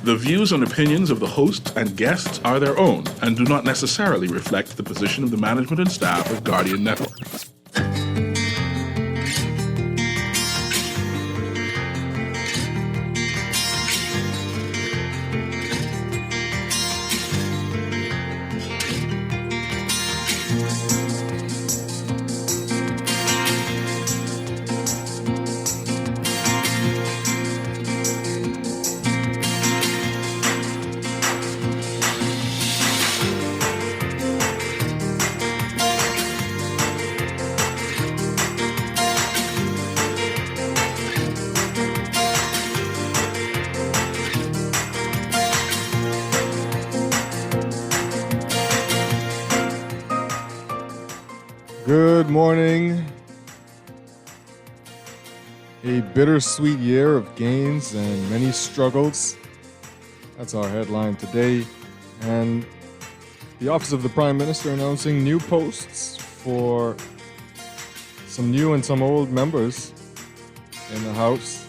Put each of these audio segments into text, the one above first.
The views and opinions of the hosts and guests are their own and do not necessarily reflect the position of the management and staff of Guardian Network. Good morning. A bittersweet year of gains and many struggles. That's our headline today. And the Office of the Prime Minister announcing new posts for some new and some old members in the House.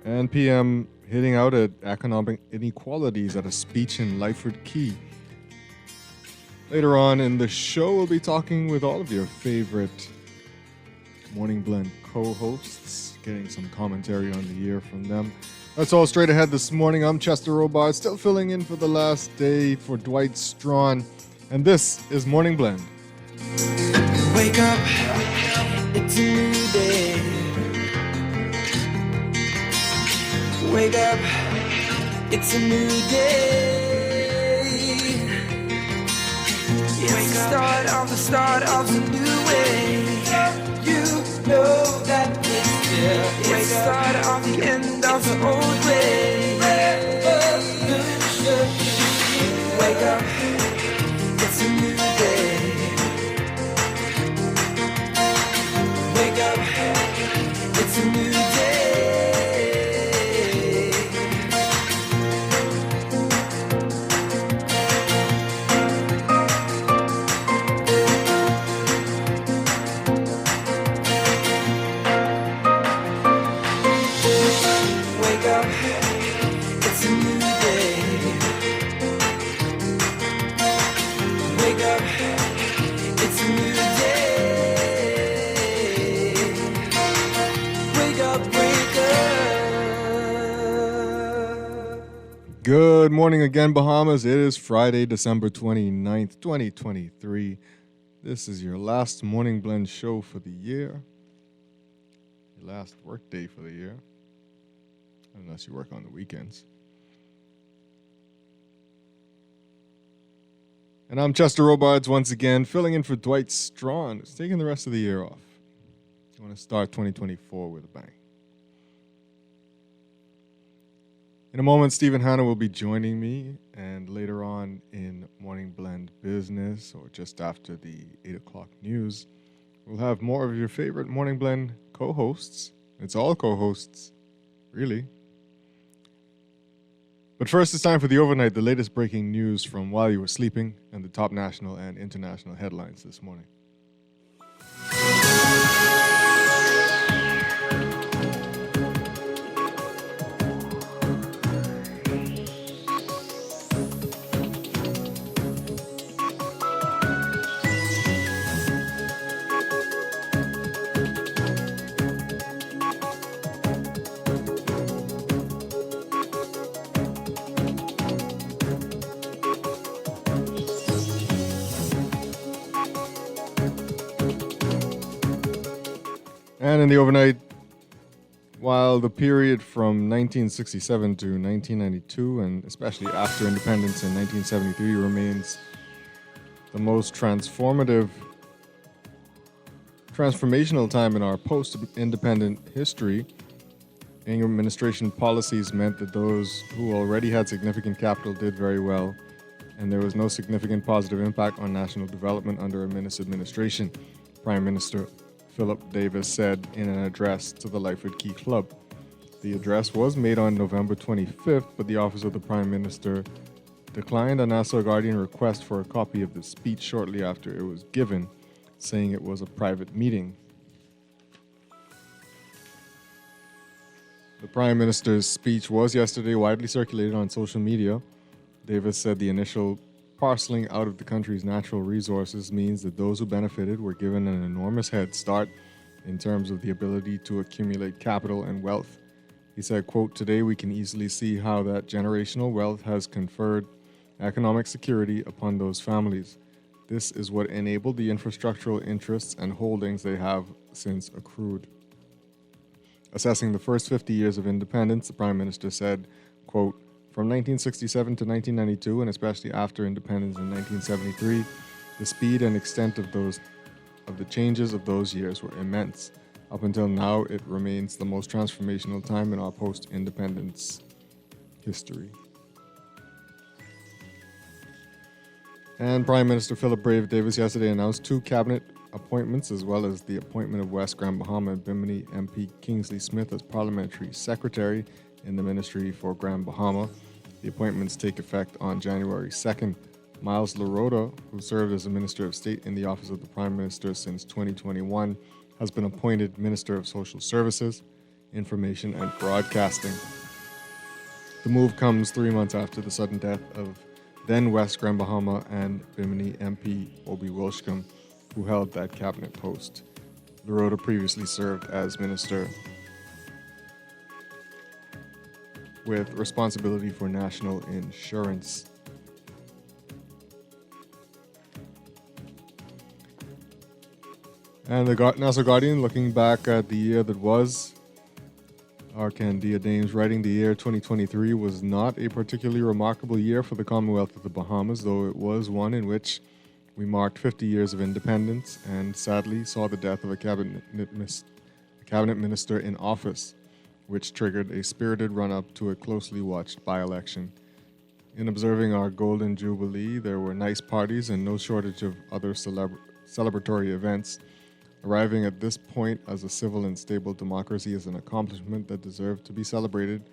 And PM hitting out at economic inequalities at a speech in Lyford Key. Later on in the show, we'll be talking with all of your favorite Morning Blend co-hosts, getting some commentary on the year from them. That's all straight ahead this morning. I'm Chester Robart, still filling in for the last day for Dwight Strachan, and this is Morning Blend. Wake up, it's a new day. Wake up, it's a new day. It's the start of a new way. You know that it's here. It's the start of the end of the old way. Revolution. Wake up, it's a new day. Wake up, it's a new day. Good morning again, Bahamas. It is Friday, December 29th, 2023. This is your last Morning Blend show for the year. Your last work day for the year. Unless you work on the weekends. And I'm Chester Robards once again, filling in for Dwight Strachan, who's taking the rest of the year off. I want to start 2024 with a bang. In a moment, Stephen Hanna will be joining me, and later on in Morning Blend Business, or just after the 8 o'clock news, we'll have more of your favorite Morning Blend co-hosts. It's all co-hosts, really. But first, it's time for the overnight, the latest breaking news from while you were sleeping, and the top national and international headlines this morning. And in the overnight, while the period from 1967 to 1992, and especially after independence in 1973, remains the most transformational time in our post-independent history, administration policies meant that those who already had significant capital did very well, and there was no significant positive impact on national development under a Minnis administration, Prime Minister Philip Davis said in an address to the Lyford Key Club. The address was made on November 25th, but the Office of the Prime Minister declined a Nassau Guardian request for a copy of the speech shortly after it was given, saying it was a private meeting. The Prime Minister's speech was yesterday widely circulated on social media. Davis said the initial parceling out of the country's natural resources means that those who benefited were given an enormous head start in terms of the ability to accumulate capital and wealth. He said, quote, "Today we can easily see how that generational wealth has conferred economic security upon those families. This is what enabled the infrastructural interests and holdings they have since accrued." Assessing the first 50 years of independence, the Prime Minister said, quote, "From 1967 to 1992, and especially after independence in 1973, the speed and extent of the changes of those years were immense. Up until now, it remains the most transformational time in our post-independence history." And Prime Minister Philip Brave Davis yesterday announced 2 cabinet appointments, as well as the appointment of West Grand Bahama and Bimini MP Kingsley Smith as Parliamentary Secretary in the Ministry for Grand Bahama. The appointments take effect on January 2nd. Miles Larota, who served as a Minister of State in the Office of the Prime Minister since 2021, has been appointed Minister of Social Services, Information and Broadcasting. The move comes 3 months after the sudden death of then West Grand Bahama and Bimini MP Obi Wilshcombe, who held that cabinet post. Larota previously served as Minister with responsibility for national insurance. And the Nassau Guardian, looking back at the year that was, Arcandia Dames writing, the year 2023 was not a particularly remarkable year for the Commonwealth of the Bahamas, though it was one in which we marked 50 years of independence and sadly saw the death of a cabinet minister in office, which triggered a spirited run-up to a closely watched by-election. In observing our Golden Jubilee, there were nice parties and no shortage of other celebratory events. Arriving at this point as a civil and stable democracy is an accomplishment that deserved to be celebrated,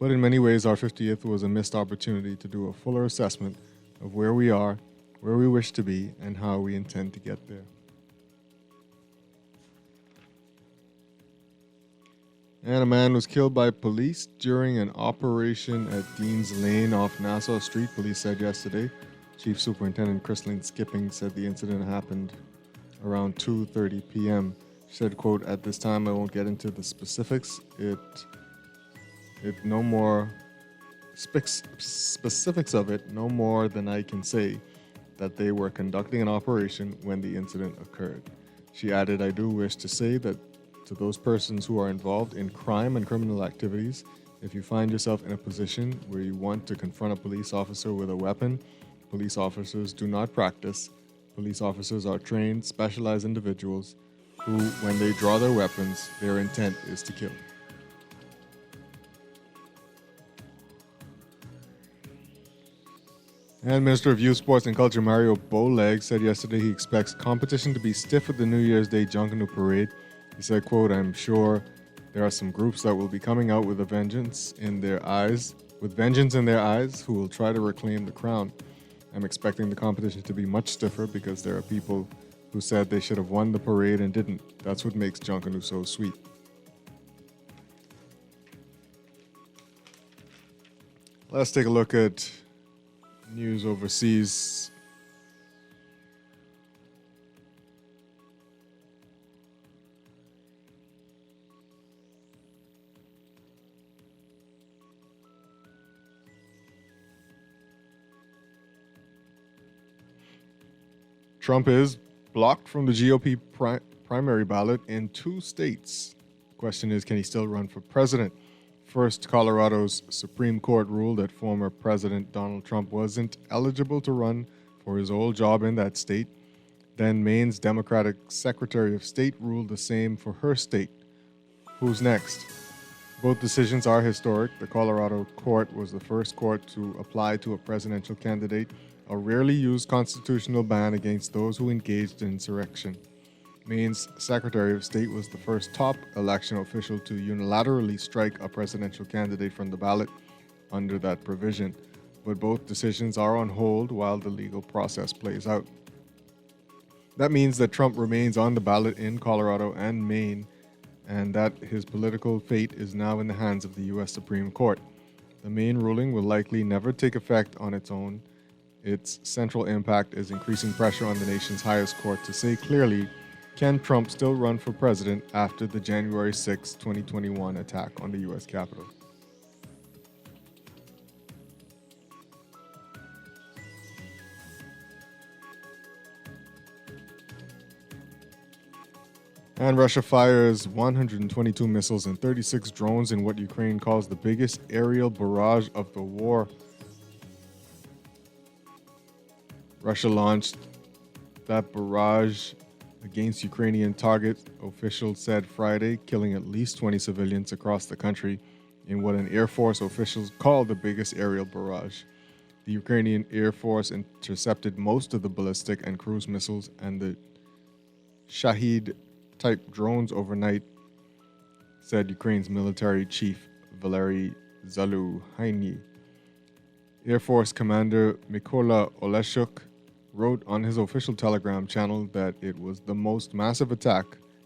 but in many ways our 50th was a missed opportunity to do a fuller assessment of where we are, where we wish to be, and how we intend to get there. And a man was killed by police during an operation at Dean's Lane off Nassau Street, police said yesterday. Chief Superintendent Christine Skipping said the incident happened around 2:30 p.m. She said, quote, "At this time I won't get into the specifics. Specifics of it no more than I can say that they were conducting an operation when the incident occurred." She added, "I do wish to say that to those persons who are involved in crime and criminal activities, if you find yourself in a position where you want to confront a police officer with a weapon, police officers do not practice. Police officers are trained, specialized individuals who, when they draw their weapons, their intent is to kill." And Minister of Youth, Sports and Culture Mario Bowleg said yesterday he expects competition to be stiff at the New Year's Day Junkanoo Parade. He said, quote, "I'm sure there are some groups that will be coming out with vengeance in their eyes, who will try to reclaim the crown. I'm expecting the competition to be much stiffer because there are people who said they should have won the parade and didn't. That's what makes Junkanoo so sweet." Let's take a look at news overseas. Trump is blocked from the GOP primary ballot in 2 states. The question is, can he still run for president? First, Colorado's Supreme Court ruled that former President Donald Trump wasn't eligible to run for his old job in that state. Then Maine's Democratic Secretary of State ruled the same for her state. Who's next? Both decisions are historic. The Colorado court was the first court to apply to a presidential candidate a rarely used constitutional ban against those who engaged in insurrection. Maine's Secretary of State was the first top election official to unilaterally strike a presidential candidate from the ballot under that provision, but both decisions are on hold while the legal process plays out. That means that Trump remains on the ballot in Colorado and Maine, and that his political fate is now in the hands of the U.S. Supreme Court. The main ruling will likely never take effect on its own. Its central impact is increasing pressure on the nation's highest court to say clearly, can Trump still run for president after the January 6, 2021 attack on the U.S. Capitol? And Russia fires 122 missiles and 36 drones in what Ukraine calls the biggest aerial barrage of the war. Russia launched that barrage against Ukrainian targets, officials said Friday, killing at least 20 civilians across the country in what an Air Force officials called the biggest aerial barrage. The Ukrainian Air Force intercepted most of the ballistic and cruise missiles and the Shahid-type drones overnight, said Ukraine's military chief Valery Zaluzhnyi. Air Force Commander Mykola Oleshchuk wrote on his official Telegram channel that it was the most massive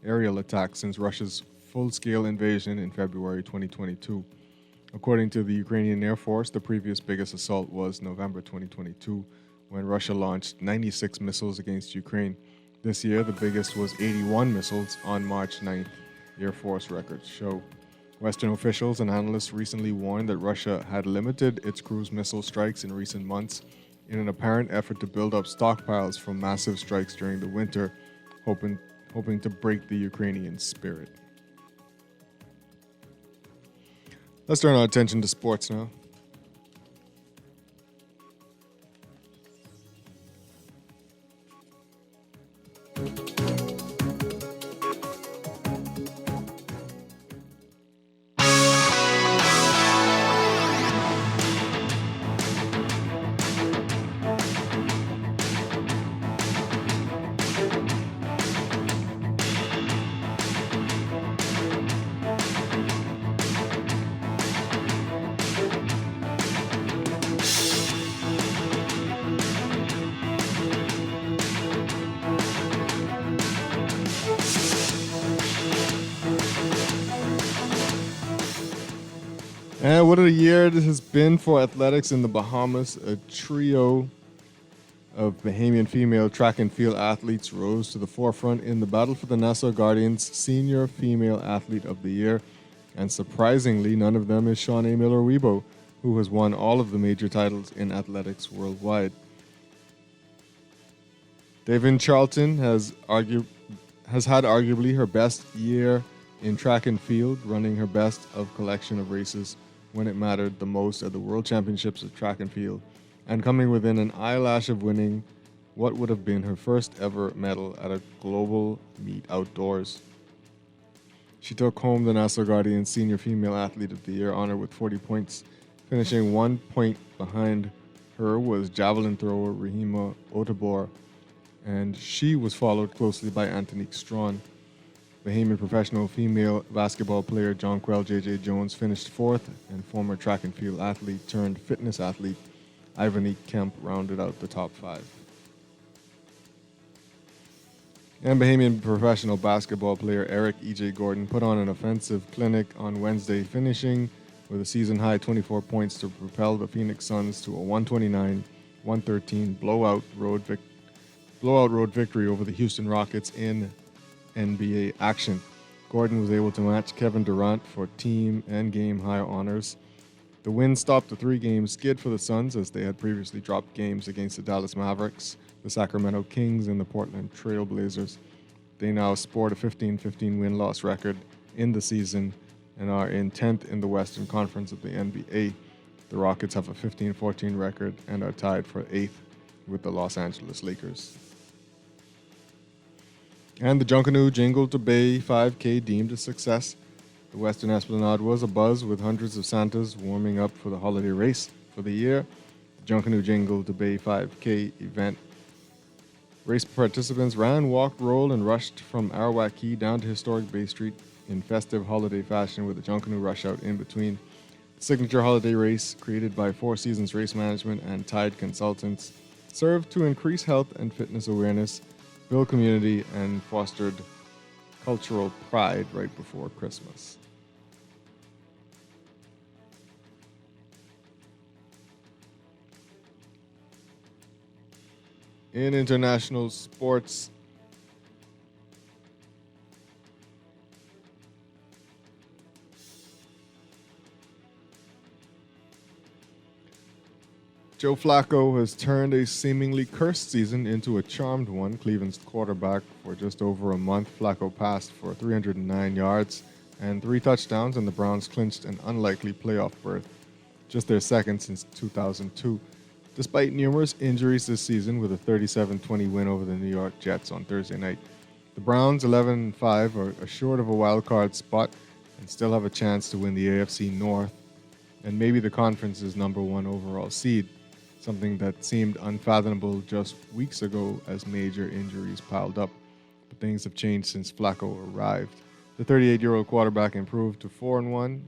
aerial attack since Russia's full-scale invasion in February 2022. According to the Ukrainian Air Force, the previous biggest assault was November 2022, when Russia launched 96 missiles against Ukraine. This year, the biggest was 81 missiles on March 9th, Air Force records show. Western officials and analysts recently warned that Russia had limited its cruise missile strikes in recent months in an apparent effort to build up stockpiles from massive strikes during the winter, hoping to break the Ukrainian spirit. Let's turn our attention to sports now. And what a year it has been for athletics in the Bahamas. A trio of Bahamian female track and field athletes rose to the forefront in the battle for the Nassau Guardians Senior Female Athlete of the Year. And surprisingly, none of them is Shawnee Miller-Weibo, who has won all of the major titles in athletics worldwide. Davin Charlton has had arguably her best year in track and field, running her best of collection of races when it mattered the most at the World Championships of Track and Field, and coming within an eyelash of winning what would have been her first ever medal at a global meet outdoors. She took home the Nassau Guardian Senior Female Athlete of the Year honor with 40 points. Finishing 1 point behind her was javelin thrower Rahima Otabor, and she was followed closely by Antonique Strawn. Bahamian professional female basketball player Jonquel J.J. Jones finished fourth, and former track and field athlete turned fitness athlete Ivanique Kemp rounded out the top five. And Bahamian professional basketball player Eric E.J. Gordon put on an offensive clinic on Wednesday, finishing with a season-high 24 points to propel the Phoenix Suns to a 129-113 blowout road victory over the Houston Rockets in NBA action. Gordon was able to match Kevin Durant for team and game high honors. The win stopped the three-game skid for the Suns, as they had previously dropped games against the Dallas Mavericks, the Sacramento Kings, and the Portland Trail Blazers. They now sport a 15-15 win-loss record in the season and are in 10th in the Western Conference of the NBA. The Rockets have a 15-14 record and are tied for 8th with the Los Angeles Lakers. And the Junkanoo Jingle to Bay 5K deemed a success. The Western Esplanade was abuzz with hundreds of Santas warming up for the holiday race for the year. The Junkanoo Jingle to Bay 5K event. Race participants ran, walked, rolled, and rushed from Arawak Key down to historic Bay Street in festive holiday fashion with a Junkanoo rush out in between. The signature holiday race, created by Four Seasons Race Management and Tide Consultants, served to increase health and fitness awareness, build community, and fostered cultural pride right before Christmas. In international sports, Joe Flacco has turned a seemingly cursed season into a charmed one. Cleveland's quarterback for just over a month, Flacco passed for 309 yards and 3 touchdowns, and the Browns clinched an unlikely playoff berth, just their second since 2002. Despite numerous injuries this season with a 37-20 win over the New York Jets on Thursday night, the Browns, 11-5, are short of a wild card spot and still have a chance to win the AFC North and maybe the conference's #1 overall seed, something that seemed unfathomable just weeks ago as major injuries piled up. But things have changed since Flacco arrived. The 38-year-old quarterback improved to 4-1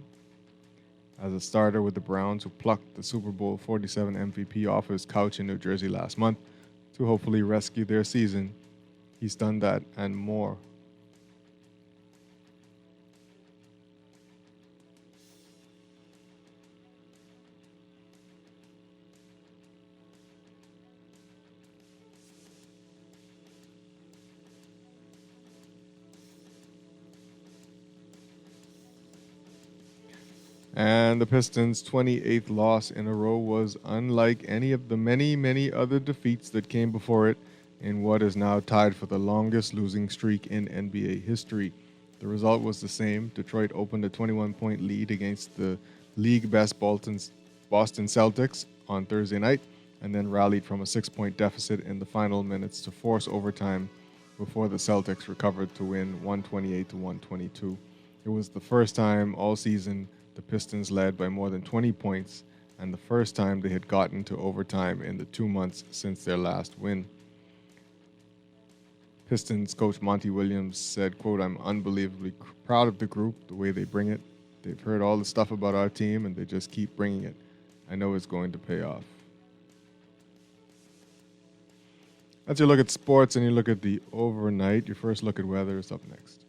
as a starter with the Browns, who plucked the Super Bowl 47 MVP off his couch in New Jersey last month to hopefully rescue their season. He's done that and more. And the Pistons' 28th loss in a row was unlike any of the many, many other defeats that came before it in what is now tied for the longest losing streak in NBA history. The result was the same. Detroit opened a 21-point lead against the league-best Boston Celtics on Thursday night and then rallied from a 6-point deficit in the final minutes to force overtime before the Celtics recovered to win 128-122. It was the first time all season the Pistons led by more than 20 points, and the first time they had gotten to overtime in the 2 months since their last win. Pistons coach Monty Williams said, quote, "I'm unbelievably proud of the group, the way they bring it. They've heard all the stuff about our team, and they just keep bringing it. I know it's going to pay off." As you look at sports and you look at the overnight, your first look at weather is up next.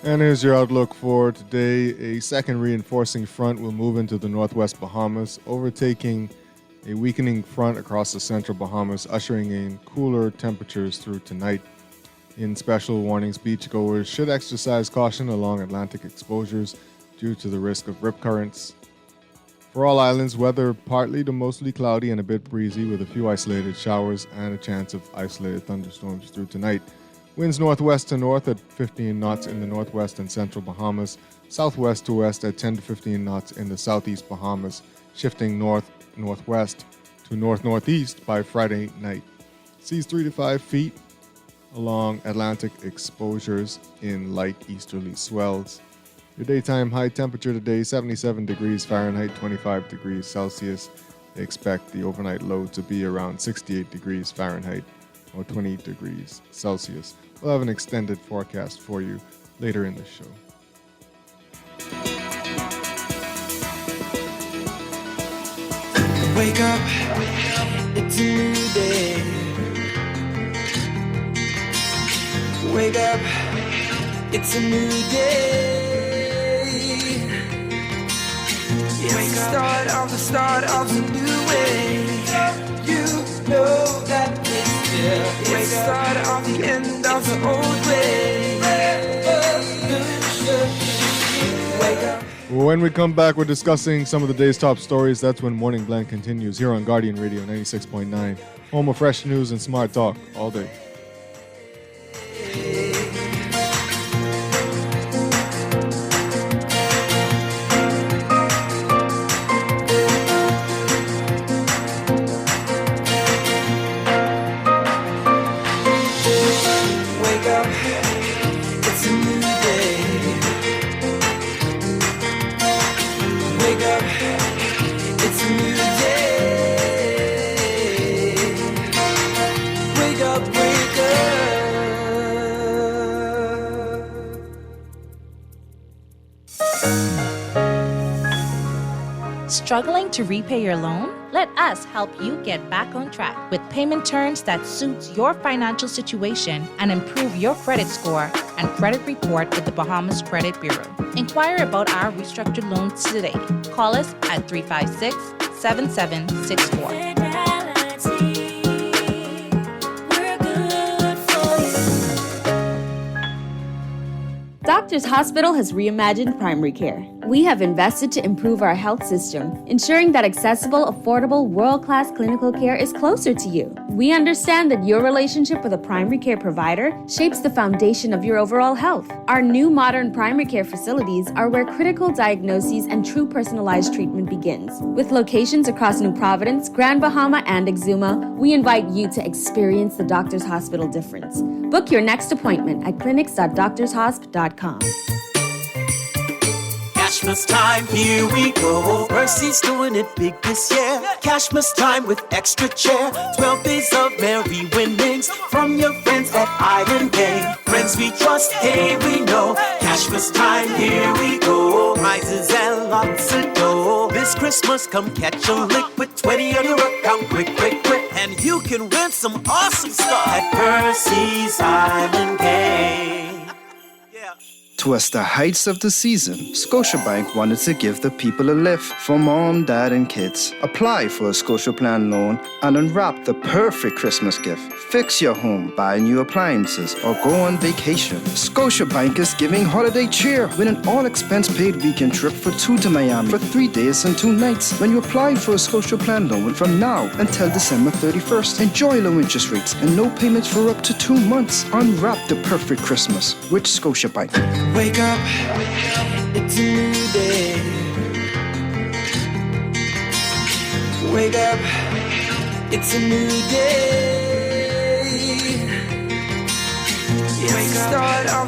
And here's your outlook for today. A second reinforcing front will move into the northwest Bahamas, overtaking a weakening front across the central Bahamas, ushering in cooler temperatures through tonight. In special warnings, beachgoers should exercise caution along Atlantic exposures due to the risk of rip currents. For all islands, weather partly to mostly cloudy and a bit breezy with a few isolated showers and a chance of isolated thunderstorms through tonight. Winds northwest to north at 15 knots in the northwest and central Bahamas, southwest to west at 10 to 15 knots in the southeast Bahamas, shifting north-northwest to north-northeast by Friday night. Seas 3 to 5 feet along Atlantic exposures in light easterly swells. Your daytime high temperature today, 77 degrees Fahrenheit, 25 degrees Celsius. They expect the overnight low to be around 68 degrees Fahrenheit or 20 degrees Celsius. We'll have an extended forecast for you later in the show. Wake up, it's a new day. Wake up, it's a new day. It's the start of a new way. You know that it's the start of the end of the old way. Wake up. When we come back, we're discussing some of the day's top stories. That's when Morning Blend continues here on Guardian Radio 96.9, home of fresh news and smart talk all day. Struggling to repay your loan? Let us help you get back on track with payment terms that suits your financial situation and improve your credit score and credit report with the Bahamas Credit Bureau. Inquire about our restructured loans today. Call us at 356-7764. Doctors Hospital has reimagined primary care. We have invested to improve our health system, ensuring that accessible, affordable, world-class clinical care is closer to you. We understand that your relationship with a primary care provider shapes the foundation of your overall health. Our new modern primary care facilities are where critical diagnoses and true personalized treatment begins. With locations across New Providence, Grand Bahama, and Exuma, we invite you to experience the Doctors Hospital difference. Book your next appointment at clinics.doctorshosp.com. Cashmas time, here we go. Mercy's doing it big this year. Cashmas time with extra chair. 12 days of merry winnings from your friends at Island Game. Friends we trust, hey we know. Cashmas time, here we go. Prizes and lots of dough. This Christmas, come catch a lick with 20 on your account. Quick, quick, quick. And you can win some awesome stuff at Percy's Island Game. Towards the heights of the season, Scotiabank wanted to give the people a lift for mom, dad, and kids. Apply for a Scotia Plan loan and unwrap the perfect Christmas gift. Fix your home, buy new appliances, or go on vacation. Scotiabank is giving holiday cheer with an all-expense-paid weekend trip for two to Miami for 3 days and 2 nights. When you apply for a Scotia Plan loan from now until December 31st, enjoy low interest rates and no payments for up to 2 months. Unwrap the perfect Christmas with Scotiabank. Wake up, it's a new day. Wake up, it's a new day. It's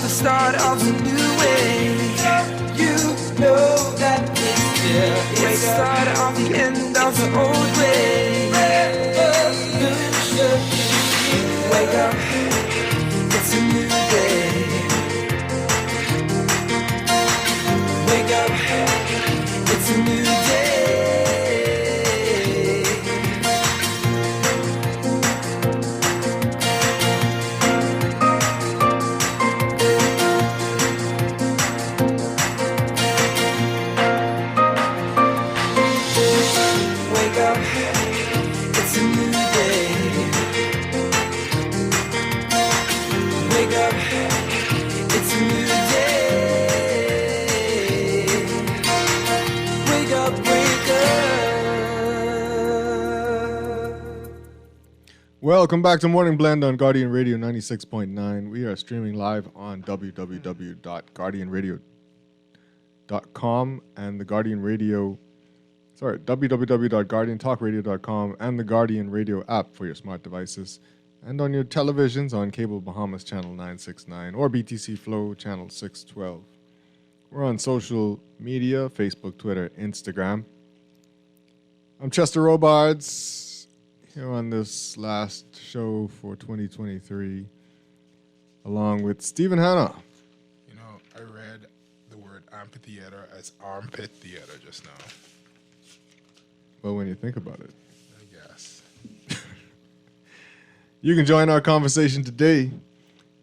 the start of a new way. You know that it's the start of the end of the old way. Wake up, it's a new day. Wake up, it's a new day. Wake up, Welcome back to Morning Blend on Guardian Radio 96.9. We are streaming live on www.guardianradio.com and the Guardian Radio, www.guardiantalkradio.com and the Guardian Radio app for your smart devices, and on your televisions on Cable Bahamas Channel 969 or BTC Flow Channel 612. We're on social media, Facebook, Twitter, Instagram. I'm Chester Robards, here on this last show for 2023, along with Stephen Hanna. You know, I read the word amphitheater as armpit theater just now. Well, when you think about it. I guess. You can join our conversation today.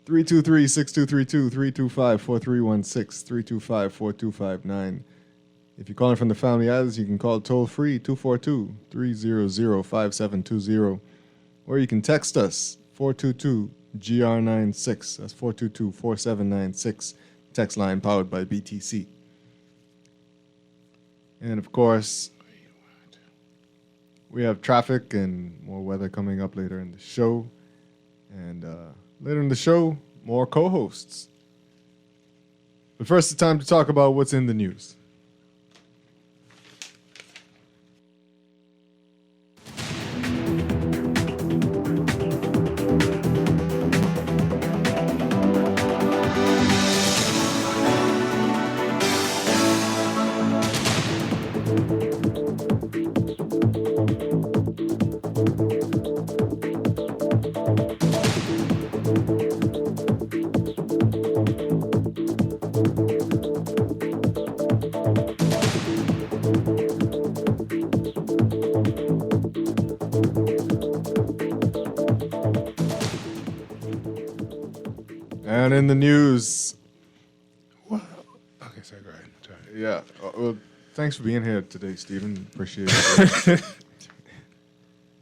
323-6232, 325-4316, 325-4259. If you're calling from the Family Islands, you can call toll-free 242-300-5720. Or you can text us 422-GR96. That's 422-4796. Text line powered by BTC. And, of course, we have traffic and more weather coming up later in the show. And later in the show, more co-hosts. But first, it's time to talk about what's in the news. And in the news, What? Okay, sorry, go ahead. Sorry. yeah. Well, thanks for being here today, Stephen. Appreciate it.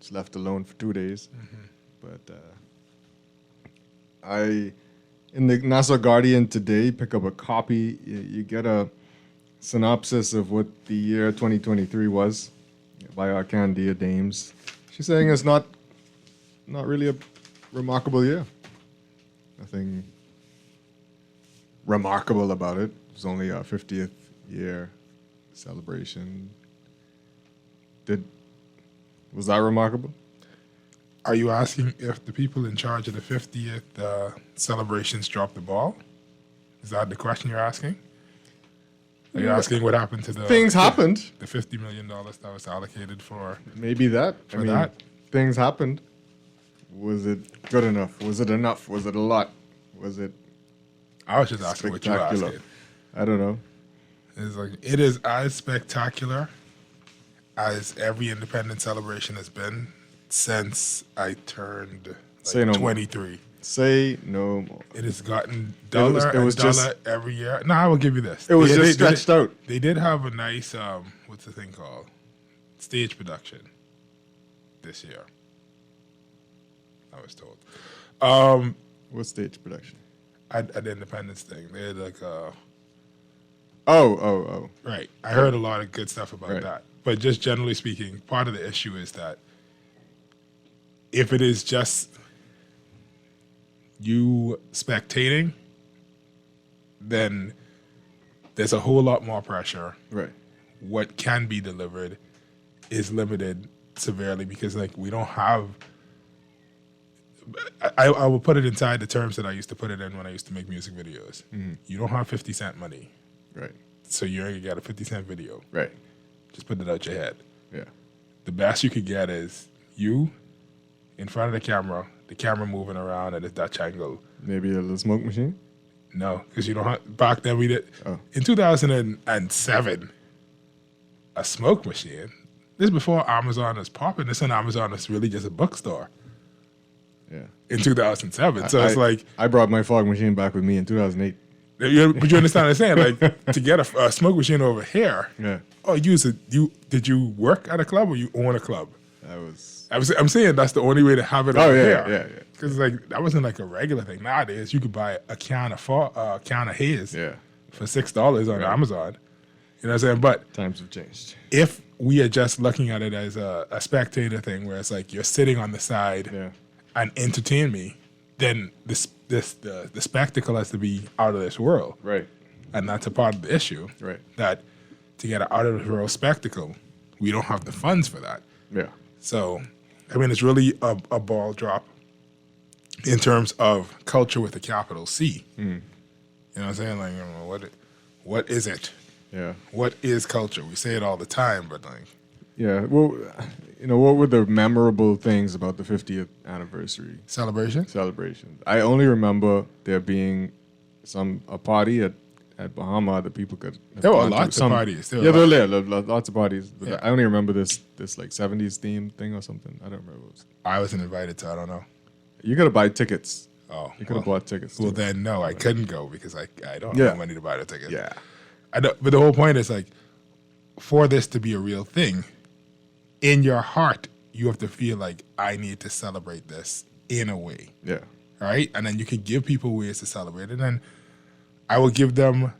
Just left alone for 2 days, but I, in the Nassau Guardian today, pick up a copy. You get a synopsis of what the year 2023 was by Arcandia Dames. She's saying it's not really a remarkable year. Nothing remarkable about it. It was only our 50th year celebration. Was that remarkable? Are you asking if the people in charge of the 50th celebrations dropped the ball? Is that the question you're asking? Are you asking what happened to the... Things happened. The $50 million that was allocated for... Maybe that. For that? Things happened. Was it good enough? Was it enough? Was it a lot? Was it I was just asking what you were spectacular? asking. I don't know. It's like, it is as spectacular as every independent celebration has been since I turned Say no more. 23. Say no more. It has gotten duller it was and duller just- every year. No, I will give you this. It was They- just they- stretched out. They did have a nice, what's the thing called? Stage production this year, I was told. What stage production? At the Independence thing. They had like Oh. right. I heard a lot of good stuff about Right. that. But just generally speaking, part of the issue is that if it is just you spectating, then there's a whole lot more pressure. Right. What can be delivered is limited severely because, like, we don't have. I will put it inside the terms that I used to put it in when I used to make music videos. You don't have 50 cent money, Right. so you ain't got a 50 cent video. Right. Just put it out your head. Yeah. The best you could get is you in front of the camera moving around at a Dutch angle. Maybe a little smoke machine? No, because you don't have, back then we did, Oh. in 2007, a smoke machine. This is before Amazon was popping. This on Amazon was really just a bookstore Yeah. in 2007. So it's like, I brought my fog machine back with me in 2008. but you understand what I'm saying? Like, to get a smoke machine over here, Yeah. oh, did you work at a club or you own a club? That was. I'm saying that's the only way to have it Oh, over yeah, here. yeah. Because like that wasn't like a regular thing. Nowadays, you could buy a can of haze Yeah. for $6 on Amazon. You know what I'm saying? But Times have changed. if we are just looking at it as a spectator thing, where it's like you're sitting on the side Yeah. and entertain me, then the spectacle has to be out of this world. Right. And that's a part of the issue. Right. That to get an out of this world spectacle, we don't have the funds for that. Yeah. So, I mean, it's really a ball drop in terms of culture with a capital C. You know what I'm saying? Like, what is it? Yeah. What is culture? We say it all the time, but like, Yeah. Well, what were the memorable things about the 50th anniversary celebration? I only remember there being a party at Bahama that people could. There were lots of parties. There were lots of parties. But Yeah. I only remember this like 70s theme thing or something. I don't remember. What it was. I wasn't invited, so I don't know. You gotta buy tickets. Oh, You could have bought tickets. Well, too. then no, I couldn't go because I don't Yeah. have money to buy the ticket. Yeah. But the whole point is like, for this to be a real thing, in your heart, you have to feel like I need to celebrate this in a way, Yeah. right? And then you can give people ways to celebrate it, and I will give them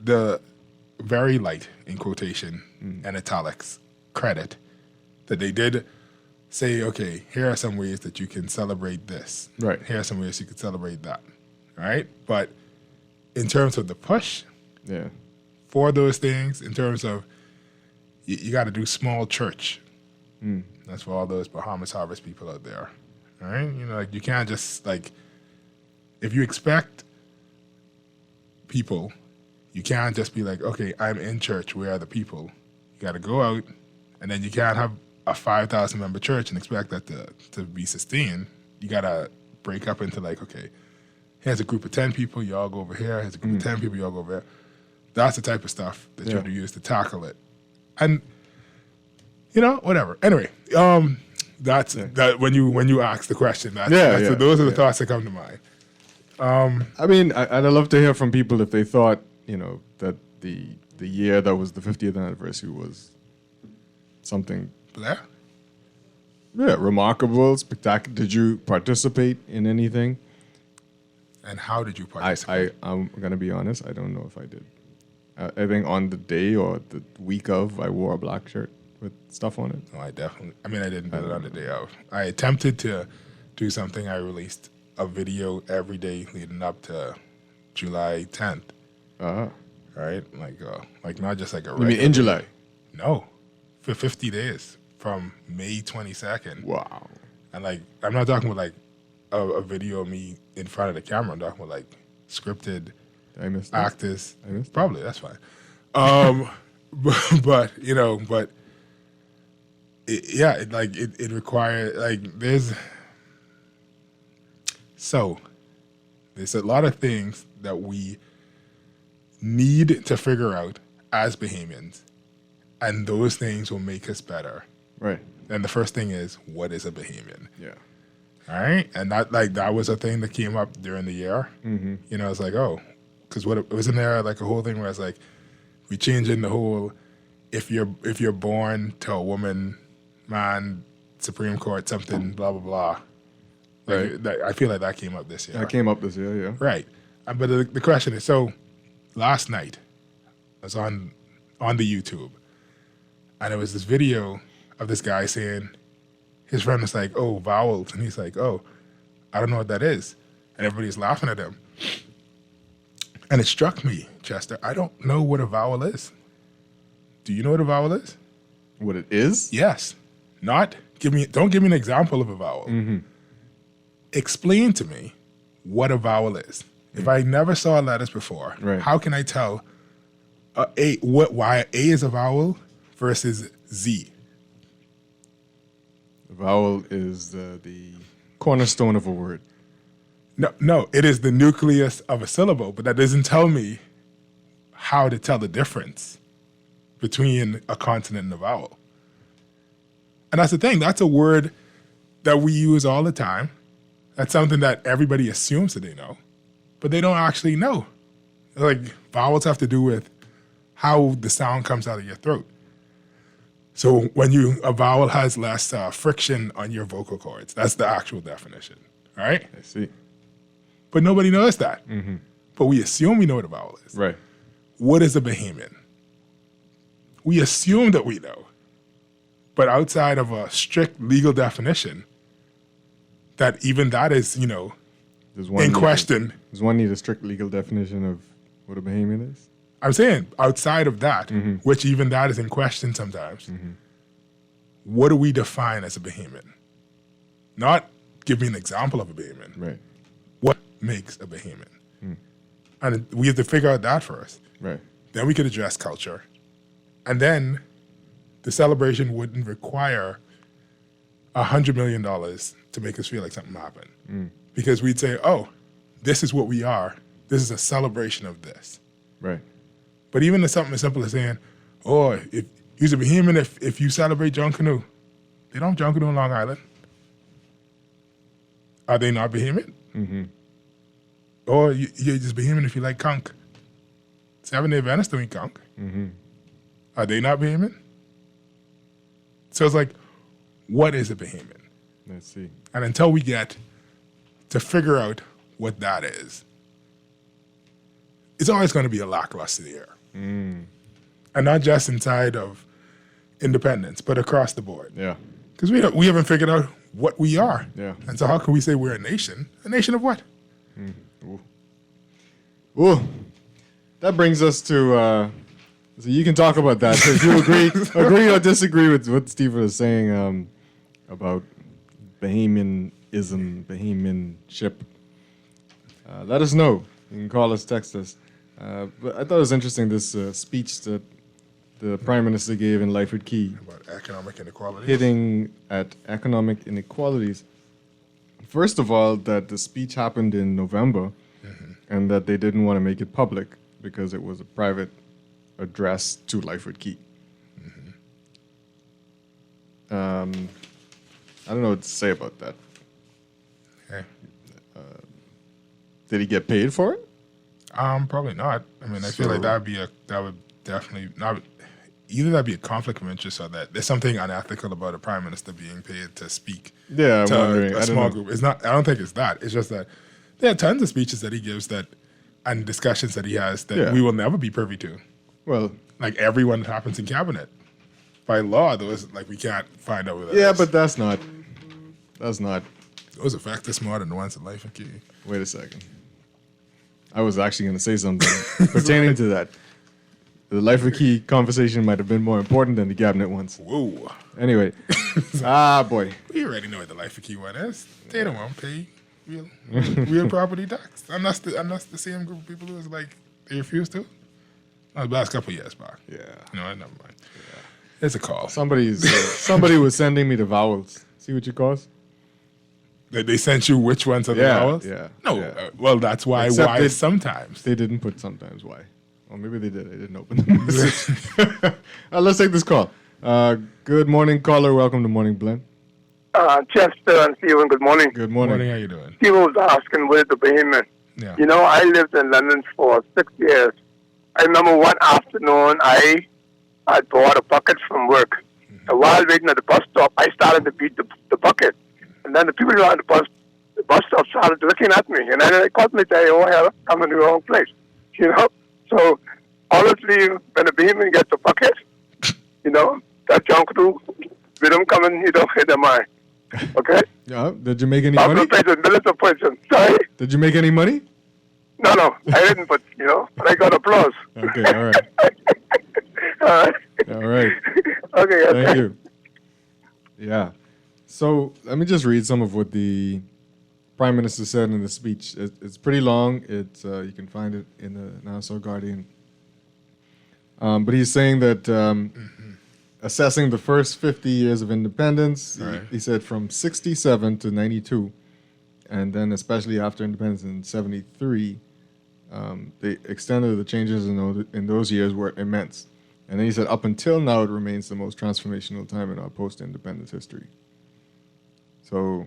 the very light in quotation and italics credit that they did say, okay, here are some ways that you can celebrate this. Right. Here are some ways you can celebrate that. Right? But in terms of the push Yeah. for those things, in terms of you got to do small church. That's for all those Bahamas Harvest people out there. All right? You know, like you can't just like, if you expect people, you can't just be like, okay, I'm in church. Where are the people? You got to go out, and then you can't have a 5,000 member church and expect that to be sustained. You got to break up into like, okay, here's a group of 10 people, y'all go over here. Here's a group of 10 people, y'all go over there. That's the type of stuff that you have to use to tackle it. And, whatever. Anyway, that's that when you ask the question, those are the thoughts that come to mind. I mean, I'd love to hear from people if they thought, that the year that was the 50th anniversary was something remarkable, spectacular. Did you participate in anything? And how did you participate? I'm going to be honest, I don't know if I did. I think on the day or the week of, I wore a black shirt with stuff on it. No, I didn't do it on the day of. I attempted to do something. I released a video every day leading up to July 10th. Right? Like not just like a regular. You mean in July? No. For 50 days from May 22nd. Wow. And like, I'm not talking about like a video of me in front of the camera. I'm talking about like scripted actors. I missed Probably, that's fine. but it required like there's a lot of things that we need to figure out as Bahamians, and those things will make us better. Right. And the first thing is, what is a Bahamian? Yeah. All right. And that was a thing that came up during the year. Mm-hmm. It's like, because what it wasn't there like a whole thing where it's like we changing the whole if you're born to a woman, man, Supreme Court, something, blah blah blah. Like, I feel like that came up this year. That came up this year, yeah. Right. But the question is, so last night I was on the YouTube, and it was this video of this guy saying his friend was like, "Oh, vowels," and he's like, "Oh, I don't know what that is," and everybody's laughing at him. And it struck me, Chester, I don't know what a vowel is. Do you know what a vowel is? What it is? Yes. Don't give me an example of a vowel. Mm-hmm. Explain to me what a vowel is. If I never saw letters before, how can I tell why A is a vowel versus Z? The vowel is the cornerstone of a word. No, it is the nucleus of a syllable, but that doesn't tell me how to tell the difference between a consonant and a vowel. And that's the thing. That's a word that we use all the time. That's something that everybody assumes that they know, but they don't actually know. Like, vowels have to do with how the sound comes out of your throat. So a vowel has less friction on your vocal cords. That's the actual definition. All right? I see. But nobody knows that. Mm-hmm. But we assume we know what a vowel is. Right. What is a Bahamian? We assume that we know. But outside of a strict legal definition, that even that is, Does in question. Does one need a strict legal definition of what a Bahamian is? I'm saying outside of that, which even that is in question sometimes, what do we define as a Bahamian? Not give me an example of a Bahamian. Right. What makes a Bahamian? And we have to figure out that first. Right. Then we could address culture. And then the celebration wouldn't require $100 million to make us feel like something happened. Because we'd say, oh, this is what we are. This is a celebration of this. Right. But even something as simple as saying, oh, if you're a Bahamian, if you celebrate John Canoe, they don't have John Canoe on Long Island. Are they not Bahamian? Or you're just Bahamian if you like conch. Seventh-day Adventists don't eat conch. Are they not Bahamian? So it's like, what is a Bahamian? Let's see. And until we get to figure out what that is, it's always going to be a lackluster year. And not just inside of independence, but across the board. Yeah. Because we haven't figured out what we are. Yeah. And so how can we say we're a nation? A nation of what? Ooh. That brings us to, so you can talk about that. If you agree or disagree with what Steve was saying about Bahamianism, Bahamianship, let us know. You can call us, text us. But I thought it was interesting, this speech that the Prime Minister gave in Lyford Key. About economic inequality. Hitting at economic inequalities. First of all, that the speech happened in November and that they didn't want to make it public because it was a private address to Lyford Key. I don't know what to say about that. Okay. Did he get paid for it? Probably not. I mean, I feel like that would definitely not. Either that'd be a conflict of interest, or that there's something unethical about a prime minister being paid to speak. Yeah, I'm to wondering. a small group. It's not. I don't think it's that. It's just that there are tons of speeches that he gives and discussions that he has that we will never be privy to. Well, like everyone that happens in cabinet, by law, those we can't find out. What yeah, but that's not. Those effects are more than the ones in Life and Key. Wait a second. I was actually going to say something pertaining to that. The Life of Key conversation might have been more important than the cabinet ones. Whoa. Anyway. Boy. We already know what the Life of Key one is. They don't want to pay real property tax. Unless the same group of people who is like, they refuse to. That was the last couple of years back. Yeah. No, never mind. Yeah. It's a call. Somebody was sending me the vowels. See what you cause? They sent you which ones are the vowels? Yeah. No. Yeah. Well, that's why. Except why sometimes. They didn't put sometimes why. Or maybe they did. I didn't open the message. Let's take this call. Good morning, caller. Welcome to Morning Blend. Chester and Stephen, good morning. Good morning. How you doing? Stephen was asking what is the Bahamian. Yeah. You know, I lived in London for 6 years. I remember one afternoon I bought a bucket from work. And while waiting at the bus stop, I started to beat the bucket. And then the people around the bus stop started looking at me. And then they caught me saying, oh, hell, I'm in the wrong place. You know? So, honestly, when a Bahamian gets a bucket, you know, that junk do, we don't come and, hit them eye. Okay? Yeah. Did you make any money? Sorry? Did you make any money? No, I didn't, but, but I got applause. Okay, all right. All right. Okay. Thank you. Yeah. So let me just read some of what the Prime Minister said in the speech. It's pretty long. It's you can find it in the Nassau Guardian. But he's saying that assessing the first 50 years of independence, he said from 67 to 92, and then especially after independence in 73, the extent of the changes in those years were immense. And then he said, up until now, it remains the most transformational time in our post-independence history. So,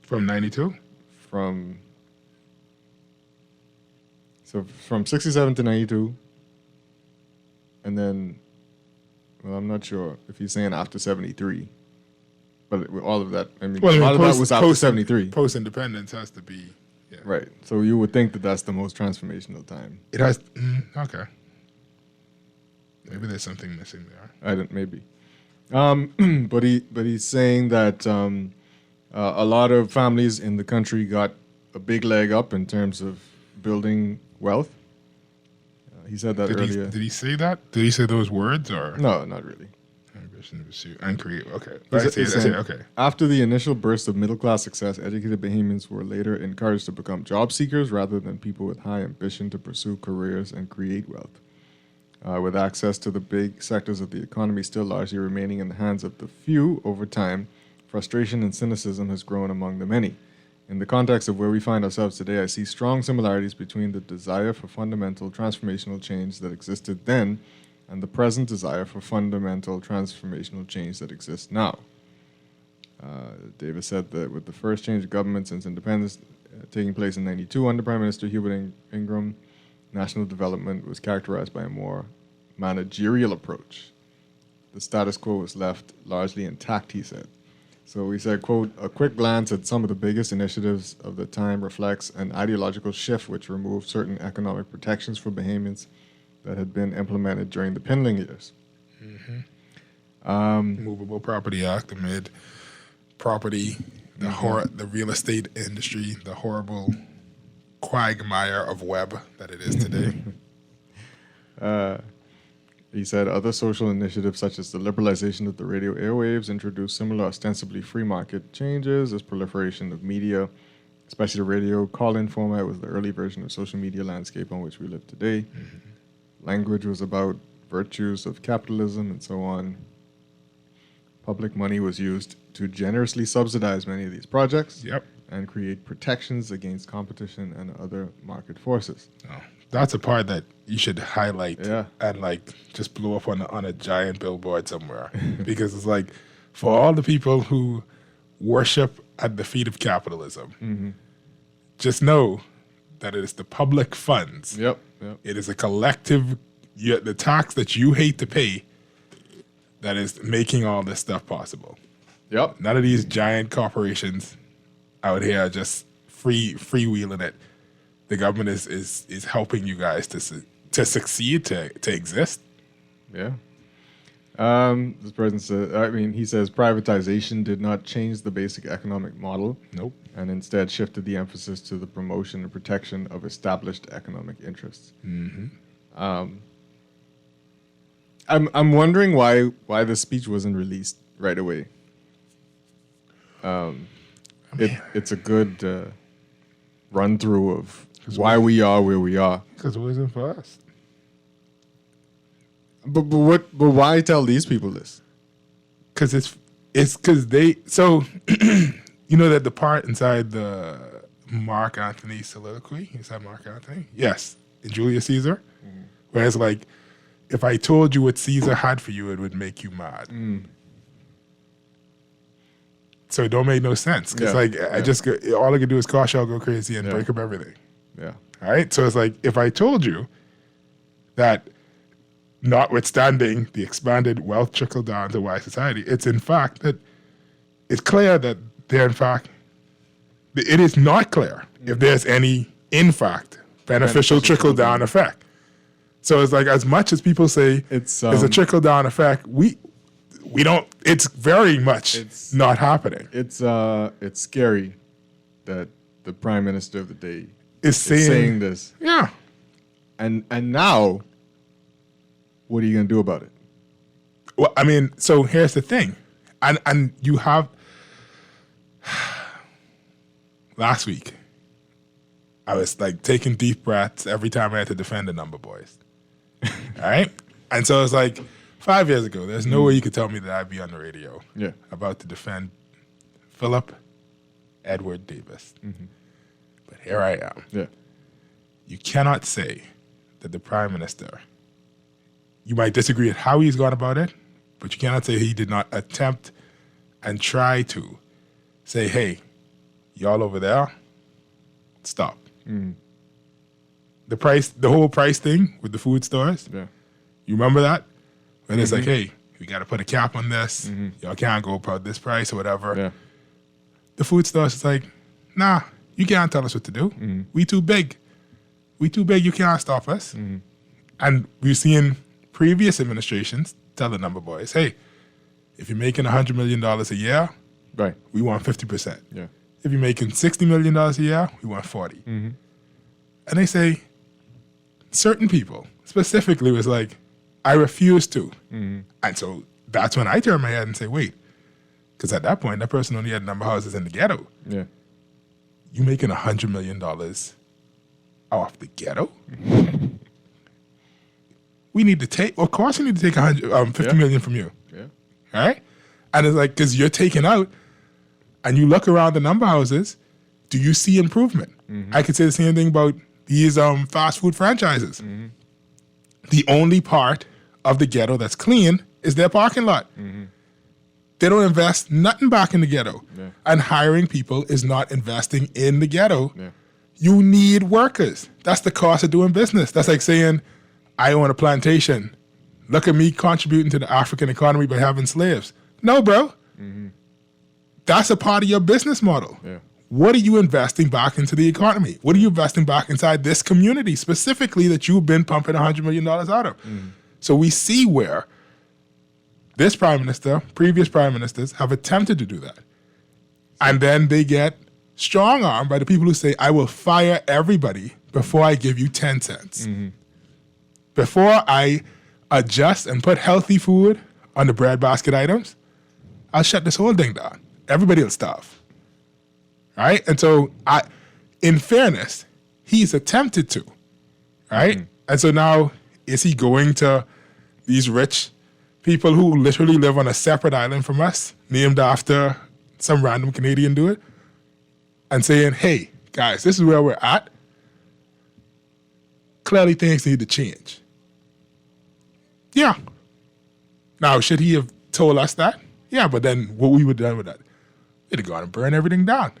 from 92? From 67 to 92, and then, well, I'm not sure if he's saying after 73, but all of that, I mean, all of that was after 73. Post-independence has to be, yeah. Right. So you would think that that's the most transformational time. It has, okay. Maybe there's something missing there. Maybe. But he's saying that A lot of families in the country got a big leg up in terms of building wealth. He said that earlier. Did he say that? Did he say those words or? No, not really. Ambition to pursue and create. Okay. He's saying, Okay. after the initial burst of middle-class success, educated Bahamians were later encouraged to become job seekers rather than people with high ambition to pursue careers and create wealth. With access to the big sectors of the economy still largely remaining in the hands of the few, over time, frustration and cynicism has grown among the many. In the context of where we find ourselves today, I see strong similarities between the desire for fundamental transformational change that existed then and the present desire for fundamental transformational change that exists now. Davis said that with the first change of government since independence taking place in 92 under Prime Minister Hubert Ingram, national development was characterized by a more managerial approach. The status quo was left largely intact, he said. So he said, quote, a quick glance at some of the biggest initiatives of the time reflects an ideological shift which removed certain economic protections for Bahamians that had been implemented during the Pinling years. Movable Property Act amid property, the real estate industry, the horrible quagmire of web that it is today. He said other social initiatives such as the liberalization of the radio airwaves introduced similar ostensibly free market changes as proliferation of media, especially the radio call-in format was the early version of social media landscape on which we live today. Language was about virtues of capitalism and so on. Public money was used to generously subsidize many of these projects and create protections against competition and other market forces. Oh, that's a part that you should highlight and like just blow up on a giant billboard somewhere. Because it's like, for all the people who worship at the feet of capitalism, just know that it is the public funds. It is a collective, the tax that you hate to pay that is making all this stuff possible. None of these giant corporations out here just freewheeling it. The government is helping you guys to succeed, to exist. This person says, he says privatization did not change the basic economic model. Nope. And instead shifted the emphasis to the promotion and protection of established economic interests. I'm wondering why the speech wasn't released right away. It's a good run through of why we are where we are. Because it wasn't for us. But why tell these people this? Because it's because they, so you know that the part inside the Mark Antony soliloquy, is that Mark Antony? Yes, in Julius Caesar, where it's like, if I told you what Caesar had for you, it would make you mad. So it don't make no sense. Because all I could do is cause y'all go crazy and break up everything. All right? So it's like, if I told you that notwithstanding the expanded wealth trickle down to wide society, it's in fact that it's clear that there, in fact, it is not clear if there's any, in fact, beneficial trickle down effect. So it's like, as much as people say there's a trickle down effect, we don't. It's very much not happening. It's scary that the Prime Minister of the day is saying this. Yeah. And now, what are you gonna do about it? Well, I mean, so here's the thing, and you have last week, I was like taking deep breaths every time I had to defend the number boys. All right? And so it's like 5 years ago, there's no way you could tell me that I'd be on the radio about to defend Philip Edward Davis. But here I am. You cannot say that the Prime Minister, you might disagree with how he's gone about it, but you cannot say he did not attempt and try to say, hey, y'all over there, stop. The whole price thing with the food stores. You remember that? When it's like, hey, we got to put a cap on this. Y'all can't go about this price or whatever. The food stores is like, nah, you can't tell us what to do. We too big. We too big. You can't stop us. And we've seen previous administrations tell the number boys, hey, if you're making $100 million a year, Right. We want 50%. Yeah. If you're making $60 million a year, we want 40. And they say, certain people specifically was like, I refuse to. And so that's when I turn my head and say, wait, because at that point, that person only had a number of houses in the ghetto. Yeah. You making $100 million off the ghetto? We need to take, of course we need to take $50 million from you. Yeah. All right? And it's like, because you're taking out, and you look around the number houses, do you see improvement? I could say the same thing about these fast food franchises. The only part of the ghetto that's clean is their parking lot. They don't invest nothing back in the ghetto. Yeah. And hiring people is not investing in the ghetto. Yeah. You need workers. That's the cost of doing business. That's like saying, I own a plantation. Look at me contributing to the African economy by having slaves. No, bro. That's a part of your business model. Yeah. What are you investing back into the economy? What are you investing back inside this community specifically that you've been pumping $100 million out of? So we see where this prime minister, previous prime ministers have attempted to do that. And then they get strong-armed by the people who say, I will fire everybody before I give you 10 cents. Before I adjust and put healthy food on the breadbasket items, I'll shut this whole thing down. Everybody will starve. Right? And so, in fairness, he's attempted to. Right? And so now, is he going to these rich people who literally live on a separate island from us, named after some random Canadian dude, and saying, hey, guys, this is where we're at. Clearly things need to change. Yeah. Now, should he have told us that? Yeah, but then what we would have done with that? We'd have gone and burned everything down.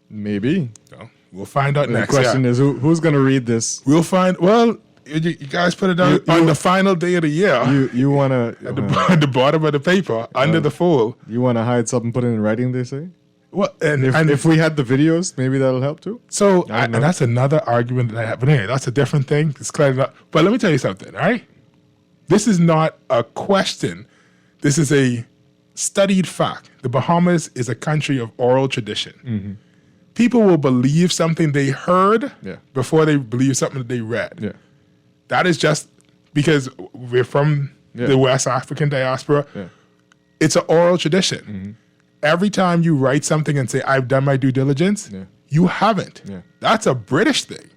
Maybe. So we'll find out The next. question is, who's going to read this? We'll find, well, you guys put it down on the final day of the year. You want to... At the bottom of the paper, under the fold. You want to hide something, put it in writing, they say? Well, and If we had the videos, maybe that'll help too. So, and that's another argument that I have. But anyway, that's a different thing. It's clear enough. But let me tell you something, all right? This is not a question. This is a studied fact. The Bahamas is a country of oral tradition. People will believe something they heard before they believe something that they read. Yeah. That is just because we're from the West African diaspora. Yeah. It's an oral tradition. Every time you write something and say, I've done my due diligence, you haven't. Yeah. That's a British thing.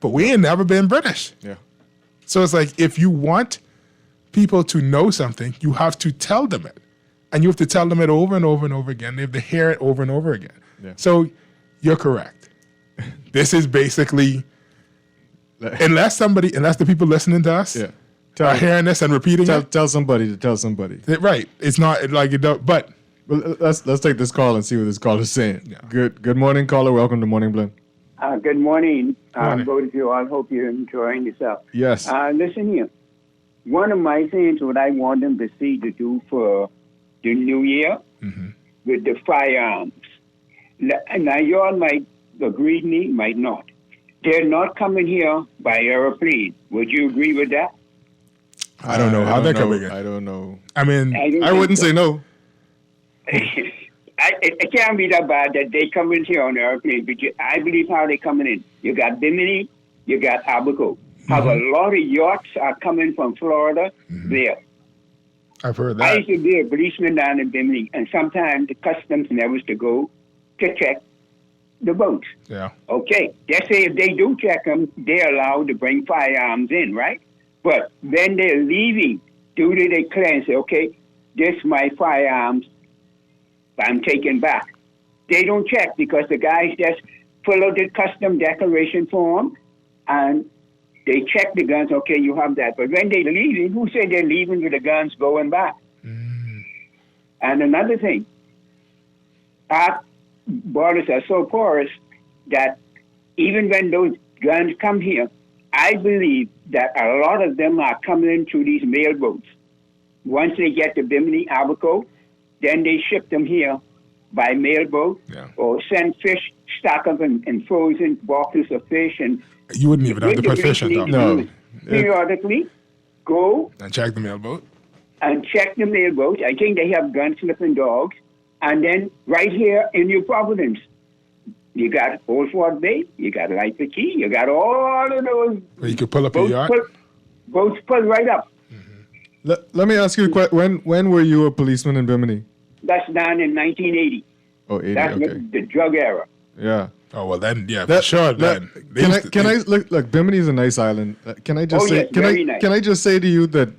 But we ain't never been British. Yeah. So it's like, if you want people to know something, you have to tell them it. And you have to tell them it over and over and over again. They have to hear it over and over again. Yeah. So you're correct. This is basically, unless the people listening to us are hearing this and repeating it. Tell somebody to tell somebody. Right. It's not like it don't, but. Well, let's take this call and see what this caller is saying. Yeah. Good morning, caller. Welcome to Morning Blend. Good morning. Morning. Both of you all. Hope you're enjoying yourself. Yes. Listen here. One of my things, what I want them to see to do for the new year with the firearms. Now, you all might agree with me, might not. They're not coming here by airplane. Would you agree with that? I don't know how they're coming in. I don't know. I mean, I wouldn't say no. It can't be that bad that they come in here on the airplane, but I believe how they coming in. You got Bimini, you got Abaco. Have a lot of yachts are coming from Florida there. I've heard I that. used to be a policeman down in Bimini, and sometimes the customs never was to go to check the boats. Yeah. Okay, they say if they do check them, they're allowed to bring firearms in, right? But then they're leaving due to their clearance. Say, okay, this my firearms, I'm taking back. They don't check because the guys just fill out the custom declaration form and they check the guns. Okay, you have that. But when they're leaving, who said they're leaving with the guns going back? And another thing, our borders are so porous that even when those guns come here, I believe that a lot of them are coming in through these mail boats. Once they get to Bimini, Abaco, then they ship them here by mail boat or send fish, stock up in frozen boxes of fish. And you wouldn't even have to put fish in, though. No. Periodically, go and check the mailboat. and check the mailboat. I think they have gun-sniffing dogs. And then right here in New Providence, you got Old Fort Bay, you got Light the Key, you got all of those. Where you could pull up your yard? Boats pull right up. Let me ask you a question. When were you a policeman in Bimini? That's down in 1980. Oh, 80, That's okay. the drug era. Yeah. Oh, well, then, yeah, for sure. Then. Can I look? Bimini is a nice island. Can I just say? Nice. Can I just say to you that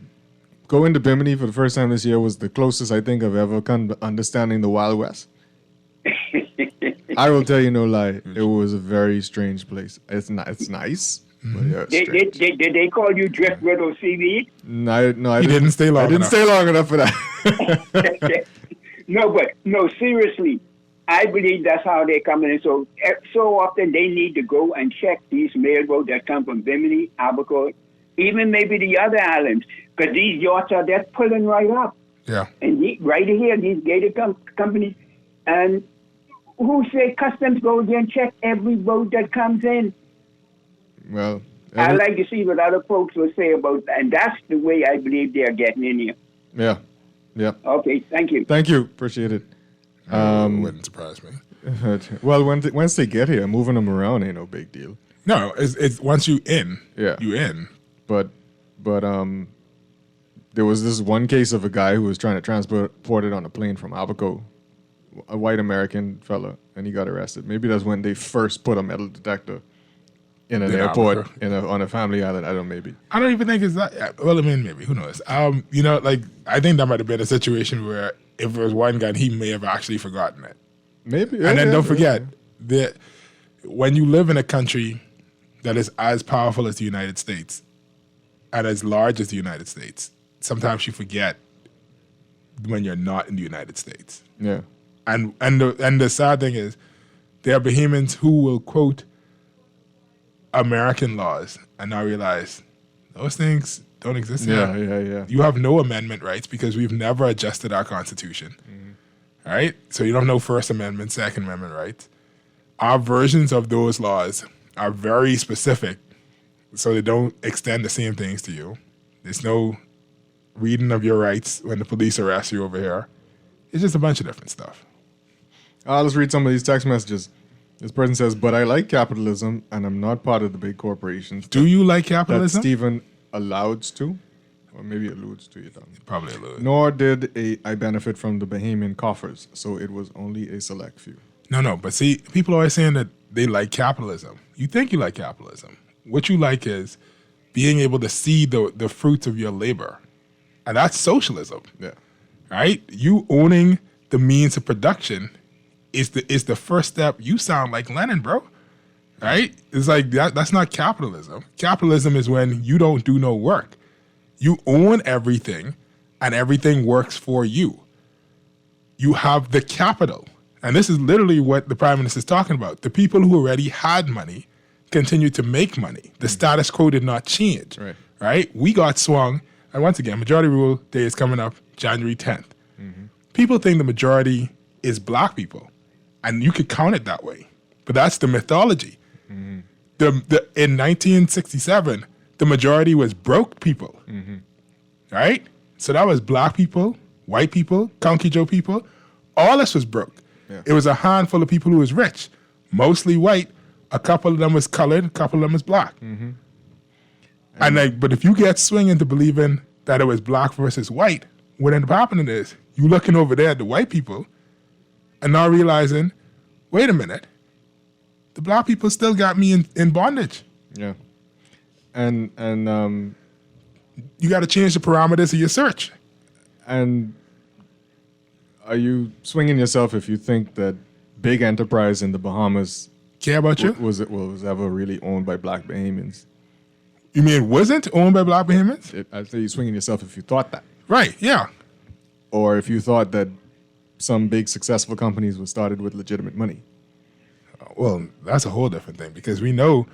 going to Bimini for the first time this year was the closest I think I've ever come to understanding the Wild West. I will tell you no lie. It was a very strange place. It's nice. But yeah, Did they call you Driftwood or seaweed? No, I didn't stay long enough. I didn't stay long enough for that. No, seriously. I believe that's how they're coming in. So often they need to go and check these mailboats that come from Bimini, Abaco, even maybe the other islands, because these yachts are just pulling right up. Yeah. And right here, these gated companies, and who say customs goes in and check every boat that comes in? Well, I like to see what other folks will say about that, and that's the way I believe they're getting in here. Yeah. Okay, thank you. Thank you. Appreciate it. Wouldn't surprise me. Well, once they get here, moving them around ain't no big deal. No, it's once you in, Yeah. you in. But there was this one case of a guy who was trying to transport it on a plane from Abaco, a white American fella, and he got arrested. Maybe that's when they first put a metal detector in an airport on a family island. I don't know, maybe. I don't even think it's that. Well, I mean, maybe. Who knows? I think that might have been a situation where if it was one guy, he may have actually forgotten it. Maybe. And then don't forget that when you live in a country that is as powerful as the United States and as large as the United States, sometimes you forget when you're not in the United States. Yeah. And the sad thing is, there are Bahamians who will quote American laws and not realize those things don't exist. Yeah. You have no amendment rights because we've never adjusted our Constitution. All right? So you don't have no First Amendment, Second Amendment rights. Our versions of those laws are very specific, so they don't extend the same things to you. There's no reading of your rights when the police arrest you over here. It's just a bunch of different stuff. Let's read some of these text messages. This person says, but I like capitalism and I'm not part of the big corporations. Do you like That capitalism? Stephen alludes to, or maybe alludes to, you don't know. Probably alludes. Nor did I benefit from the Bahamian coffers, so it was only a select few. No, but see, people are always saying that they like capitalism. You think you like capitalism. What you like is being able to see the fruits of your labor. And that's socialism. Yeah. Right? You owning the means of production is the first step. You sound like Lenin, bro. Right? It's like that's not capitalism. Capitalism is when you don't do no work. You own everything and everything works for you. You have the capital. And this is literally what the Prime Minister is talking about. The people who already had money continue to make money. The status quo did not change. Right? We got swung. And once again, Majority Rule Day is coming up January 10th. People think the majority is black people. And you could count it that way. But that's the mythology. In 1967, the majority was broke people. Right? So that was black people, white people, County Joe people. All this was broke. Yeah. It was a handful of people who was rich, mostly white. A couple of them was colored, a couple of them was black. But if you get swinging to believing that it was black versus white, what ended up happening is you looking over there at the white people and now realizing, wait a minute, the black people still got me in bondage. Yeah. And you got to change the parameters of your search. And are you swinging yourself if you think that big enterprise in the Bahamas care about you? Was ever really owned by black Bahamians? You mean it wasn't owned by black Bahamians? I'd say you're swinging yourself if you thought that. Right, yeah. Or if you thought that some big successful companies were started with legitimate money. Well, that's a whole different thing because we know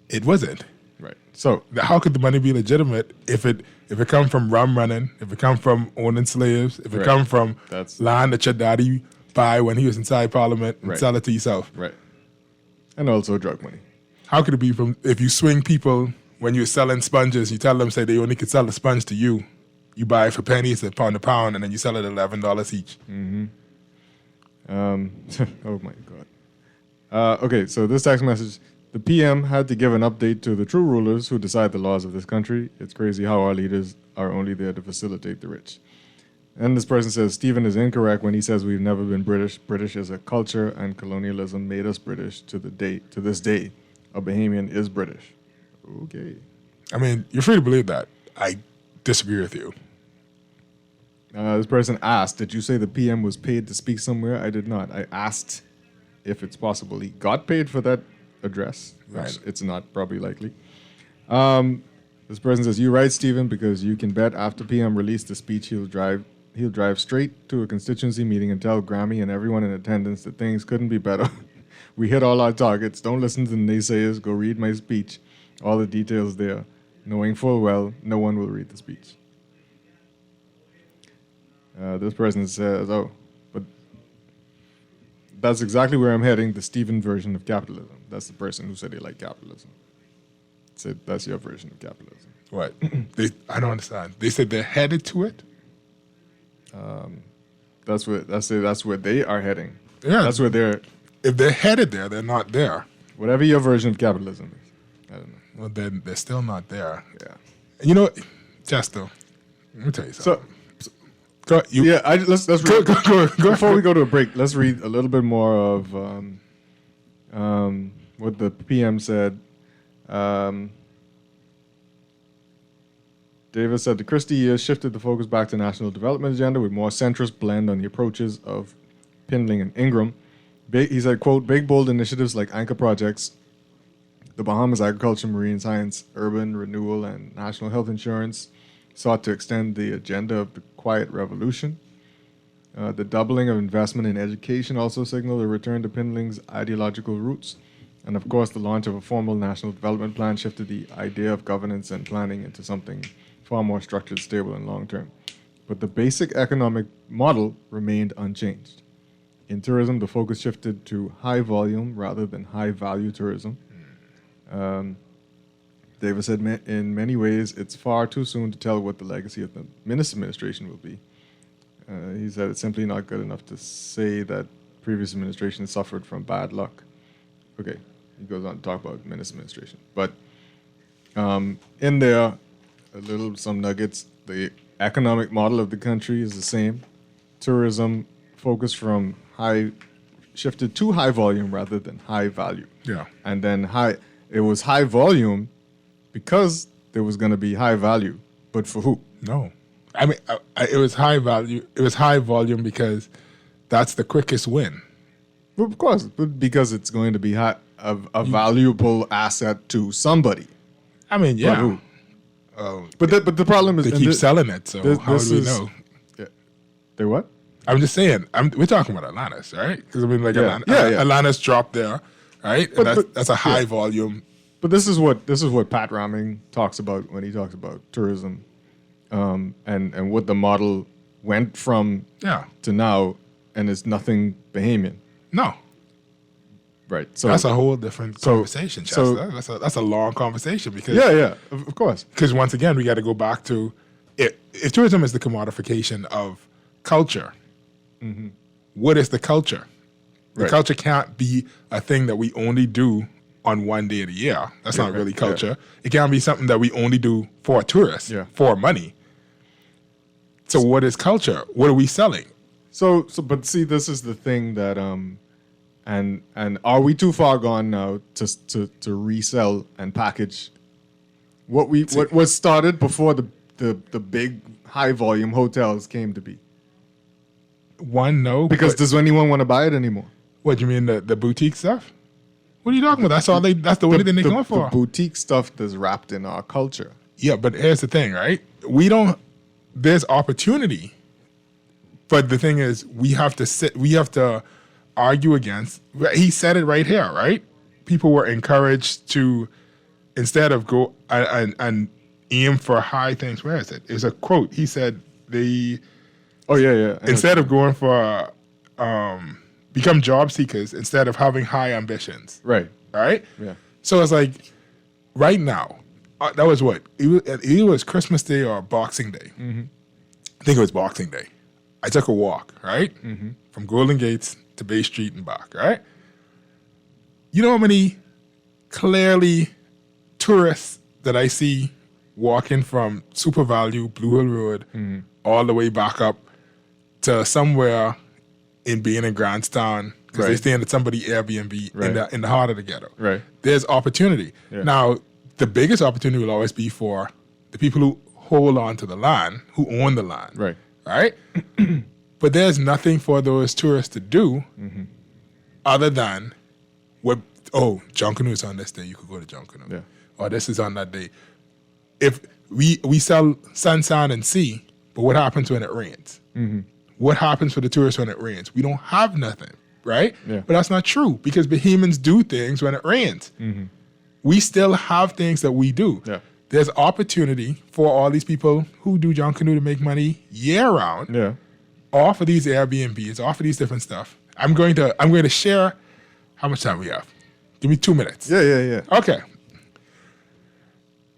it wasn't. Right. So how could the money be legitimate if it come from rum running, if it come from owning slaves, if it come from land that your daddy buy when he was inside Parliament and sell it to yourself? Right. And also drug money. How could it be from if you swing people when you're selling sponges, you tell them say they only could sell the sponge to you you buy it for pennies, a pound, and then you sell it $11 each. Oh my God. Okay, so this text message: the PM had to give an update to the true rulers who decide the laws of this country. It's crazy how our leaders are only there to facilitate the rich. And this person says Stephen is incorrect when he says we've never been British. British is a culture, and colonialism made us British to this day. A Bahamian is British. Okay. I mean, you're free to believe that. I disagree with you. This person asked, did you say the PM was paid to speak somewhere? I did not. I asked if it's possible he got paid for that address. Right. It's not probably likely. This person says, you're right, Stephen, because you can bet after PM released the speech, he'll drive straight to a constituency meeting and tell Grammy and everyone in attendance that things couldn't be better. We hit all our targets. Don't listen to the naysayers. Go read my speech. All the details there, knowing full well no one will read the speech. This person says, oh, but that's exactly where I'm heading, the Stephen version of capitalism. That's the person who said they like capitalism. Said that's your version of capitalism. What? I don't understand. They said they're headed to it? That's where they are heading. Yeah. That's where they're... If they're headed there, they're not there. Whatever your version of capitalism is. I don't know. Well, then they're still not there. Yeah. You know, Chester, let me tell you something. Let's read. Go before we go to a break, let's read a little bit more of what the PM said. Davis said the Christie years shifted the focus back to national development agenda with more centrist blend on the approaches of Pindling and Ingram. He said, quote, big, bold initiatives like anchor projects, the Bahamas Agriculture, Marine Science, Urban Renewal, and National Health Insurance sought to extend the agenda of the Quiet Revolution. The doubling of investment in education also signaled a return to Pindling's ideological roots. And of course, the launch of a formal national development plan shifted the idea of governance and planning into something far more structured, stable, and long-term. But the basic economic model remained unchanged. In tourism, the focus shifted to high volume rather than high value tourism. Davis said, in many ways, it's far too soon to tell what the legacy of the Minnis administration will be. He said it's simply not good enough to say that previous administration suffered from bad luck. Okay, he goes on to talk about Minnis administration. But in there, some nuggets. The economic model of the country is the same. Tourism focused from shifted to high volume rather than high value. Yeah. And then it was high volume because there was going to be high value, but for who? No. I mean, it was high value. It was high volume because that's the quickest win. Well, of course, but because it's going to be a valuable asset to somebody. I mean, yeah. But who? But the problem is they keep selling it. So how do we know? Yeah. They what? I'm just saying. We're talking about Atlantis, right? Because I mean, like Atlantis dropped there, right? And that's a high volume. But this is what Pat Raming talks about when he talks about tourism, and what the model went from to now, and it's nothing Bahamian. No. Right. So that's a whole different conversation, Chester. That's a long conversation because of course. Because once again, we got to go back to if tourism is the commodification of culture. Mm-hmm. What is the culture? The culture can't be a thing that we only do on one day of the year. That's not really culture. It can't be something that we only do for tourists, for money. So what is culture? What are we selling? But see, this is the thing that and are we too far gone now to resell and package what was started before the big high volume hotels came to be? No. Because does anyone want to buy it anymore? What, you mean the boutique stuff? What are you talking about? That's the only thing they're going for. The boutique stuff that's wrapped in our culture. Yeah, but here's the thing, right? There's opportunity. But the thing is, we have to argue against. He said it right here, right? People were encouraged to, instead of go and aim for high things. Where is it? It's a quote. He said instead of going for become job seekers instead of having high ambitions. Right. Right? Yeah. So it's like right now, that was what? It was Christmas Day or Boxing Day. Mm-hmm. think it was Boxing Day. I took a walk, right? From Golden Gates to Bay Street and back, right? You know how many clearly tourists that I see walking from Super Value, Blue Hill Road, all the way back up to somewhere in being in Grantstown, because they staying at somebody Airbnb in the heart of the ghetto. Right. There's opportunity. Yeah. Now, the biggest opportunity will always be for the people who hold on to the land, who own the land. Right. Right? But there's nothing for those tourists to do other than John Canoe's on this day, you could go to John Canoe. Yeah. Or this is on that day. If we sell sun, sand, and sea, but what happens when it rains? What happens for the tourists when it rains? We don't have nothing, right? Yeah. But that's not true, because Bahamians do things when it rains. We still have things that we do. Yeah. There's opportunity for all these people who do John Canoe to make money year round. Yeah. Off of these Airbnbs, off of these different stuff. I'm going to share how much time we have. Give me 2 minutes. Yeah. Okay.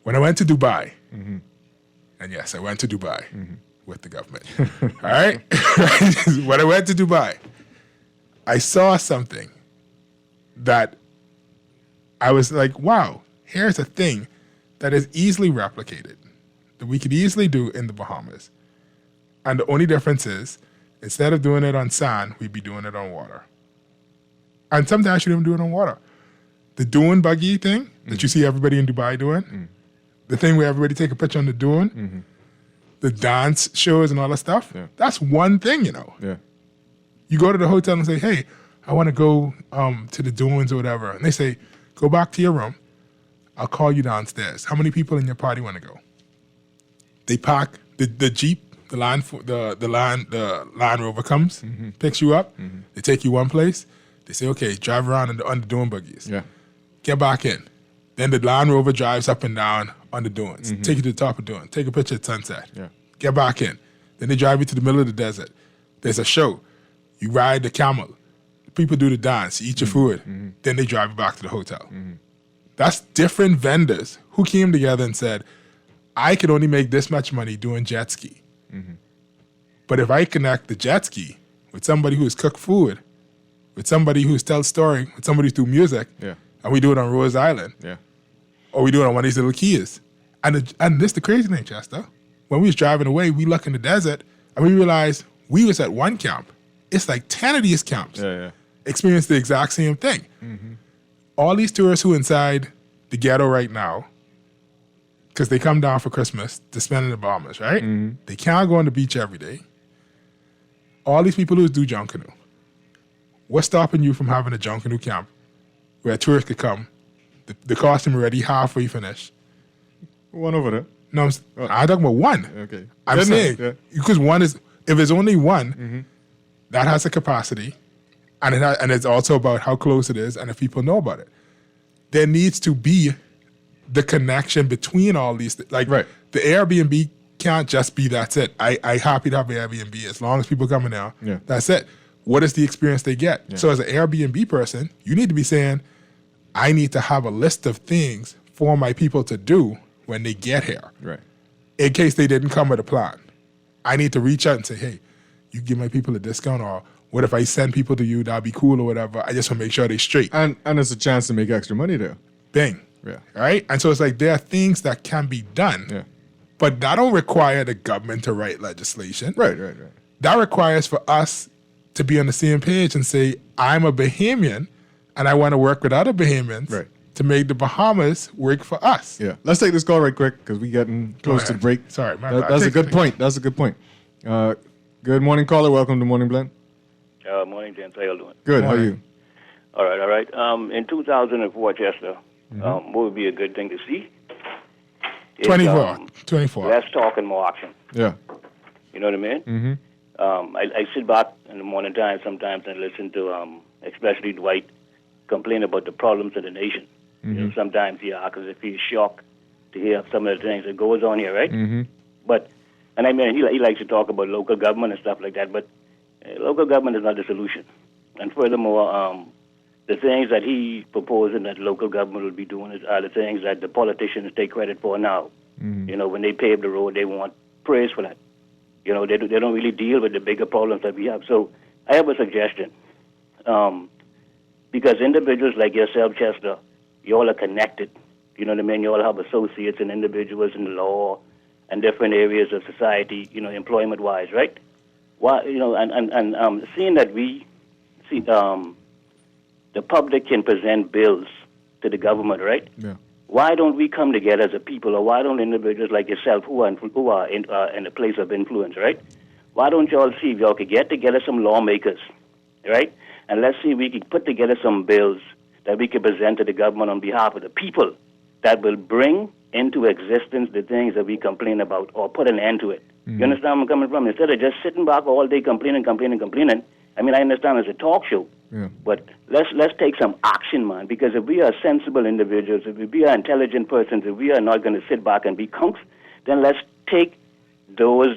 When I went to Dubai, and yes, I went to Dubai with the government. All right? When I went to Dubai, I saw something that I was like, wow, here's a thing that is easily replicated, that we could easily do in the Bahamas. And the only difference is, instead of doing it on sand, we'd be doing it on water. And sometimes you don't even do it on water. The dune buggy thing that you see everybody in Dubai doing, the thing where everybody take a picture on the dune, the dance shows and all that stuff, that's one thing, you know. Yeah. You go to the hotel and say, hey, I want to go to the dunes or whatever. And they say, go back to your room. I'll call you downstairs. How many people in your party want to go? They park the Jeep, the Land Rover comes, picks you up. They take you one place. They say, okay, drive around on the dune buggies. Yeah. Get back in. Then the Land Rover drives up and down on the dunes. Take you to the top of the dune. Take a picture at sunset. Yeah. Get back in. Then they drive you to the middle of the desert. There's a show. You ride the camel. People do the dance. You eat your food. Then they drive you back to the hotel. That's different vendors who came together and said, I can only make this much money doing jet ski. But if I connect the jet ski with somebody who's cooked food, with somebody who's tells story, with somebody who's do music, and we do it on Rose Island, or we do it on one of these little keys. And this the crazy thing, Chester. When we was driving away, we look in the desert and we realized we was at one camp. It's like 10 of these camps experience the exact same thing. All these tourists who inside the ghetto right now, because they come down for Christmas to spend in the Bahamas, right? They can't go on the beach every day. All these people who do John Canoe. What's stopping you from having a John Canoe camp where tourists could come? The costume already halfway finished. One over there. No, I'm talking about one. Okay. I'm saying, because one is, if there's only one, that has a capacity, and it's also about how close it is and if people know about it. There needs to be the connection between all these, like the Airbnb can't just be that's it. I happy to have an Airbnb as long as people come in there. That's it. What is the experience they get? So as an Airbnb person, you need to be saying, I need to have a list of things for my people to do when they get here. Right. In case they didn't come with a plan. I need to reach out and say, hey, you give my people a discount, or what if I send people to you, that'd be cool or whatever. I just want to make sure they're straight. And it's a chance to make extra money there. Bing. Yeah. Right? And so it's like there are things that can be done, but that don't require the government to write legislation. Right. That requires for us to be on the same page and say, I'm a Bahamian and I want to work with other Bahamians to make the Bahamas work for us. Yeah. Let's take this call right quick because we're getting close to the break. Sorry, my bad. That's a good point. That's a good point. Good morning, caller. Welcome to Morning Blend. Morning, James. How you doing? Good. How are you? All right. In 2004, Chester, what would be a good thing to see? 24. Less talk and more action. Yeah. You know what I mean? I sit back in the morning time sometimes and listen to, especially Dwight, complain about the problems of the nation. You know, sometimes he acts as if he's shocked to hear some of the things that goes on here, right? But, and I mean, he likes to talk about local government and stuff like that, but local government is not the solution. And furthermore, the things that he proposing that local government will be doing are the things that the politicians take credit for now. You know, when they pave the road, they want praise for that. You know, they don't really deal with the bigger problems that we have. So I have a suggestion. Because individuals like yourself, Chester, you all are connected. You know what I mean? You all have associates and individuals in the law and different areas of society, you know, employment-wise, right? Why, you know, and seeing that we see the public can present bills to the government, right? Yeah. Why don't we come together as a people, or why don't individuals like yourself who are in a place of influence, right? Why don't y'all see if y'all could get together some lawmakers, right? And let's see if we can put together some bills that we can present to the government on behalf of the people that will bring into existence the things that we complain about or put an end to it. You understand where I'm coming from? Instead of just sitting back all day complaining. I mean, I understand it's a talk show, but let's take some action, man, because if we are sensible individuals, if we are intelligent persons, if we are not going to sit back and be kunks, then let's take those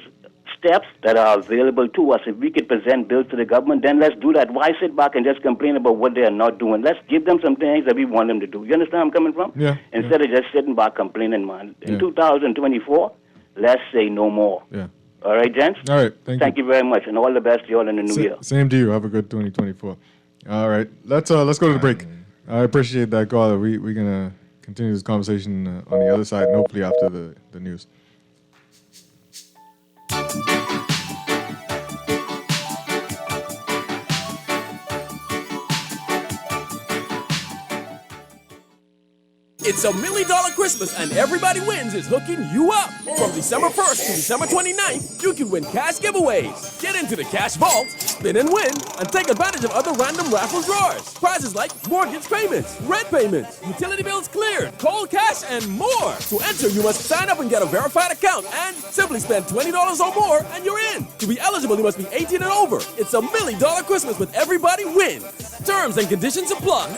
steps that are available to us. If we could present bills to the government, then let's do that. Why sit back and just complain about what they are not doing? Let's give them some things that we want them to do. You understand where I'm coming from? Yeah. Instead of just sitting back complaining, man. In 2024, let's say no more. Yeah. All right, gents? All right. Thank you very much, and all the best to you all in the new year. Same to you. Have a good 2024. All right. Let's go to the break. I appreciate that, caller. We're going to continue this conversation on the other side, and hopefully after the news. It's $1 million Christmas, and Everybody Wins is hooking you up. From December 1st to December 29th, you can win cash giveaways. Get into the cash vault, spin and win, and take advantage of other random raffle drawers. Prizes like mortgage payments, rent payments, utility bills cleared, cold cash, and more. To enter, you must sign up and get a verified account, and simply spend $20 or more, and you're in. To be eligible, you must be 18 and over. It's $1 million Christmas with Everybody Wins. Terms and conditions apply.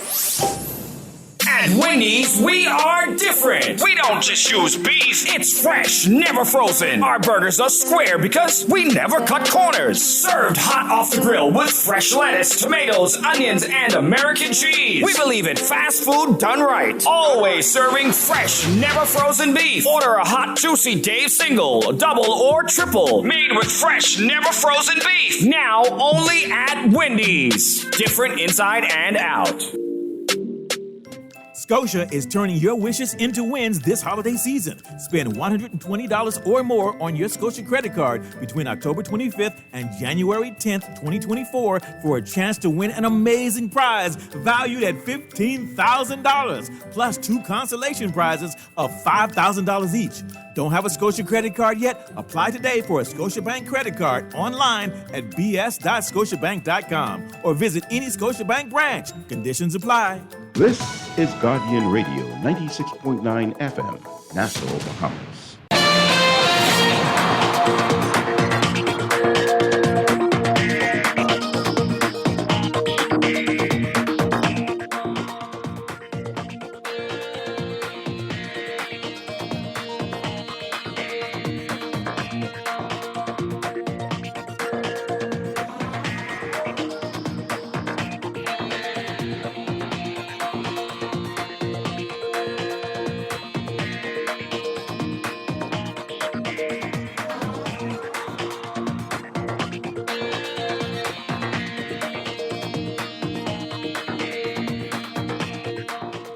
At Wendy's, we are different. We don't just use beef. It's fresh, never frozen. Our burgers are square because we never cut corners. Served hot off the grill with fresh lettuce, tomatoes, onions, and American cheese. We believe in fast food done right. Always serving fresh, never frozen beef. Order a hot, juicy Dave single, double, or triple. Made with fresh, never frozen beef. Now only at Wendy's. Different inside and out. Scotia is turning your wishes into wins this holiday season. Spend $120 or more on your Scotia credit card between October 25th and January 10th, 2024 for a chance to win an amazing prize valued at $15,000, plus 2 consolation prizes of $5,000 each. Don't have a Scotia credit card yet? Apply today for a Scotiabank credit card online at bs.scotiabank.com or visit any Scotiabank branch. Conditions apply. This is Guardian Radio 96.9 FM, Nassau, Bahamas.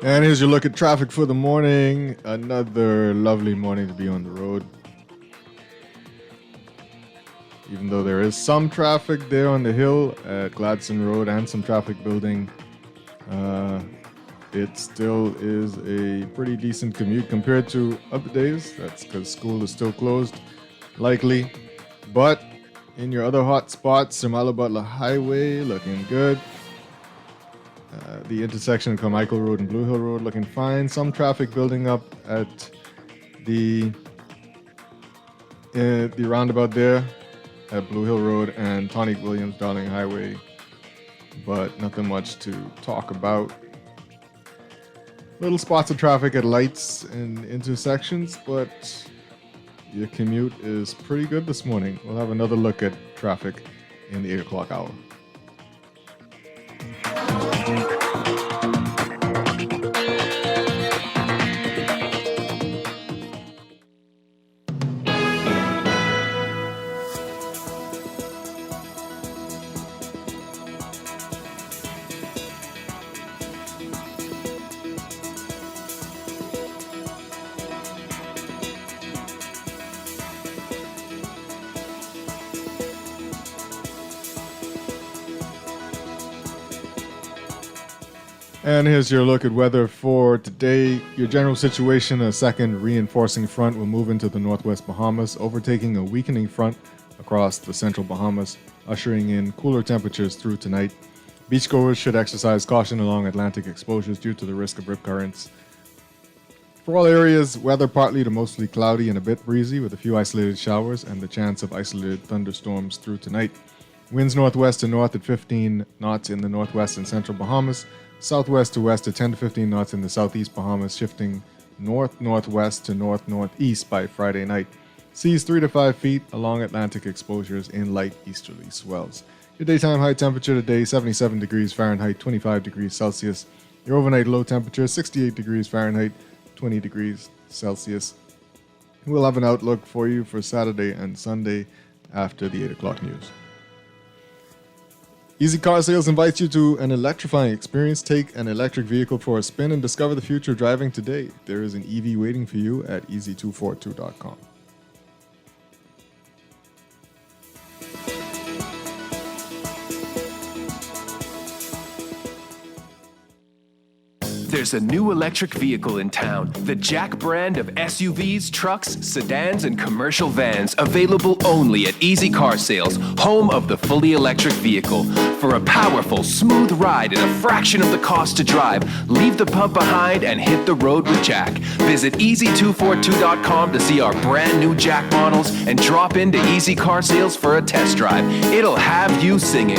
And here's your look at traffic for the morning. Another lovely morning to be on the road. Even though there is some traffic there on the hill at Gladstone Road and some traffic building, it still is a pretty decent commute compared to other days. That's because school is still closed, likely. But in your other hot spots, Sermala Butler Highway looking good. The intersection of Carmichael Road and Blue Hill Road looking fine. Some traffic building up at the roundabout there at Blue Hill Road and Tonic Williams Darling Highway, but nothing much to talk about. Little spots of traffic at lights and intersections, but your commute is pretty good this morning. We'll have another look at traffic in the 8 o'clock hour. And here's your look at weather for today. Your general situation, a second reinforcing front will move into the northwest Bahamas, overtaking a weakening front across the central Bahamas, ushering in cooler temperatures through tonight. Beachgoers should exercise caution along Atlantic exposures due to the risk of rip currents. For all areas, weather partly to mostly cloudy and a bit breezy with a few isolated showers and the chance of isolated thunderstorms through tonight. Winds northwest to north at 15 knots in the northwest and central Bahamas. Southwest to west at 10 to 15 knots in the southeast Bahamas, shifting north-northwest to north-northeast by Friday night. Seas 3 to 5 feet along Atlantic exposures in light easterly swells. Your daytime high temperature today, 77 degrees Fahrenheit, 25 degrees Celsius. Your overnight low temperature, 68 degrees Fahrenheit, 20 degrees Celsius. We'll have an outlook for you for Saturday and Sunday after the 8 o'clock news. Easy Car Sales invites you to an electrifying experience. Take an electric vehicle for a spin and discover the future of driving today. There is an EV waiting for you at easy242.com. There's a new electric vehicle in town, the Jack brand of SUVs, trucks, sedans, and commercial vans, available only at Easy Car Sales, home of the fully electric vehicle. For a powerful, smooth ride at a fraction of the cost to drive, leave the pump behind and hit the road with Jack. Visit easy242.com to see our brand new Jack models and drop into Easy Car Sales for a test drive. It'll have you singing.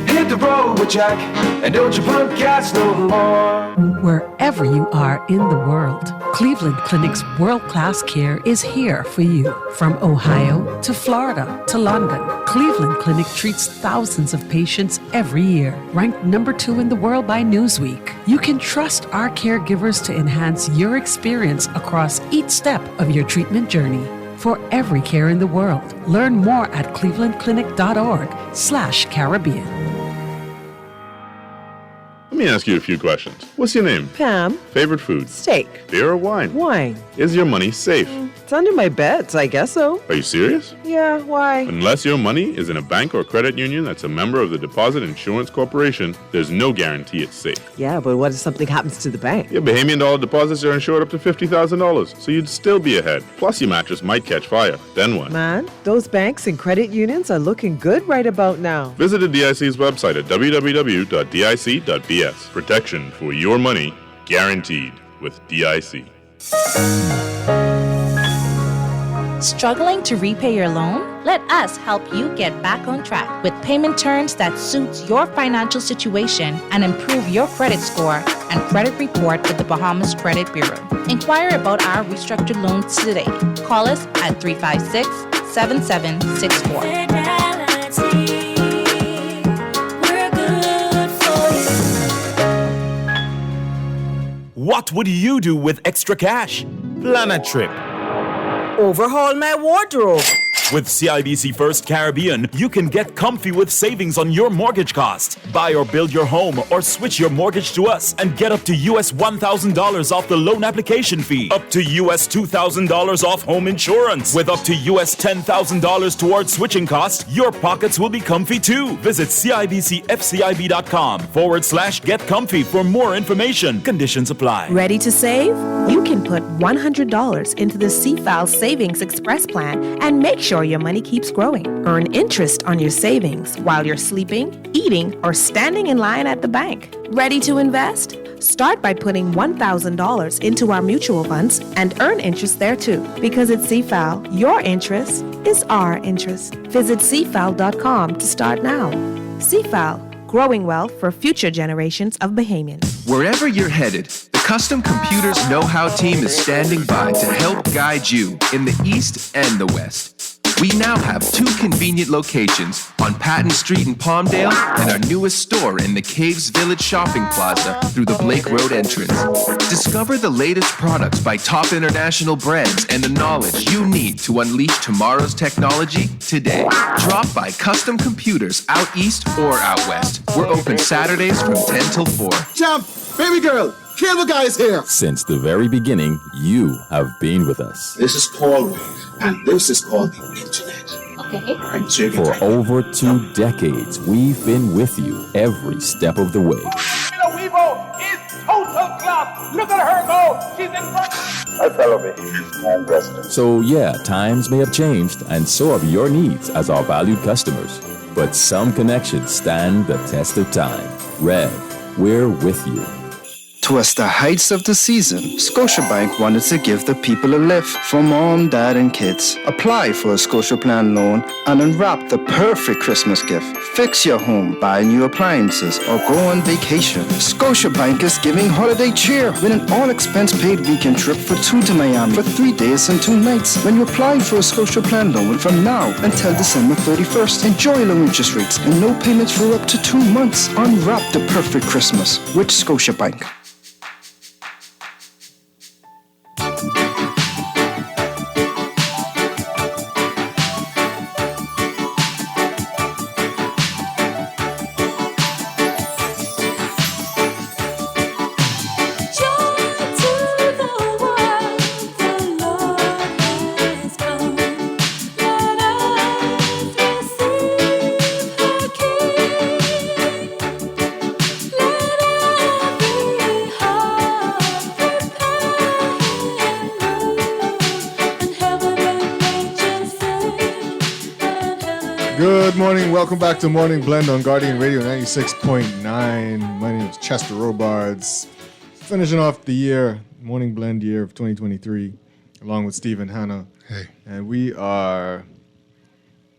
Hit the road with Jack, and don't you pump gas no more. Wherever you are in the world, Cleveland Clinic's world-class care is here for you. From Ohio to Florida to London, Cleveland Clinic treats thousands of patients every year. Ranked number 2 in the world by Newsweek, you can trust our caregivers to enhance your experience across each step of your treatment journey. For every care in the world, learn more at clevelandclinic.org/Caribbean. Let me ask you a few questions. What's your name? Pam. Favorite food? Steak. Beer or wine? Wine. Is your money safe? It's under my bed, so I guess so. Are you serious? Yeah, why? Unless your money is in a bank or credit union that's a member of the Deposit Insurance Corporation, there's no guarantee it's safe. Yeah, but what if something happens to the bank? Your Bahamian dollar deposits are insured up to $50,000, so you'd still be ahead. Plus, your mattress might catch fire. Then what? Man, those banks and credit unions are looking good right about now. Visit the DIC's website at www.dic.bs. Protection for your money, guaranteed with DIC. Struggling to repay your loan? Let us help you get back on track with payment terms that suits your financial situation and improve your credit score and credit report with the Bahamas Credit Bureau. Inquire about our restructured loans today. Call us at 356-7764. What would you do with extra cash? Plan a trip. Overhaul my wardrobe. With CIBC First Caribbean, you can get comfy with savings on your mortgage cost. Buy or build your home or switch your mortgage to us and get up to US $1,000 off the loan application fee. Up to US $2,000 off home insurance. With up to US $10,000 towards switching costs, your pockets will be comfy too. Visit CIBCFCIB.com/get comfy for more information. Conditions apply. Ready to save? You can put $100 into the CFAL Savings Express Plan and make sure your money keeps growing. Earn interest on your savings while you're sleeping, eating, or standing in line at the bank. Ready to invest? Start by putting $1,000 into our mutual funds and earn interest there too. Because at CFAL, your interest is our interest. Visit CFAL.com to start now. CFAL, growing wealth for future generations of Bahamians. Wherever you're headed, the Custom Computers Know-How team is standing by to help guide you in the East and the West. We now have 2 convenient locations on Patton Street in Palmdale and our newest store in the Caves Village Shopping Plaza through the Blake Road entrance. Discover the latest products by top international brands and the knowledge you need to unleash tomorrow's technology today. Drop by Custom Computers out east or out west. We're open Saturdays from 10 till 4. Jump! Baby girl! Cable Guy is here! Since the very beginning, you have been with us. This is Paul Wave, and this is called the Internet. Okay. All right, so For over 2 decades, we've been with you every step of the way. Weevo is Look at her go! She's in front! I fell over here. So yeah, times may have changed, and so have your needs as our valued customers. But some connections stand the test of time. Red, we're with you. Towards the heights of the season, Scotiabank wanted to give the people a lift for mom, dad, and kids. Apply for a Scotia Plan loan and unwrap the perfect Christmas gift. Fix your home, buy new appliances, or go on vacation. Scotiabank is giving holiday cheer with an all-expense-paid weekend trip for 2 to Miami for 3 days and 2 nights. When you apply for a Scotia Plan loan from now until December 31st, enjoy low interest rates and no payments for up to 2 months. Unwrap the perfect Christmas with Scotiabank. Good morning. Welcome back to Morning Blend on Guardian Radio 96.9. My name is Chester Robards. Finishing off the year, Morning Blend year of 2023, along with Steve and Hannah. Hey. And we're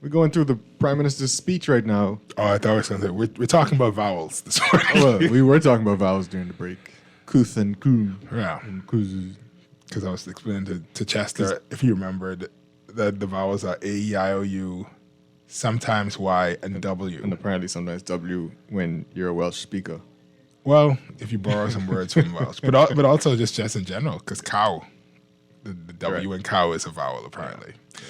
going through the Prime Minister's speech right now. Oh, I thought it was something. We're talking about vowels this morning. Well, we were talking about vowels during the break. Kuth and kun. Yeah. And kuz. Because I was explaining to Chester, if you remembered, that the vowels are A, E, I, O, U, sometimes Y, and W. And apparently sometimes W when you're a Welsh speaker. Well, if you borrow some words from Welsh. But also just in general, because cow, the W in cow is a vowel, apparently. Yeah.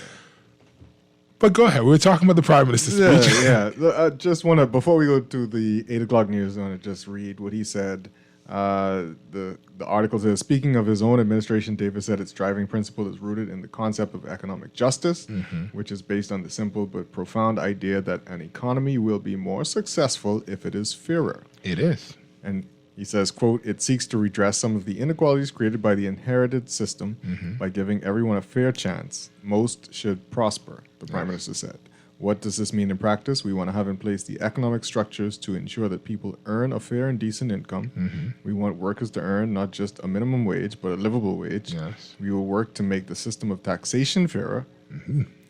But go ahead. We were talking about the Prime Minister's speech. Yeah. I just want to, before we go to the 8 o'clock news, I want to just read what he said. The article says, speaking of his own administration, Davis said its driving principle is rooted in the concept of economic justice, which is based on the simple but profound idea that an economy will be more successful if it is fairer. It is. And he says, quote, it seeks to redress some of the inequalities created by the inherited system by giving everyone a fair chance. Most should prosper, the Prime Minister said. What does this mean in practice? We want to have in place the economic structures to ensure that people earn a fair and decent income. We want workers to earn not just a minimum wage, but a livable wage. Yes. We will work to make the system of taxation fairer.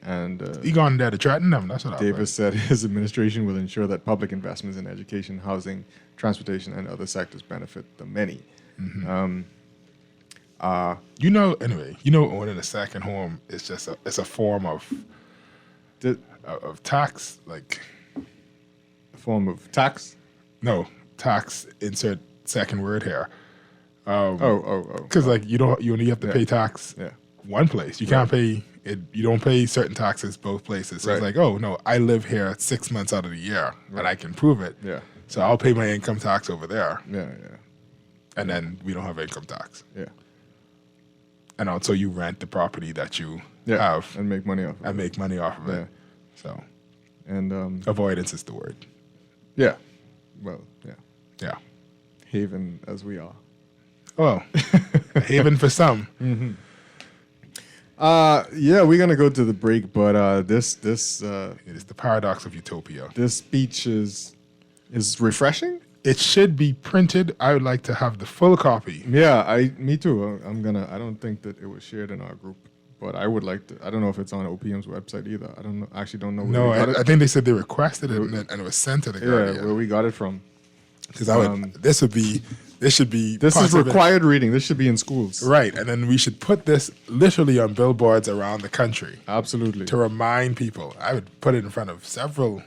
And he gone there to threaten them. That's what Davis said his administration will ensure that public investments in education, housing, transportation, and other sectors benefit the many. Owning a second home is just it's a form of tax, like a form of tax. No, tax. Insert second word here. Because you only have to pay tax one place. You can't pay it. You don't pay certain taxes both places. So it's like, oh no, I live here 6 months out of the year, and I can prove it. Yeah. So I'll pay my income tax over there. Yeah. And then we don't have income tax. Yeah. And also you rent the property that you have and make money off of it. it. So, and avoidance is the word. Yeah. Well, yeah. Yeah. Haven as we are. Well, a haven for some. We're gonna go to the break, but this it is the paradox of utopia. This speech is refreshing. It should be printed. I would like to have the full copy. Yeah, me too. I don't think that it was shared in our group, but I would like to. I don't know if it's on OPM's website either. I don't know. Actually, don't know. No, I think they said they requested it and it was sent to the Guardian. Yeah, where we got it from. Because this should be. This is required reading. This should be in schools. Right, and then we should put this literally on billboards around the country. Absolutely. To remind people. I would put it in front of several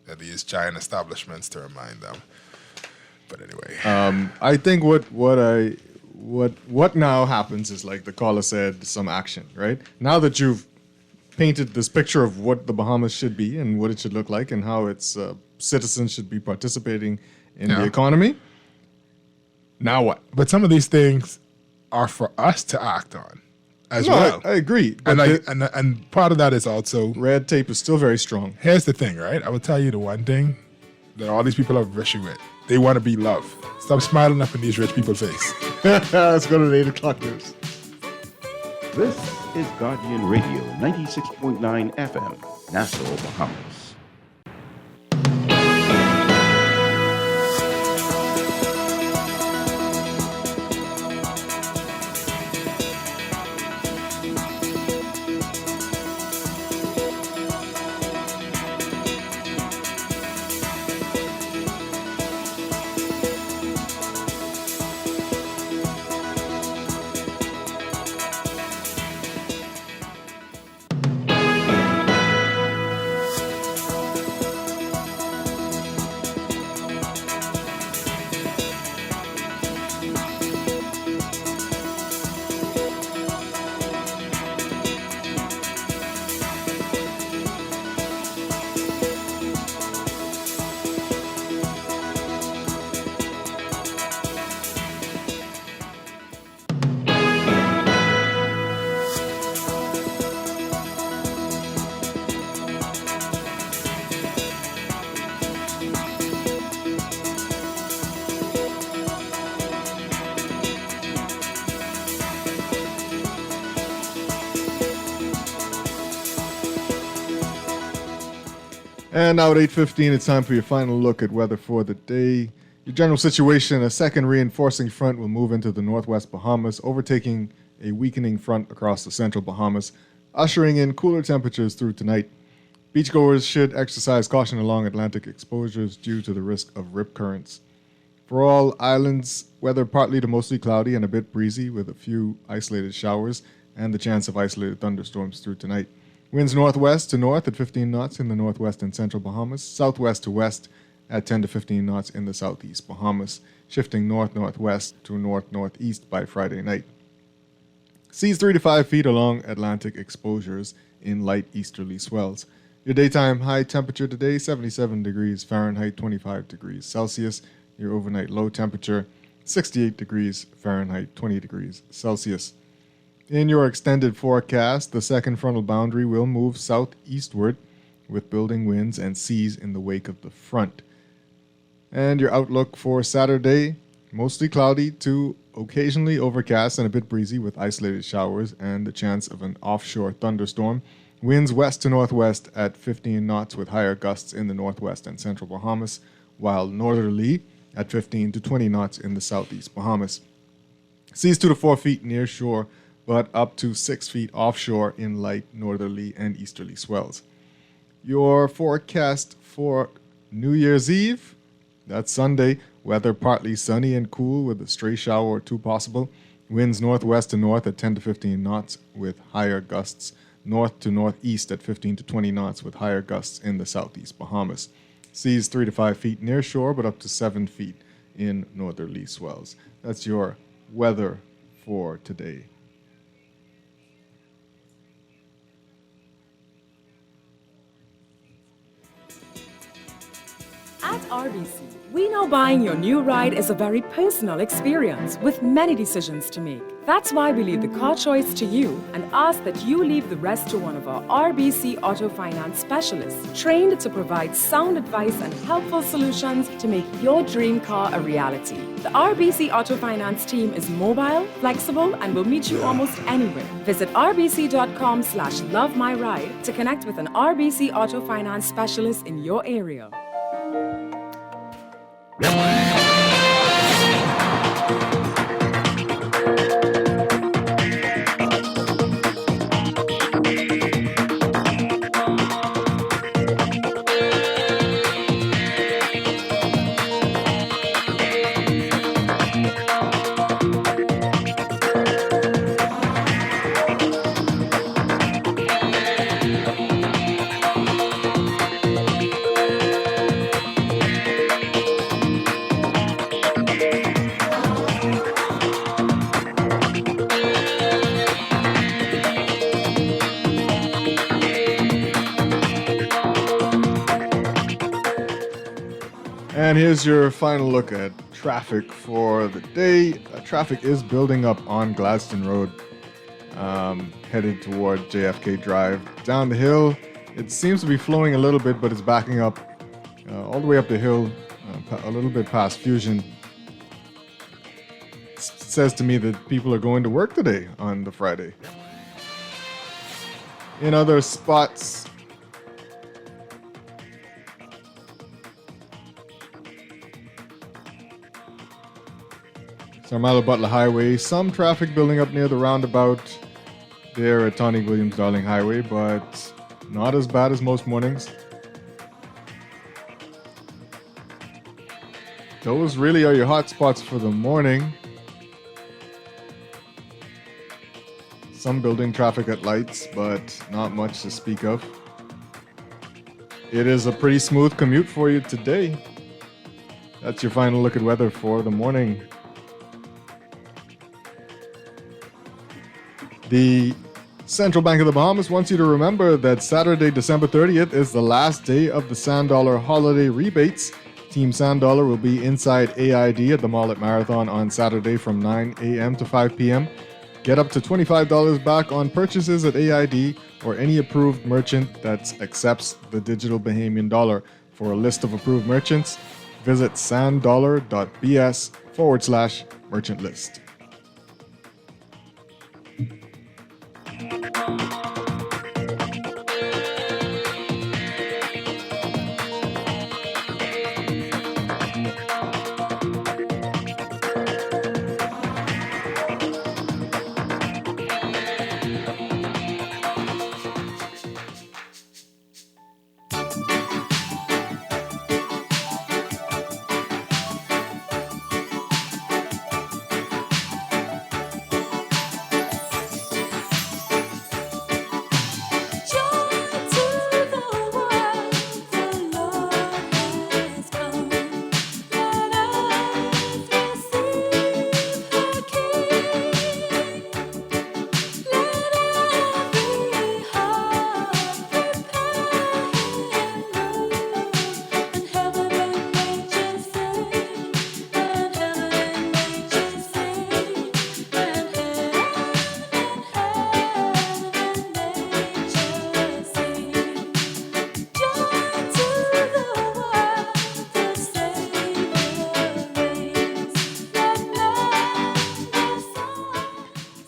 of these giant establishments to remind them. But anyway, I think what now happens is, like the caller said, some action, right? Now that you've painted this picture of what the Bahamas should be and what it should look like and how its citizens should be participating in the economy, now what? But some of these things are for us to act on as well. I agree. And part of that is also... Red tape is still very strong. Here's the thing, right? I will tell you the one thing that all these people have issue with. They want to be loved. Stop smiling up in these rich people's face. Let's go to the 8 o'clock news. This is Guardian Radio 96.9 FM, Nassau, Bahamas. And now at 8:15, it's time for your final look at weather for the day. Your general situation: a second reinforcing front will move into the northwest Bahamas, overtaking a weakening front across the central Bahamas, ushering in cooler temperatures through tonight. Beachgoers should exercise caution along Atlantic exposures due to the risk of rip currents. For all islands, weather partly to mostly cloudy and a bit breezy with a few isolated showers and the chance of isolated thunderstorms through tonight. Winds northwest to north at 15 knots in the northwest and central Bahamas, southwest to west at 10 to 15 knots in the southeast Bahamas, shifting north-northwest to north-northeast by Friday night. Seas 3 to 5 feet along Atlantic exposures in light easterly swells. Your daytime high temperature today, 77 degrees Fahrenheit, 25 degrees Celsius. Your overnight low temperature, 68 degrees Fahrenheit, 20 degrees Celsius. In your extended forecast, the second frontal boundary will move southeastward with building winds and seas in the wake of the front. And your outlook for Saturday, mostly cloudy to occasionally overcast and a bit breezy with isolated showers and the chance of an offshore thunderstorm. Winds west to northwest at 15 knots with higher gusts in the northwest and central Bahamas, while northerly at 15 to 20 knots in the southeast Bahamas. Seas 2 to 4 feet near shore, but up to 6 feet offshore in light northerly and easterly swells. Your forecast for New Year's Eve, that's Sunday, weather partly sunny and cool with a stray shower or two possible. Winds northwest to north at 10 to 15 knots with higher gusts. North to northeast at 15 to 20 knots with higher gusts in the southeast Bahamas. Seas 3 to 5 feet near shore, but up to 7 feet in northerly swells. That's your weather for today. At RBC, we know buying your new ride is a very personal experience with many decisions to make. That's why we leave the car choice to you and ask that you leave the rest to one of our RBC Auto Finance specialists, trained to provide sound advice and helpful solutions to make your dream car a reality. The RBC Auto Finance team is mobile, flexible, and will meet you almost anywhere. Visit rbc.com/lovemyride to connect with an RBC Auto Finance specialist in your area. And here's your final look at traffic for the day. Traffic is building up on Gladstone Road, headed toward JFK Drive. Down the hill, it seems to be flowing a little bit, but it's backing up all the way up the hill, a little bit past Fusion. says to me that people are going to work today on the Friday. In other spots, Sarmalo Butler Highway, some traffic building up near the roundabout there at Tawny Williams Darling Highway, but not as bad as most mornings. Those really are your hot spots for the morning. Some building traffic at lights, but not much to speak of. It is a pretty smooth commute for you today. That's your final look at weather for the morning. The Central Bank of the Bahamas wants you to remember that Saturday, December 30th is the last day of the Sand Dollar holiday rebates. Team Sand Dollar will be inside AID at the Mall at Marathon on Saturday from 9 a.m. to 5 p.m. Get up to $25 back on purchases at AID or any approved merchant that accepts the digital Bahamian dollar. For a list of approved merchants, visit sanddollar.bs/merchant list.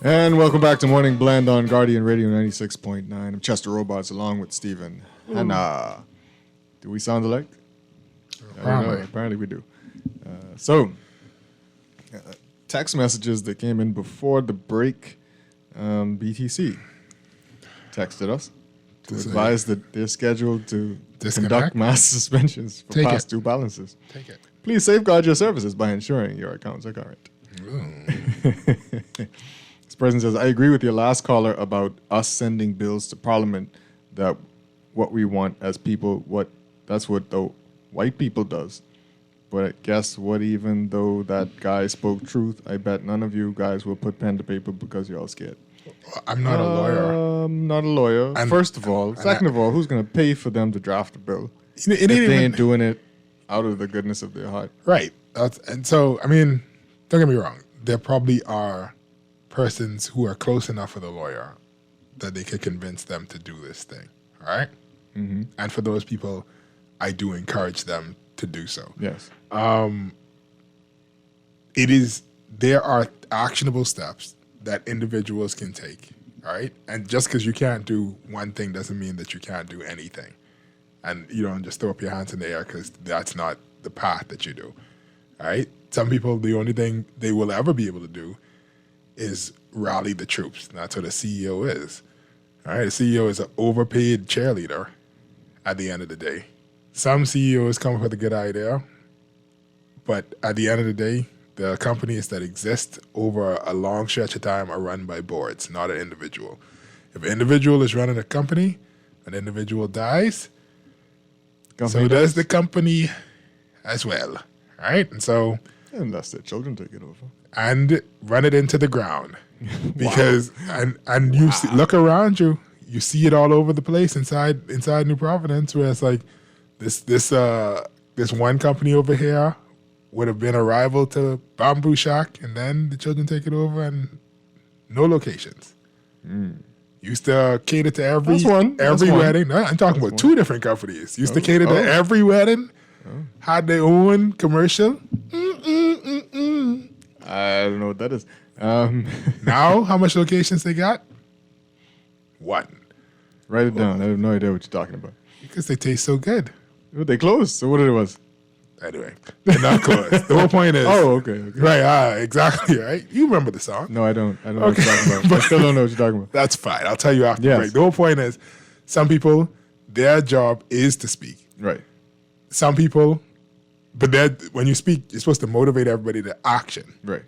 And welcome back to Morning Blend on Guardian Radio 96.9. I'm Chester Robards along with Stephen Hanna. Do we sound alike? Apparently we do. Text messages that came in before the break, BTC texted us to advise that they're scheduled to conduct mass suspensions for past due balances. Take it. Please safeguard your services by ensuring your accounts are current. This person says, I agree with your last caller about us sending bills to Parliament, that what we want as people, that's what the white people does. But guess what, even though that guy spoke truth, I bet none of you guys will put pen to paper because you're all scared. I'm not a lawyer. I'm not a lawyer, first of all. Second of all, who's going to pay for them to draft a bill if they ain't doing it out of the goodness of their heart? Right. And so, I mean, don't get me wrong. There probably are persons who are close enough with a lawyer that they could convince them to do this thing. All right? Mm-hmm. And for those people, I do encourage them to do so. Yes. There are actionable steps that individuals can take. All right? And just because you can't do one thing doesn't mean that you can't do anything. And you don't just throw up your hands in the air because that's not the path that you do. All right? Some people, the only thing they will ever be able to do is rally the troops. That's what a CEO is. All right? A CEO is an overpaid cheerleader at the end of the day. Some CEOs come up with a good idea, but at the end of the day, the companies that exist over a long stretch of time are run by boards, not an individual. If an individual is running a company, an individual dies, so does the company as well. All right? And so... unless their children take it over. And run it into the ground. Because, and you see, look around you, you see it all over the place inside New Providence, where it's like this one company over here would have been a rival to Bamboo Shack, and then the children take it over and no locations. Used to cater to every wedding. No, I'm talking about two different companies. Used to cater to every wedding. Had their own commercial. I don't know what that is. Now, how much locations they got? 1. Write it down. I have no idea what you're talking about. Because they taste so good. They closed. So what it was? Anyway, they're not closed. The whole point is. Oh, okay. Right, exactly, right? You remember the song. No, I don't. I don't know what you're talking about. I still don't know what you're talking about. That's fine. I'll tell you after the break. The whole point is, some people, their job is to speak. Right. Some people, but when you speak, you're supposed to motivate everybody to action. Right.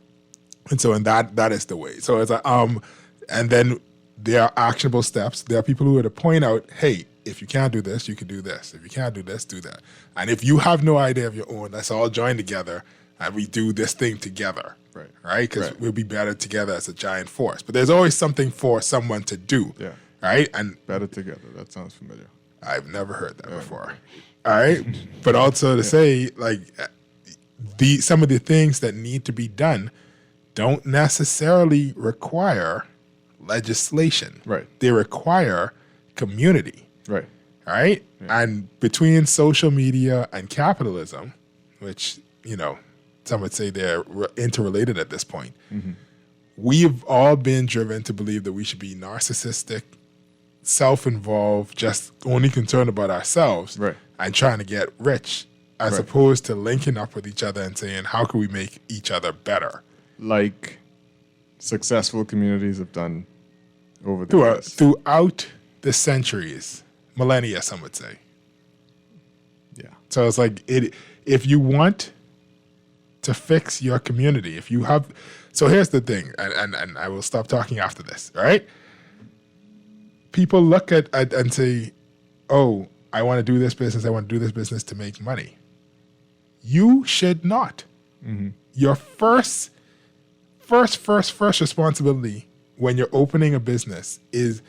And so, that is the way. So it's like, and then there are actionable steps. There are people who are to point out, hey, if you can't do this, you can do this. If you can't do this, do that. And if you have no idea of your own, let's all join together and we do this thing together. Right. Right? Because we'll be better together as a giant force. But there's always something for someone to do. Yeah. Right? And better together. That sounds familiar. I've never heard that before. All right? But also to say, like, some of the things that need to be done don't necessarily require legislation. Right. They require community. Right. Right? Yeah. And between social media and capitalism, which, some would say they're interrelated at this point, we've all been driven to believe that we should be narcissistic, self-involved, just only concerned about ourselves and trying to get rich, as opposed to linking up with each other and saying, how can we make each other better? Like successful communities have done over the years. Throughout the centuries, millennia, some would say. Yeah. So it's like, if you want to fix your community, if you have, so here's the thing, and I will stop talking after this, right? People look at and say, oh, I want to do this business, I want to do this business to make money. You should not. Your first responsibility when you're opening a business is,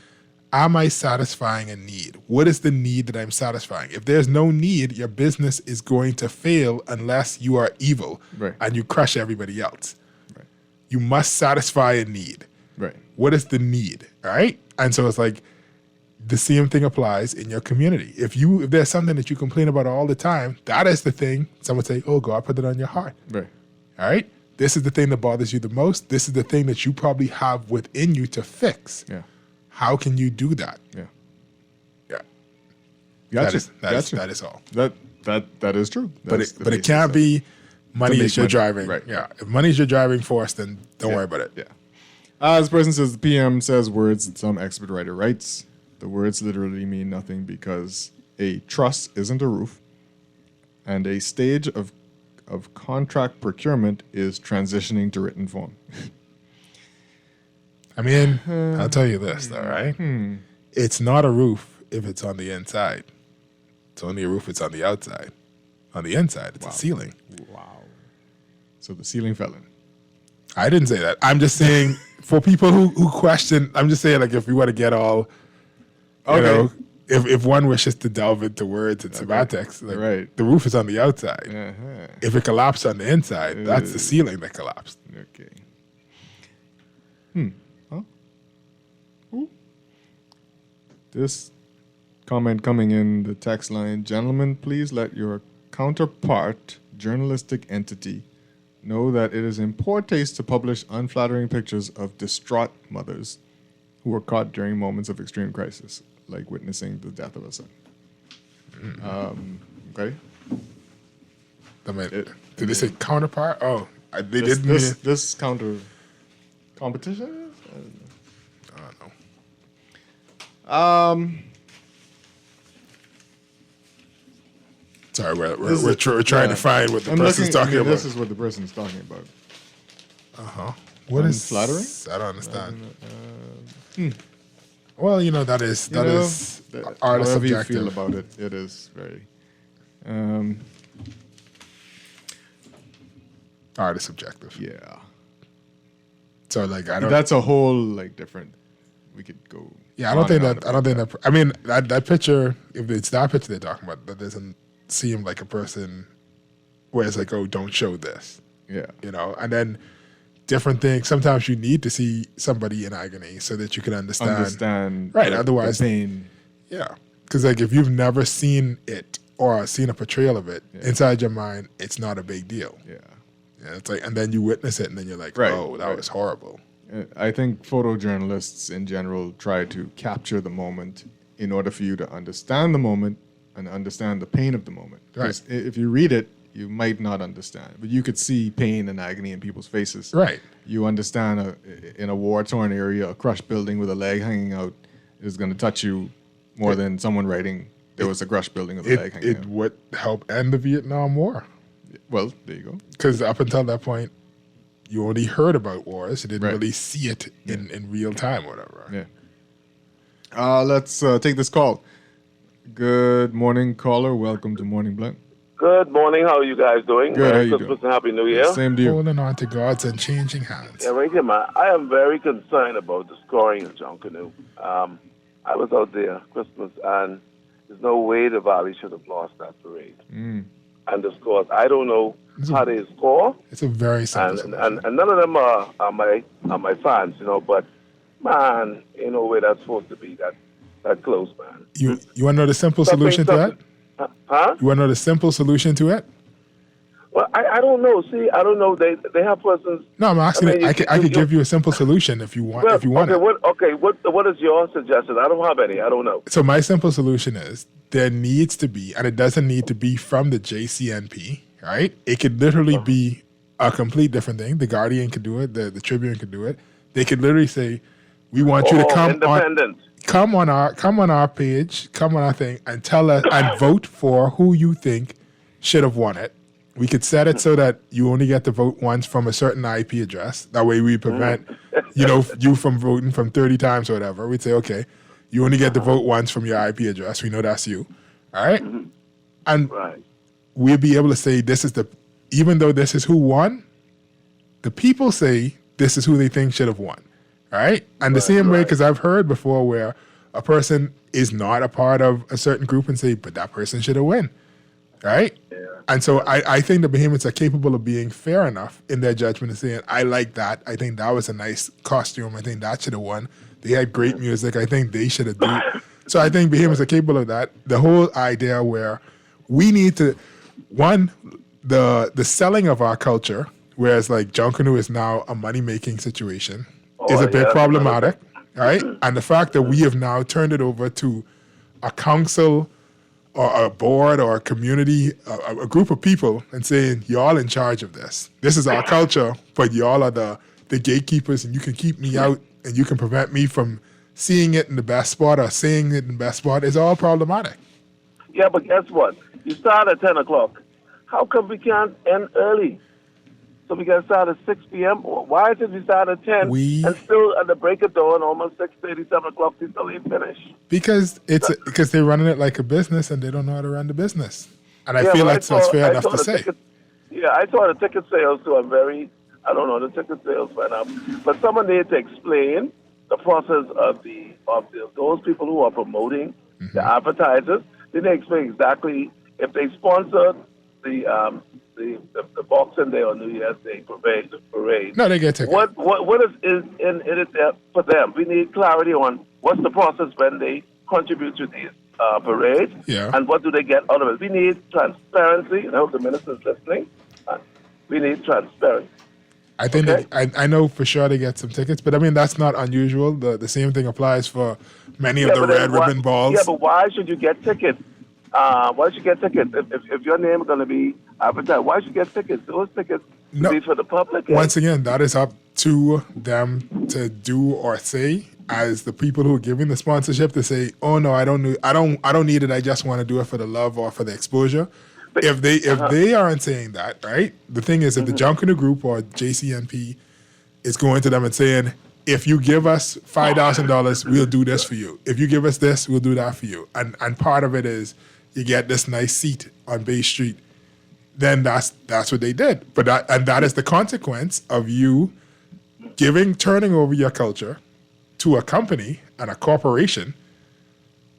am I satisfying a need? What is the need that I'm satisfying? If there's no need, your business is going to fail unless you are evil and you crush everybody else. Right. You must satisfy a need. Right. What is the need? Right? And so it's like the same thing applies in your community. If there's something that you complain about all the time, that is the thing. Some would say, oh, God, put it on your heart. Right. All right? This is the thing that bothers you the most. This is the thing that you probably have within you to fix. Yeah. How can you do that? Yeah. Yeah. Gotcha. That is all. That is true. But it can't be money is your driving. Right. Yeah. If money is your driving force, then don't worry about it. Yeah. This person says the PM says words that some expert writer writes. The words literally mean nothing because a truss isn't a roof, and a stage of contract procurement is transitioning to written form. I mean, I'll tell you this, though, right? It's not a roof if it's on the inside. It's only a roof if it's on the outside. On the inside, it's a ceiling. Wow. So the ceiling fell in. I didn't say that. I'm just saying, for people who question, I'm just saying, like, if we want to get all, you know, if one wishes to delve into words and semantics, like, the roof is on the outside. If it collapsed on the inside, that's the ceiling that collapsed. Okay. This comment coming in the text line, gentlemen, please let your counterpart journalistic entity know that it is in poor taste to publish unflattering pictures of distraught mothers who were caught during moments of extreme crisis, like witnessing the death of a son. Okay. I mean, did they say counterpart? Oh, they didn't. This counter competition? I don't know. Sorry, we're trying to find what the person's talking about. This is what the person's talking about. What is flattering? I don't understand. Well, you know, that is art is subjective. You feel about it, it is very. Art is subjective. Yeah. So like I don't. That's a whole like different. We could go. Yeah, I don't think that. I mean, that picture. If it's that picture they're talking about, that doesn't seem like a person where it's like, oh, don't show this. Yeah. You know, and then different things. Sometimes you need to see somebody in agony so that you can understand. Right. Otherwise, the pain. Yeah. Because like if you've never seen it or seen a portrayal of it inside your mind, it's not a big deal. Yeah. And it's like, and then you witness it, and then you're like, oh, that was horrible. I think photojournalists in general try to capture the moment in order for you to understand the moment and understand the pain of the moment. Because if you read it, you might not understand, but you could see pain and agony in people's faces. Right. You understand in a war-torn area, a crushed building with a leg hanging out is going to touch you more than someone writing, there was a crushed building with a leg hanging out. It would help end the Vietnam War. Well, there you go. Because up until that point, you only heard about wars. You didn't really see it in real time or whatever. Yeah. Let's take this call. Good morning, caller. Welcome to Morning Blend. Good morning. How are you guys doing? Good. How Merry you Christmas doing? and Happy New Year. Same to you. Holding on to gods and changing hands. Yeah, right here, man. I am very concerned about the scoring of John Canoe. I was out there Christmas, and there's no way the Valley should have lost that parade. And the scores, I don't know how they score. It's a very simple and none of them are my fans, but man, ain't no way that's supposed to be that close, man. You want to know the simple solution to that? Huh? You want to know the simple solution to it? Well, I don't know. See, I don't know. They have persons. No, I'm asking. I could give you a simple solution if you want. If you want it. What is your suggestion? I don't have any. I don't know. So my simple solution is there needs to be, and it doesn't need to be from the JCNP, right? It could literally be a complete different thing. The Guardian could do it. The Tribune could do it. They could literally say, "We want you to come independent. Come on our page, come on our thing, and tell us and vote for who you think should have won it." We could set it so that you only get to vote once from a certain IP address. That way we prevent, you from voting from 30 times or whatever. We'd say, okay, you only get to vote once from your IP address. We know that's you. All right? And we'll be able to say even though this is who won, the people say this is who they think should have won. All right? And the same way, because I've heard before where a person is not a part of a certain group and say, but that person should have won. Right? Yeah. And so I think the Behemoths are capable of being fair enough in their judgment and saying, I like that. I think that was a nice costume. I think that should have won. They had great music. I think they should have done. So I think Behemoths are capable of that. The whole idea where we need to, the selling of our culture, whereas like John Canoe is now a money-making situation, is a bit problematic. Right? And the fact that we have now turned it over to a council or a board or a community, a group of people, and saying, y'all in charge of this. This is our culture, but y'all are the gatekeepers, and you can keep me out, and you can prevent me from seeing it in the best spot or saying it in the best spot. It's all problematic. Yeah, but guess what? You start at 10 o'clock. How come we can't end early? So we can start at 6 p.m.? Why did we start at 10 and still at the break of dawn, almost 6:30, 7 o'clock, we still ain't finished? Because they're running it like a business and they don't know how to run the business. And I feel that's fair enough to say. I saw the ticket sales too. I don't know, the ticket sales went up. But someone needs to explain the process of those people who are promoting the advertisers. They need to explain exactly if they sponsor the Boxing Day or New Year's Day parade. No, they get tickets. What is in it for them? We need clarity on what's the process when they contribute to these parades, and what do they get out of it. We need transparency. I hope the minister's listening. We need transparency. I think I know for sure they get some tickets, but I mean that's not unusual. The same thing applies for many of the red ribbon balls. Yeah, but why should you get tickets? Why should you get tickets? If your name is going to be advertised, why should you get tickets? Those tickets should be for the public. Once again, that is up to them to do or say. As the people who are giving the sponsorship to say, "Oh no, I don't need it. I just want to do it for the love or for the exposure." If they aren't saying that, right? The thing is, if the John Canoe Group or JCNP is going to them and saying, if you give us $5,000, we'll do this for you. If you give us this, we'll do that for you. And part of it is you get this nice seat on Bay Street. Then that's what they did. But that is the consequence of you turning over your culture to a company and a corporation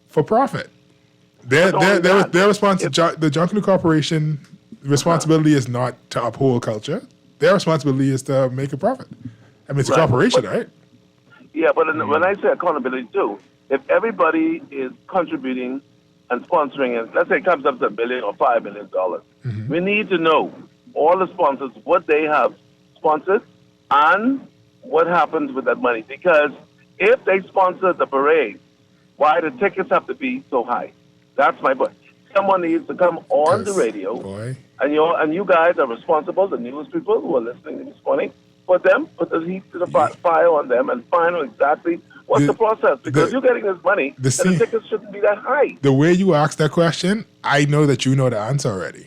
for profit. The John Canoe Corporation responsibility is not to uphold culture. Their responsibility is to make a profit. I mean, it's a corporation, right? Yeah, but when I say accountability too, if everybody is contributing and sponsoring, and let's say it comes up to $1 billion or $5 million, we need to know all the sponsors what they have sponsored and what happens with that money. Because if they sponsor the parade, why the tickets have to be so high? That's my point. Someone needs to come on the radio, and you guys are responsible, the news people who are listening this morning, put the heat to the fire on them and find out exactly what's the process. Because you're getting this money, and the tickets shouldn't be that high. The way you asked that question, I know that you know the answer already.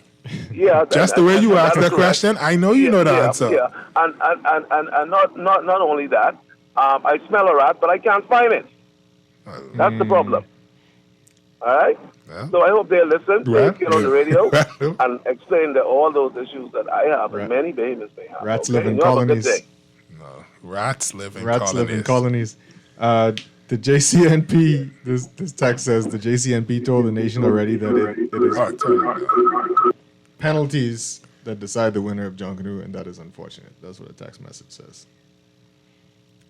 Yeah, just the way you asked that question, I know you know the answer. Yeah, and not only that, I smell a rat, but I can't find it. That's the problem. All right? Yeah. So I hope they listen, they get on the radio, and explain all those issues that I have and many Bahamians may have. Rats live in colonies. No, rats live in colonies. Rats live in colonies. The JCNP, this text says, the JCNP told the nation already that it is penalties that decide the winner of Junkanoo, and that is unfortunate. That's what the text message says.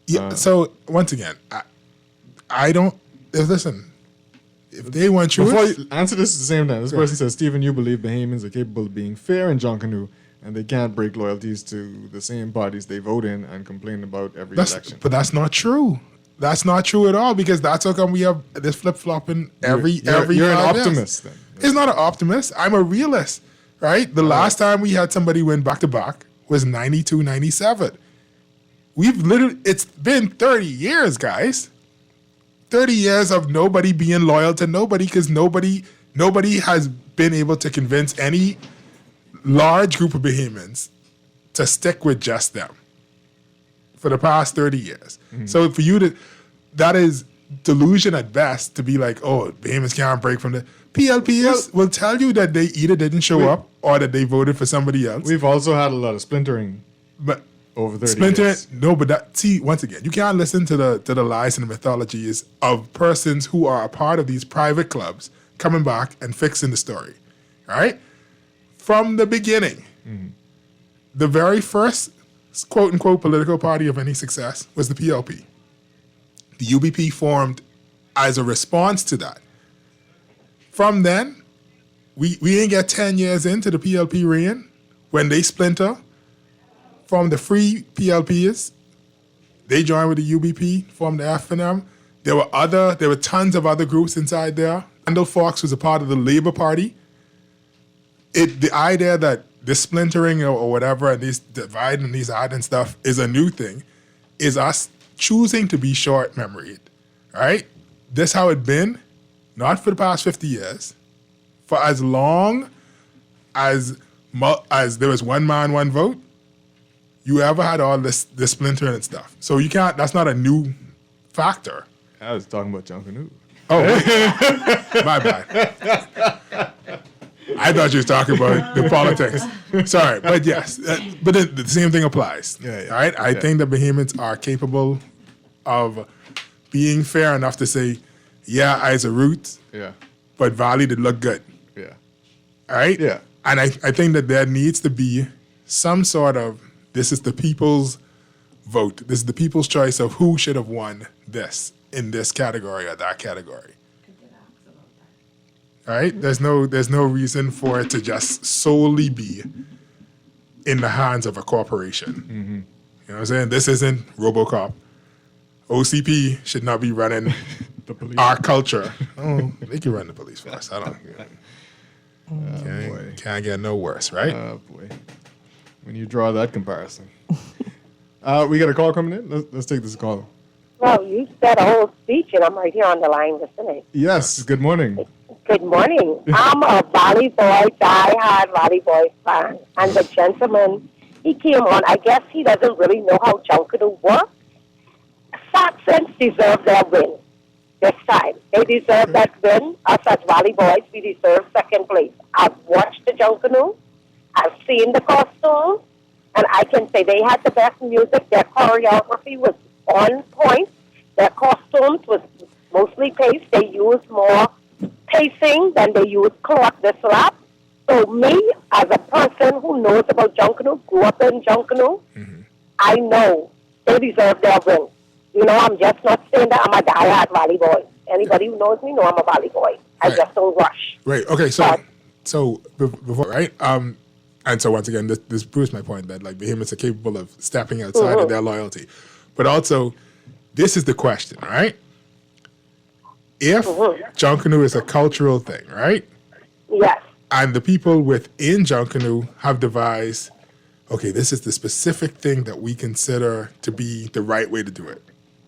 Yeah. So once again, I don't. Listen, if they want you, before you answer this at the same time, this person says, Stephen, you believe Bahamians are capable of being fair in Junkanoo, and they can't break loyalties to the same parties they vote in and complain about every election. But that's not true. That's not true at all, because that's how come we have this flip flopping every. You're an optimist then. It's not an optimist. I'm a realist, right? The last time we had somebody win back to back was 92, 97. It's been 30 years, guys. 30 years of nobody being loyal to nobody, because nobody has been able to convince any large group of Bahamians to stick with just them for the past 30 years. Mm-hmm. So for you that is delusion at best to be like, oh, Bahamians can't break from the PLPs will tell you that they either didn't show up or that they voted for somebody else. We've also had a lot of splintering. But over 30 years. No, but once again, you can't listen to the lies and the mythologies of persons who are a part of these private clubs coming back and fixing the story, right? From the beginning, the very first quote-unquote political party of any success was the PLP. The UBP formed as a response to that. From then, we ain't get 10 years into the PLP reign when they splinter from the free PLPs. They joined with the UBP, formed the FNM. There were tons of other groups inside there. Randall Fox was a part of the Labour Party. The idea that this splintering or whatever, and these divide and these odd and stuff is a new thing, is us choosing to be short-memoried, right? This how it been, not for the past 50 years, for as long as there was one man, one vote, you ever had all this splintering and stuff. So you can't, that's not a new factor. I was talking about Junkanoo. Oh, my bad. I thought you was talking about the politics. Sorry, but yes, but the same thing applies. Yeah. Right? I think that Bahamians are capable of being fair enough to say, yeah, as a root, but Valley did look good. Yeah. All right? Yeah. And I think that there needs to be some sort of, this is the people's vote. This is the people's choice of who should have won this in this category or that category. All right? There's no reason for it to just solely be in the hands of a corporation. Mm-hmm. You know what I'm saying? This isn't RoboCop. OCP should not be running the police. Our culture. Oh, they can run the police for us. I don't. Can't get no worse, right? Oh boy. When you draw that comparison. We got a call coming in. Let's take this call. Well, you said a whole speech, and I'm right here on the line listening. Yes. Good morning. Good morning. I'm a Valley Boy, die-hard Valley Boy fan. And the gentleman, he came on. I guess he doesn't really know how Junkanoo works. Saxons deserve their win this time. They deserve that win. Us as Valley Boys, we deserve second place. I've watched the Junkanoo. I've seen the costumes. And I can say they had the best music. Their choreography was on point. Their costumes was mostly paced. They used more pacing than they used cloth this lap. So me, as a person who knows about Junkanoo, grew up in Junkanoo, I know they deserve their win. You know, I'm just not saying that I'm a diehard Valley Boy. Anybody who knows me know I'm a Valley Boy. I just don't rush. Right. Okay. So before, right? And And so once again, this proves my point that like Bahamians are capable of stepping outside of their loyalty. But also, this is the question, right? If Junkanoo is a cultural thing, right? Yes. And the people within Junkanoo have devised, okay, this is the specific thing that we consider to be the right way to do it.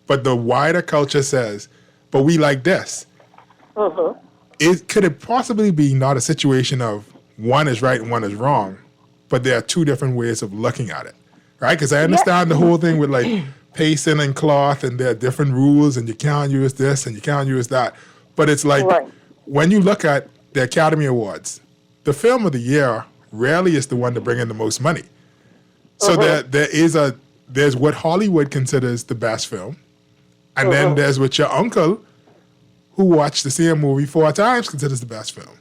But the wider culture says, but we like this. Could it possibly be not a situation of one is right and one is wrong, but there are two different ways of looking at it, right? Because I understand the whole thing with like pacing and cloth, and there are different rules, and you can't use this and you can't use that. But it's like when you look at the Academy Awards, the film of the year rarely is the one to bring in the most money. So there's what Hollywood considers the best film, and then there's what your uncle, who watched the same movie 4 times, considers the best film.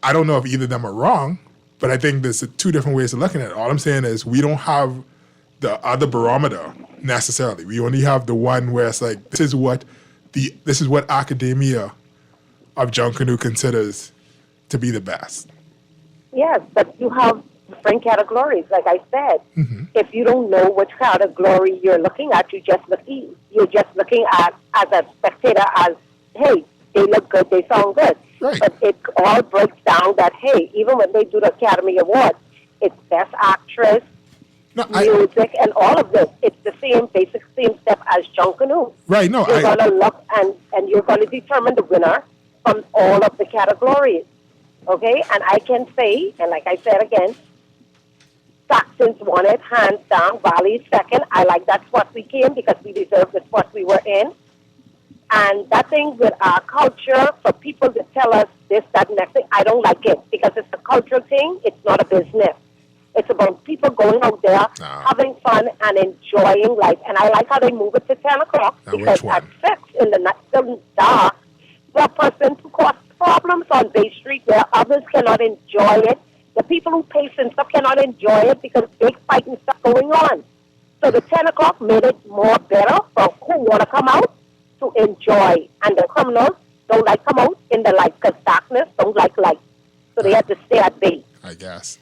I don't know if either of them are wrong, but I think there's two different ways of looking at it. All I'm saying is we don't have the other barometer necessarily. We only have the one where it's like this is what academia of Junkanoo considers to be the best. Yes, but you have different categories. Like I said, if you don't know which category you're looking at, you're just looking at as a spectator as, hey, they look good, they sound good. Right. But it all breaks down that, hey, even when they do the Academy Awards, it's Best Actress, music, and all of this. It's the same step as Junkanoo. Right, no. You're going to look and you're going to determine the winner from all of the categories. Okay? And I can say, and like I said again, Saxons won it, hands down. Valley second. I like that spot we came because we deserve the spot we were in. And that thing with our culture, for people to tell us this, that, next thing, I don't like it because it's a cultural thing. It's not a business. It's about people going out there, having fun, and enjoying life. And I like how they move it to 10 o'clock because at 6 in the night, still dark, for a person to cause problems on Bay Street where others cannot enjoy it. The people who pace and stuff cannot enjoy it because big fight and stuff going on. So the 10 o'clock made it more better for who want to come out to enjoy. And the criminals don't like come out in the light because darkness don't like light. So they have to stay at bay. I guess.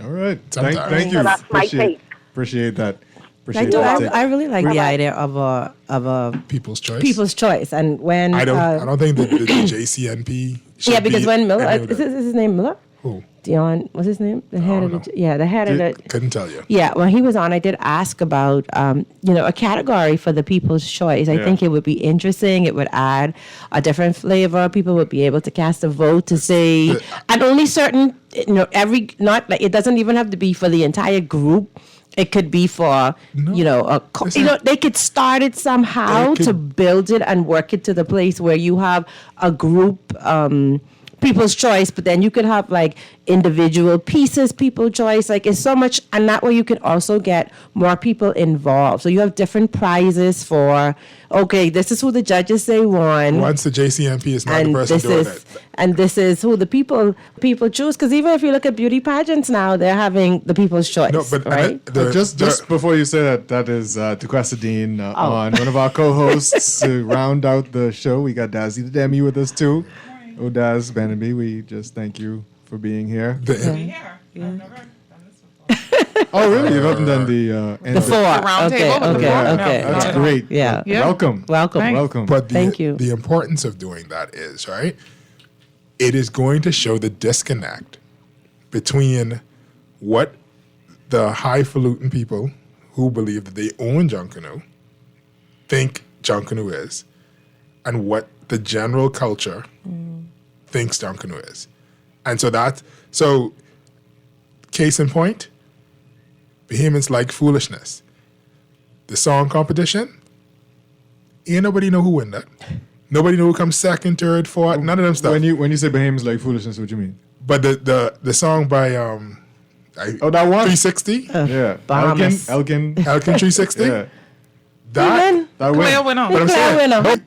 All right. Thank you. So that's my take. Appreciate that. I really like the idea of a people's choice. People's choice, and when I don't think the JCNP. Yeah, because when Miller is his name Miller? Who? Dion, what's his name? The head of the couldn't tell you. Yeah, when he was on, I did ask about a category for the people's choice. I think it would be interesting. It would add a different flavor. People would be able to cast a vote to say, and only certain it doesn't even have to be for the entire group. It could be for they could start it somehow to build it and work it to the place where you have a group. People's choice, but then you could have like individual pieces, people's choice. Like it's so much, and that way you can also get more people involved. So you have different prizes for, okay, this is who the judges say won. Once the JCNP is not the person doing it. And this is who the people choose. Because even if you look at beauty pageants now, they're having the people's choice. No, but right? Just before you say that is Tukwesa Dean on one of our co-hosts to round out the show. We got Dazzy the Demi with us too. Daz Bennaby, we just thank you for being here. Oh, really? You haven't done the round table? Okay. That's great. Yeah. Welcome. But thank you. The importance of doing that is, right, it is going to show the disconnect between what the highfalutin people who believe that they own Junkanoo think Junkanoo is and what the general culture thinks Junkanoo is. And so case in point, Bahamians like foolishness. The song competition, ain't nobody know who win that. Nobody know who comes second, third, fourth, none of them stuff. When you say Bahamians like foolishness, what do you mean? But the song by that one 360? Yeah. Elkin 360? Yeah. That win.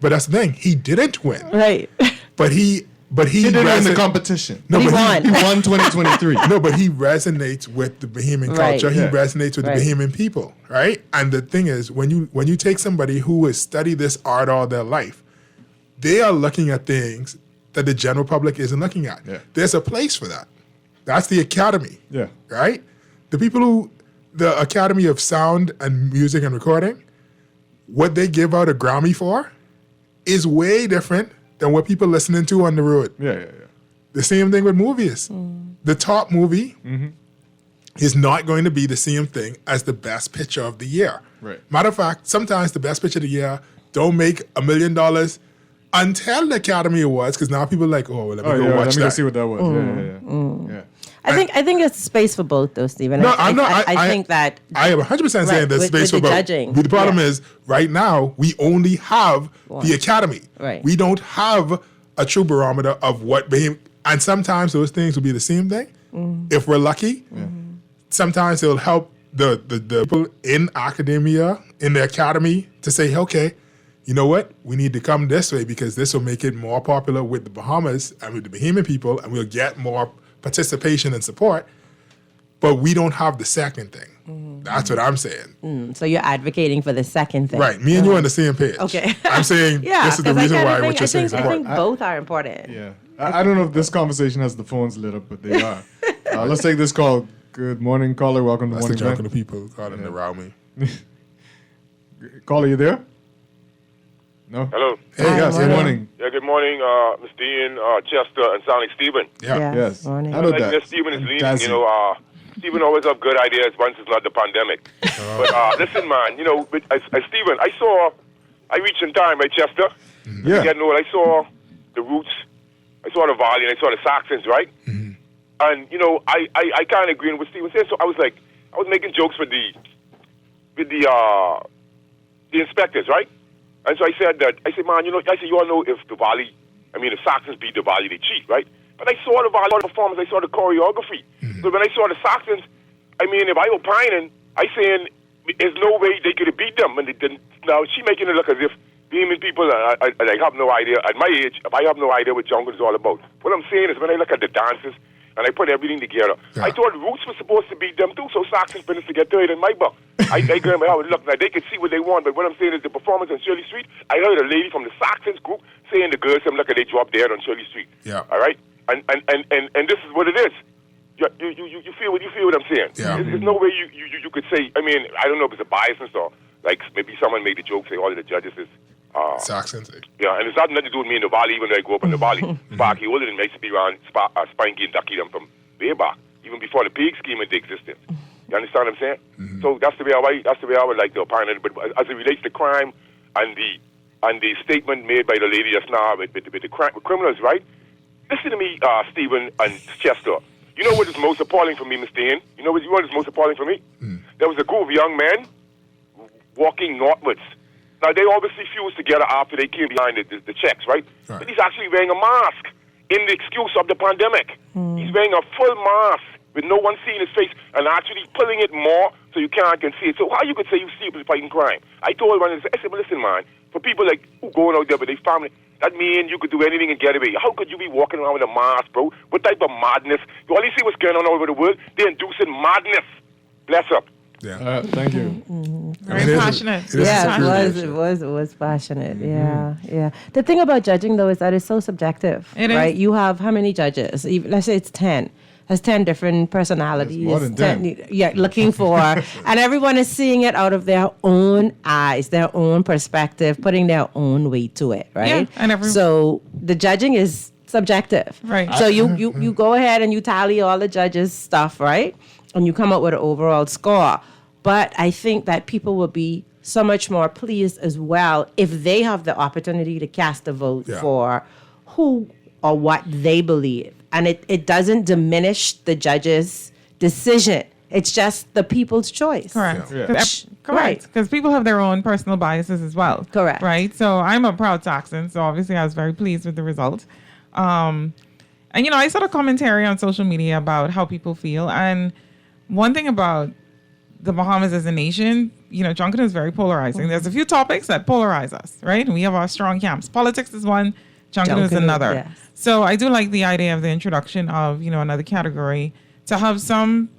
But that's the thing. He didn't win. Right. But he didn't win the competition. No, he won. He won 2023. No, but he resonates with the Bahamian culture. He resonates with the Bahamian people, right? And the thing is, when you take somebody who has studied this art all their life, they are looking at things that the general public isn't looking at. Yeah. There's a place for that. That's the Academy. Yeah. Right? The Academy of Sound and Music and Recording, what they give out a Grammy for is way different than what people listening to on the road. Yeah. The same thing with movies. The top movie is not going to be the same thing as the best picture of the year. Right. Matter of fact, sometimes the best picture of the year don't make $1 million until the Academy Awards, because now people are like, oh, well, let me go watch let me that. go see what that was. Yeah. I think there's space for both those, Stephen. No, I think that I am 100% saying there's space for with both. judging. The problem is right now we only have the Academy. Right. We don't have a true barometer of what behavior. And sometimes those things will be the same thing. If we're lucky, sometimes it'll help the people in academia, in the academy, to say, okay, you know what? We need to come this way because this will make it more popular with the Bahamas and with the Bahamian people, and we'll get more participation and support. But we don't have the second thing. That's what I'm saying. So you're advocating for the second thing. Right. Me and you are on the same page. Okay. I'm saying this is the reason why what you're saying is I important. think both are important. Yeah. I don't know if this conversation has the phones lit up, but they are. Let's take this call. Good morning, caller. Welcome to That's Morning the joke Vent. of the people calling around me. Caller, you there? No? Hello. Hey, yes, good morning. Yeah, good morning, Mr. Ian, Chester, and sounding Stephen. Yeah. Yes. Morning. I know Like that. Stephen is leading, Jazzy. you know, Stephen always have good ideas once it's not the pandemic. But listen, man, you know, Stephen, I reached in time, right, Chester? Yeah. You know, I saw the Roots, I saw the Valley, and I saw the Saxons, right? And, you know, I kind of agree with what Stephen said, so I was making jokes with the inspectors, right? And so I said, man, you know, you all know if the Saxons beat the Valley, they cheat, right? But I saw the Valley performance, I saw the choreography. So when I saw the Saxons, I mean, if I were pining, I saying, there's no way they could have beat them. And they didn't. Now, she making it look as if Bahamian people, I have no idea, at my age, if I have no idea what jungle is all about. What I'm saying is when I look at the dances, and I put everything together. Yeah. I thought Roots was supposed to beat them too, so Saxons finished to get third in my book. I go, look, now they could see what they want, but what I'm saying is the performance on Shirley Street, I heard a lady from the Saxons group saying the girls, look, they dropped dead on Shirley Street. Yeah. All right? And this is what it is. You feel what I'm saying. Yeah. There's no way you could say, I mean, I don't know if it's a biasness or, like, maybe someone made the joke, say all of the judges is Saxons. Yeah, and it's not nothing to do with me in the Valley, even though I grew up in the Valley. Sparky older than me, I used to be around Spanky and Ducky them from way back, even before the pig scheme into existence. You understand what I'm saying? So that's the way I would like to opine it. But as it relates to crime and the statement made by the lady just now with the criminals, right? Listen to me, Stephen and Chester. You know what is most appalling for me, Mr. Ian? You know what is most appalling for me? There was a group of young men walking northwards. Now, they obviously fused together after they came behind the checks, right? But he's actually wearing a mask in the excuse of the pandemic. He's wearing a full mask with no one seeing his face and actually pulling it more so you can see it. So how you could say you see people fighting crime? I told one, I said, listen, man, for people like who going out there with their family, that means you could do anything and get away. How could you be walking around with a mask, bro? What type of madness? You only see what's going on all over the world. They're inducing madness. Bless up. Yeah. Thank you. Very passionate. It was passionate. Yeah. The thing about judging, though, is that it's so subjective. It is. Right? You have how many judges? Let's say it's 10. Has 10 different personalities. More than 10. Yeah, looking for, and everyone is seeing it out of their own eyes, their own perspective, putting their own weight to it, right? Yeah, and so the judging is subjective. Right. So you go ahead and you tally all the judges' stuff, right? And you come up with an overall score. But I think that people will be so much more pleased as well if they have the opportunity to cast a vote for who or what they believe. And it doesn't diminish the judge's decision. It's just the people's choice. Correct. Yeah. Correct. Because people have their own personal biases as well. Correct. Right? So I'm a proud Saxon, so obviously I was very pleased with the result. And, you know, I saw a commentary on social media about how people feel. And one thing about the Bahamas as a nation, you know, Junction is very polarizing. There's a few topics that polarize us, right? And we have our strong camps. Politics is one, Junction is another. Yes. So I do like the idea of the introduction of, you know, another category to have some,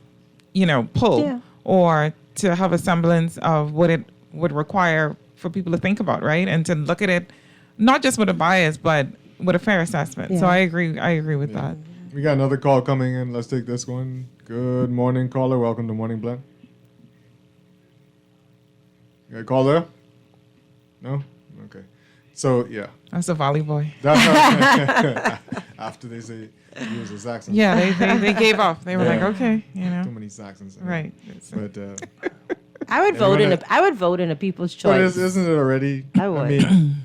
you know, pull or to have a semblance of what it would require for people to think about, right? And to look at it not just with a bias, but with a fair assessment. So I agree with that. We got another call coming in. Let's take this one. Good morning, caller. Welcome to Morning Blend. You got a call there? No? Okay. So, yeah. That's a volley boy. After they say he was a Saxon. Yeah, they gave up. They were like, okay, you know. Too many Saxons. Right. But I would vote in a People's Choice. But isn't it already? I would. mean,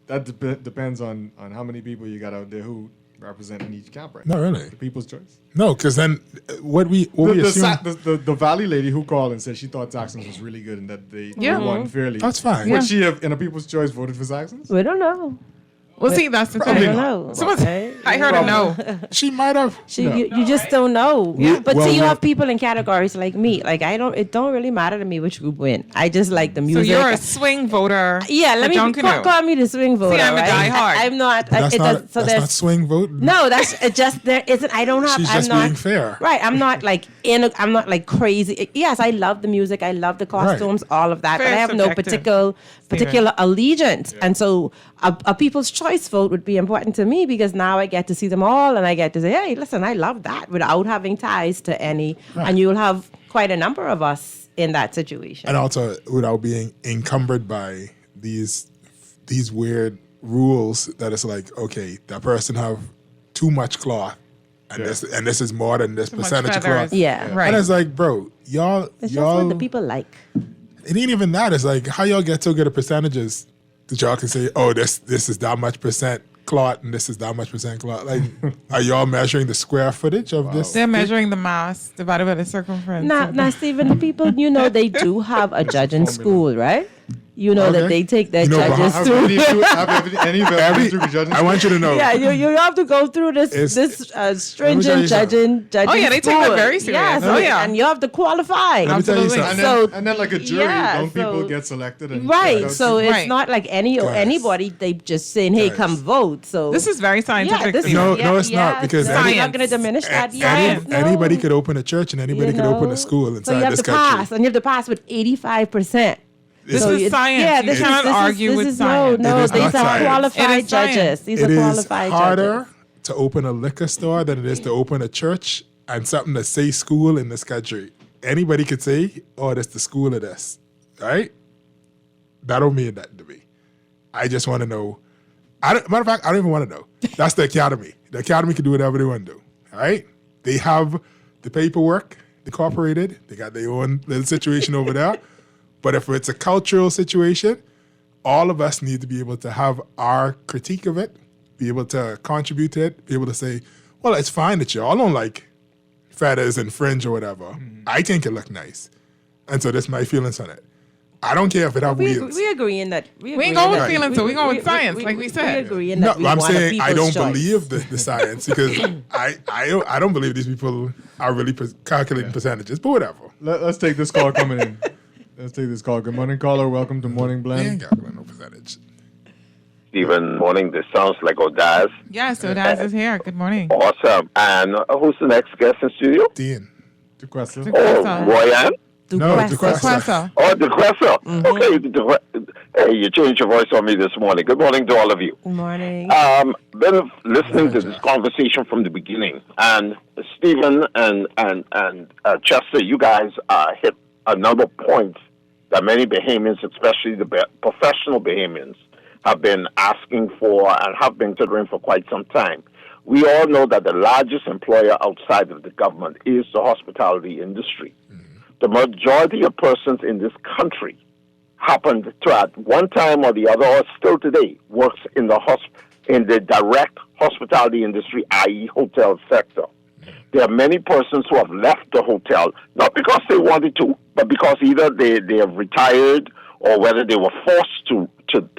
that depends on how many people you got out there who represent in each camp, right? No, really. The People's Choice. No, because then what we assume... The Valley lady who called and said she thought Saxons was really good and that they won fairly. That's fine. Would she have, in a People's Choice, voted for Saxons? We don't know. Well, see, that's the thing. I don't know. I heard a no. She might have. You just don't know. Yeah. But Well, see, you well- have people in categories like me. Like it don't really matter to me which group win. I just like the So music. you're a swing voter. Yeah, let for me John Canoe. call me the swing voter. See, I'm a right? diehard. I'm not. That's not there's swing vote. no. That's it. Just there isn't. I don't have. She's I'm just not being fair. Right. I'm not like I'm not like crazy. Yes, I love the music. I love the costumes. All of that. Fair but I have no subjective. particular allegiance. And so a People's Choice vote would be important to me because now I get to see them all and I get to say, hey, listen, I love that without having ties to any. Right. And you'll have quite a number of us in that situation. And also without being encumbered by these weird rules that it's like, okay, that person have too much cloth. And this is more than this Too much percentage of feathers. cloth. Yeah. Right. And it's like, bro, It's just what the people like. It ain't even that. It's like how y'all get so good at percentages that y'all can say, oh, this is that much percent cloth and this is that much percent cloth. Like, are y'all measuring the square footage of this? They're measuring the mass divided by the circumference. Now, Stephen, the people, they do have a judging school, right? You know that they take their judges through. I want you to know. Yeah, you have to go through this stringent judging Oh, yeah, they take that school. very serious. Yeah, so, Oh, yeah. and you have to qualify. Let me tell you something. So, And then like a jury, don't people get selected? And right. So it's Right. not like anybody. They just saying, "Hey, come vote." So This is very scientific. this is- No, it's not because so any- you're not going to diminish that. anybody could open a church and anybody could open a school inside So you have this to country. pass, and you have to pass with 85%. This So is it's- science. Yeah, You this cannot is, argue with science. No, It is these not are science. It qualified is science. judges. These It are is qualified harder judges. to open a liquor store than it is to open a church and something to say school in this country. Anybody could say, oh, that's the school of this, right? That don't mean that to me. I just want to know. Matter of fact, I don't even want to know. That's the academy. The academy can do whatever they want to do, all right? They have the paperwork, incorporated. They got their own little situation over there. But if it's a cultural situation, all of us need to be able to have our critique of it, be able to contribute to it, be able to say, well, it's fine that y'all don't like feathers and fringe or whatever. I think it look nice. And so that's my feelings on it. I don't care if it have wheels. We agree in that. We ain't going with feelings, so we going with science, like we said. We agree in No, that. We I'm want a saying I don't people's choice. believe the science because I don't believe these people are really calculating percentages, but whatever. Let's take this call coming in. Let's take this call. Good morning, caller. Welcome to Morning Blend. No percentage. Stephen, morning. This sounds like Odaz. Yeah, so Daz is here. Good morning. Awesome. And who's the next guest in studio? Dean. DeQuesta. Oh, Royan? No, DeQuesta. Oh, DeQuesta. Okay. Hey, you changed your voice on me this morning. Good morning to all of you. Good morning. Been listening to this conversation from the beginning. And Stephen and Chester, you guys hit a number of points that many Bahamians, especially the professional Bahamians, have been asking for and have been considering for quite some time. We all know that the largest employer outside of the government is the hospitality industry. The majority of persons in this country happened to, at one time or the other, or still today, works in the direct hospitality industry, i.e. hotel sector. There are many persons who have left the hotel, not because they wanted to, but because either they have retired or whether they were forced to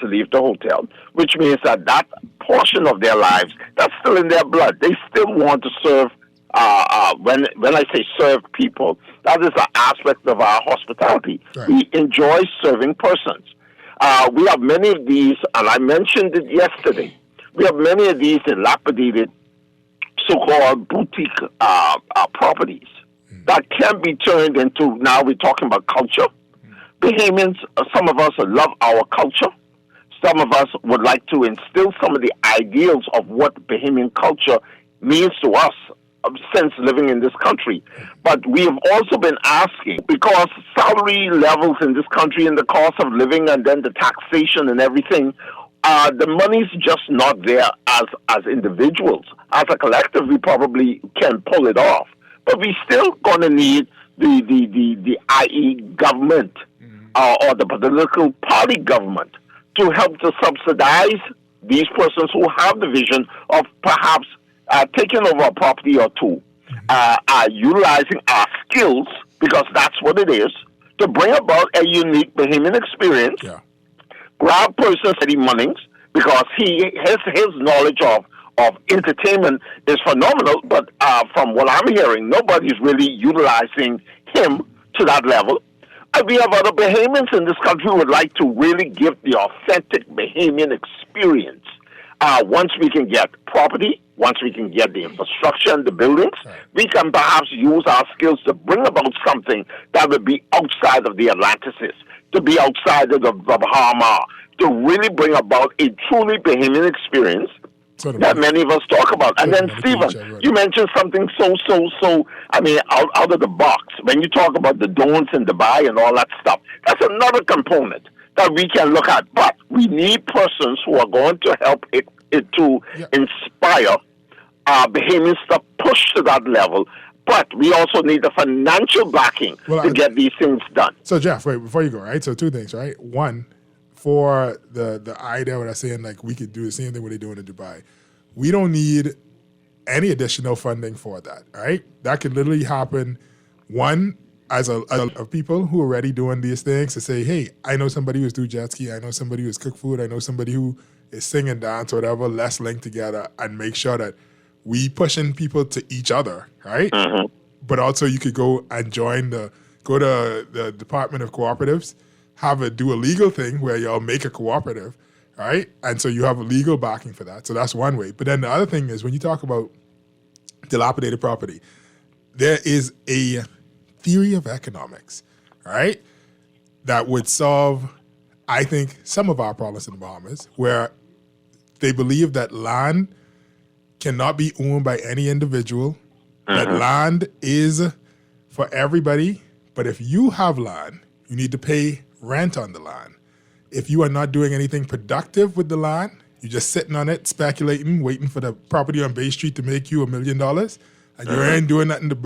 leave the hotel, which means that portion of their lives, that's still in their blood. They still want to serve, when I say serve people, that is an aspect of our hospitality. Right. We enjoy serving persons. We have many of these, and I mentioned it yesterday, we have many of these dilapidated so-called boutique properties that can be turned into, now we're talking about culture. Bahamians, some of us love our culture. Some of us would like to instill some of the ideals of what Bahamian culture means to us since living in this country. But we have also been asking, because salary levels in this country and the cost of living and then the taxation and everything, the money's just not there as individuals. As a collective, we probably can pull it off. But we still going to need the i.e. government or the political party government to help to subsidize these persons who have the vision of perhaps taking over a property or two, utilizing our skills, because that's what it is, to bring about a unique Bahamian experience. Yeah. Grab person Eddie Munnings, because his knowledge of entertainment is phenomenal, but from what I'm hearing, nobody's really utilizing him to that level. And we have other Bahamians in this country who would like to really give the authentic Bahamian experience. Once we can get property, once we can get the infrastructure and the buildings, we can perhaps use our skills to bring about something that would be outside of the Atlanticis, to be outside of the Bahama, to really bring about a truly Bahamian experience that many of us talk about. And then, Stephen, you mentioned something so, out of the box. When you talk about the don'ts in Dubai and all that stuff, that's another component that we can look at. But we need persons who are going to help it to inspire Bahamians to push to that level. But we also need the financial backing to get these things done. So, Jeff, wait, before you go, right? So, two things, right? One, for the idea what I'm saying, like we could do the same thing what they're doing in Dubai. We don't need any additional funding for that, right? That could literally happen, one, as a people who are already doing these things to say, hey, I know somebody who's do jet ski, I know somebody who's cook food, I know somebody who is sing and dance or whatever, let's link together and make sure that we pushing people to each other, right? Mm-hmm. But also you could go and go to the Department of Cooperatives, do a legal thing where y'all make a cooperative, right? And so you have a legal backing for that. So that's one way. But then the other thing is when you talk about dilapidated property, there is a theory of economics, right, that would solve, I think, some of our problems in the Bahamas, where they believe that land cannot be owned by any individual, that land is for everybody, but if you have land, you need to pay rent on the land. If you are not doing anything productive with the land, you're just sitting on it, speculating, waiting for the property on Bay Street to make you $1 million, and you ain't doing nothing.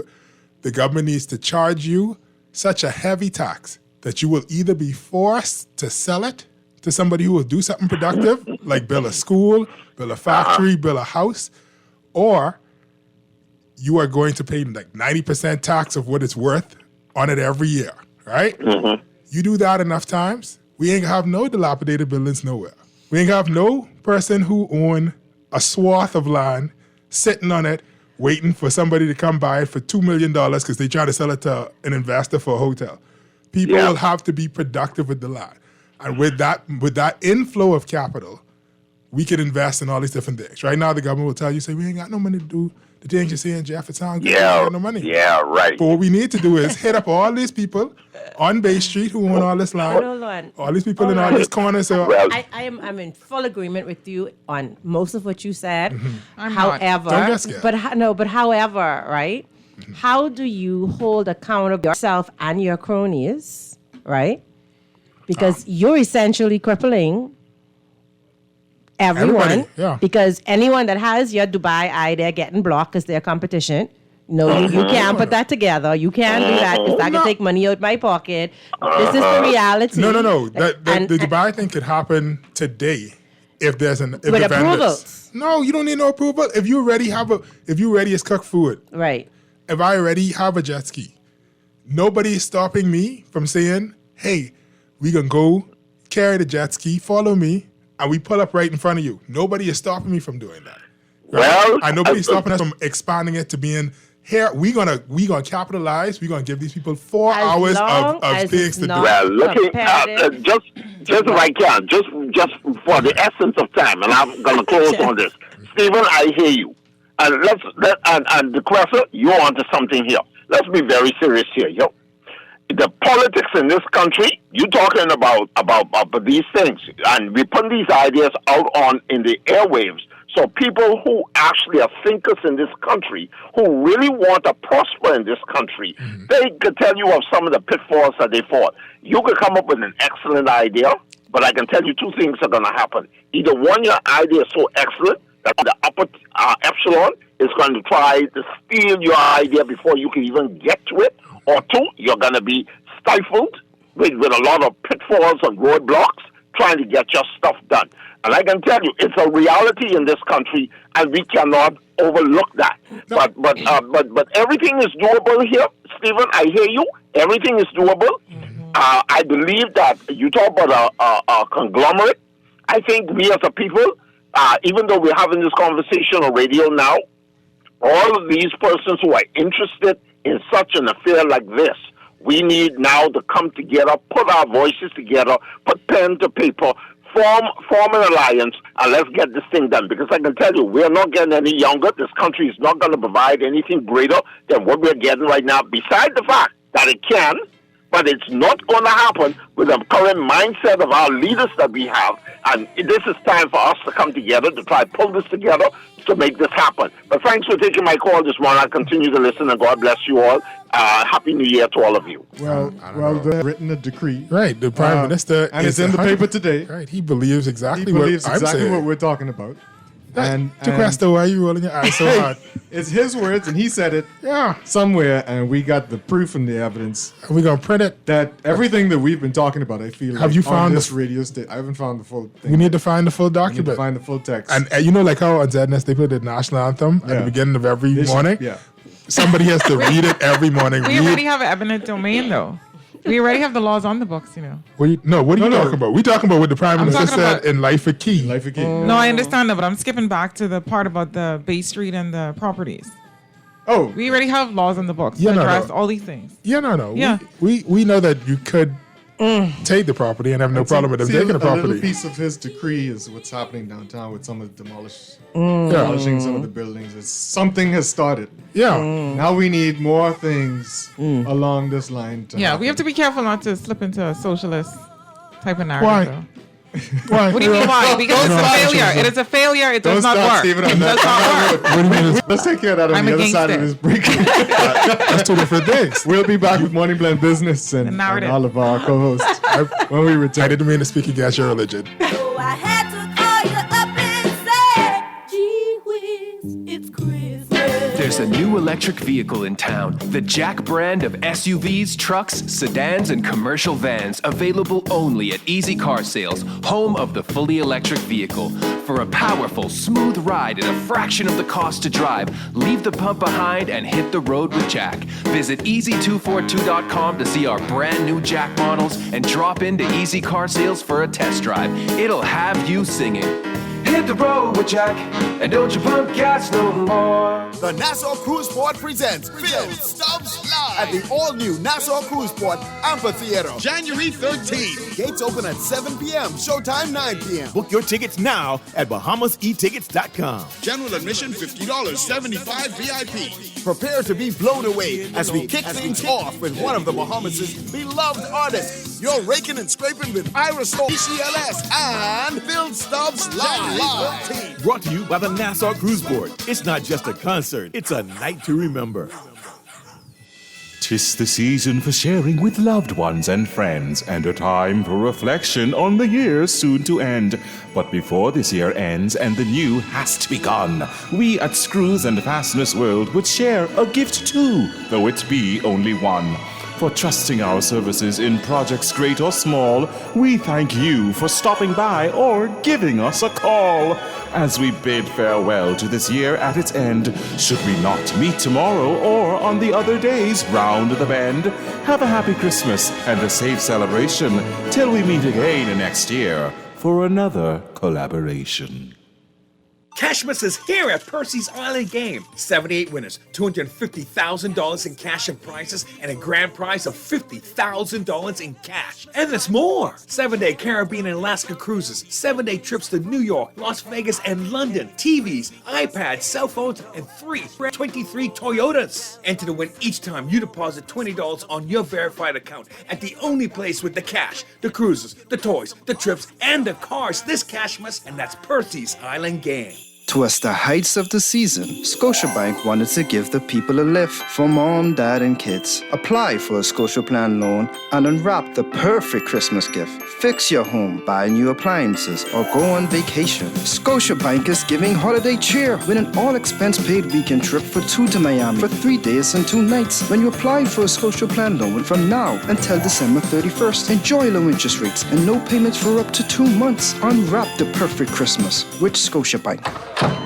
The government needs to charge you such a heavy tax that you will either be forced to sell it to somebody who will do something productive, like build a school, build a factory, build a house, or you are going to pay like 90% tax of what it's worth on it every year, right? You do that enough times, we ain't gonna have no dilapidated buildings nowhere. We ain't gonna have no person who own a swath of land sitting on it waiting for somebody to come buy it for $2 million because they try to sell it to an investor for a hotel. People will have to be productive with the land. And with that inflow of capital, we could invest in all these different things. Right now, the government will tell you, say, we ain't got no money to do the things you're saying, Jeff. It sounds good. We ain't got no money. Yeah, right. But what we need to do is hit up all these people on Bay Street who own all this land. Hold on. All these people in all these corners. So I'm in full agreement with you on most of what you said. I'm not. However, Don't get scared. but however, right? How do you hold accountable yourself and your cronies, right? Because you're essentially crippling everyone. Everybody, yeah. Because anyone that has your Dubai eye, they're getting blocked because they're competition. No, you can't put that together. You can't do that because that can take money out my pocket. This is the reality. No. The Dubai thing could happen today if there's with approvals. No, you don't need no approval. If you already is cook food. Right. If I already have a jet ski, nobody is stopping me from saying, hey, we can go carry the jet ski, follow me, and we pull up right in front of you. Nobody is stopping me from doing that. Right? Well, and nobody's stopping us from expanding it to being here. We gonna capitalize. We're gonna give these people 4 hours of things to do. Well, looking just if I can, just for the essence of time, and I'm gonna close on this. Stephen, I hear you, and and the Cressor, you're onto something here. Let's be very serious here, yo. The politics in this country, you talking about these things, and we put these ideas out in the airwaves So people who actually are thinkers in this country, who really want to prosper in this country, they could tell you of some of the pitfalls that they fought. You could come up with an excellent idea, but I can tell you two things are going to happen. Either one, your idea is so excellent that the upper echelon is going to try to steal your idea before you can even get to it, or two, you're going to be stifled with a lot of pitfalls and roadblocks trying to get your stuff done. And I can tell you, it's a reality in this country, and we cannot overlook that. But everything is doable here, Stephen. I hear you. Everything is doable. I believe that you talk about a conglomerate. I think we as a people, even though we're having this conversation on radio now, all of these persons who are interested in such an affair like this, we need now to come together, put our voices together, put pen to paper, form an alliance, and let's get this thing done. Because I can tell you, we're not getting any younger. This country is not going to provide anything greater than what we're getting right now, besides the fact that it can, but it's not going to happen with the current mindset of our leaders that we have. And this is time for us to come together to try to pull this together to make this happen. But thanks for taking my call this morning. I continue to listen, and God bless you all. Happy New Year to all of you. Well, they've written a decree. Right, the Prime Minister. And it's in the paper today. Right, he believes exactly what I'm saying. What we're talking about. And Jaquesta, why are you rolling your eyes so hard? It's his words, and he said it somewhere, and we got the proof and the evidence. Are we going to print it? That everything that we've been talking about, I feel Have you found on this radio station. I haven't found the full thing. We need to find the full document. We need to find the full text. And you know, like how on ZNS they play the national anthem at the beginning of every morning? Yeah. Somebody has to read it every morning. We already have an eminent domain, though. We already have the laws on the books, you know. What are you talking about? We're talking about what the Prime Minister said in Life a Key. Life a Key. No, I understand that, but I'm skipping back to the part about the Bay Street and the properties. Oh. We already have laws on the books to address all these things. Yeah, no. Yeah. We know that you could take the property and have no problem with them taking the A property. little piece of his decree is what's happening downtown with some of the demolishing some of the buildings. Something has started. Yeah. Now we need more things along this line. Yeah, we have to be careful not to slip into a socialist type of narrative. Why? Though. Why? What do you mean why? Because it's a failure. It is a failure. It does not work. It does not work. What do you mean? Let's take care of that on the other side of this break. That's two different things. We'll be back with Morning Blend Business and all of our co-hosts when we return. I didn't mean to speak against your religion. So I had to call you up and say, gee whiz, it's Christmas. There's a new electric vehicle in town, the Jack brand of SUVs, trucks, sedans, and commercial vans, available only at Easy Car Sales, home of the fully electric vehicle. For a powerful, smooth ride at a fraction of the cost to drive, leave the pump behind and hit the road with Jack. Visit easy242.com to see our brand new Jack models and drop into Easy Car Sales for a test drive. It'll have you singing. Hit the road with Jack, and don't you pump gas no more. The Nassau Cruise Port presents Phil Stubbs Live at the all-new Nassau Cruise Port Amphitheater, January 13th. Gates open at 7 p.m., showtime 9 p.m. Book your tickets now at BahamasEtickets.com. General admission $50, 75 VIP. Prepare to be blown away as we kick things off with one of the Bahamas' beloved artists. You're raking and scraping with Iris PCLS and Phil Stubbs Live. Brought to you by the Nassau Cruise Port. It's not just a concert, it's a night to remember. 'Tis the season for sharing with loved ones and friends, and a time for reflection on the year soon to end. But before this year ends and the new has to begun, we at Screws and Fasteners World would share a gift too, though it be only one. For trusting our services in projects great or small, we thank you for stopping by or giving us a call. As we bid farewell to this year at its end, should we not meet tomorrow or on the other days round the bend, have a happy Christmas and a safe celebration till we meet again next year for another collaboration. Cashmas is here at Percy's Island Game. 78 winners, $250,000 in cash and prizes, and a grand prize of $50,000 in cash. And there's more! 7-day Caribbean and Alaska cruises, 7-day trips to New York, Las Vegas, and London, TVs, iPads, cell phones, and 23 Toyotas. Enter to win each time you deposit $20 on your verified account at the only place with the cash, the cruises, the toys, the trips, and the cars this Cashmas, and that's Percy's Island Game. Towards the heights of the season, Scotiabank wanted to give the people a lift for mom, dad, and kids. Apply for a Scotia Plan loan and unwrap the perfect Christmas gift. Fix your home, buy new appliances, or go on vacation. Scotiabank is giving holiday cheer with an all-expense-paid weekend trip for two to Miami for 3 days and 2 nights. When you apply for a Scotia Plan loan from now until December 31st, enjoy low interest rates and no payments for up to 2 months. Unwrap the perfect Christmas with Scotiabank.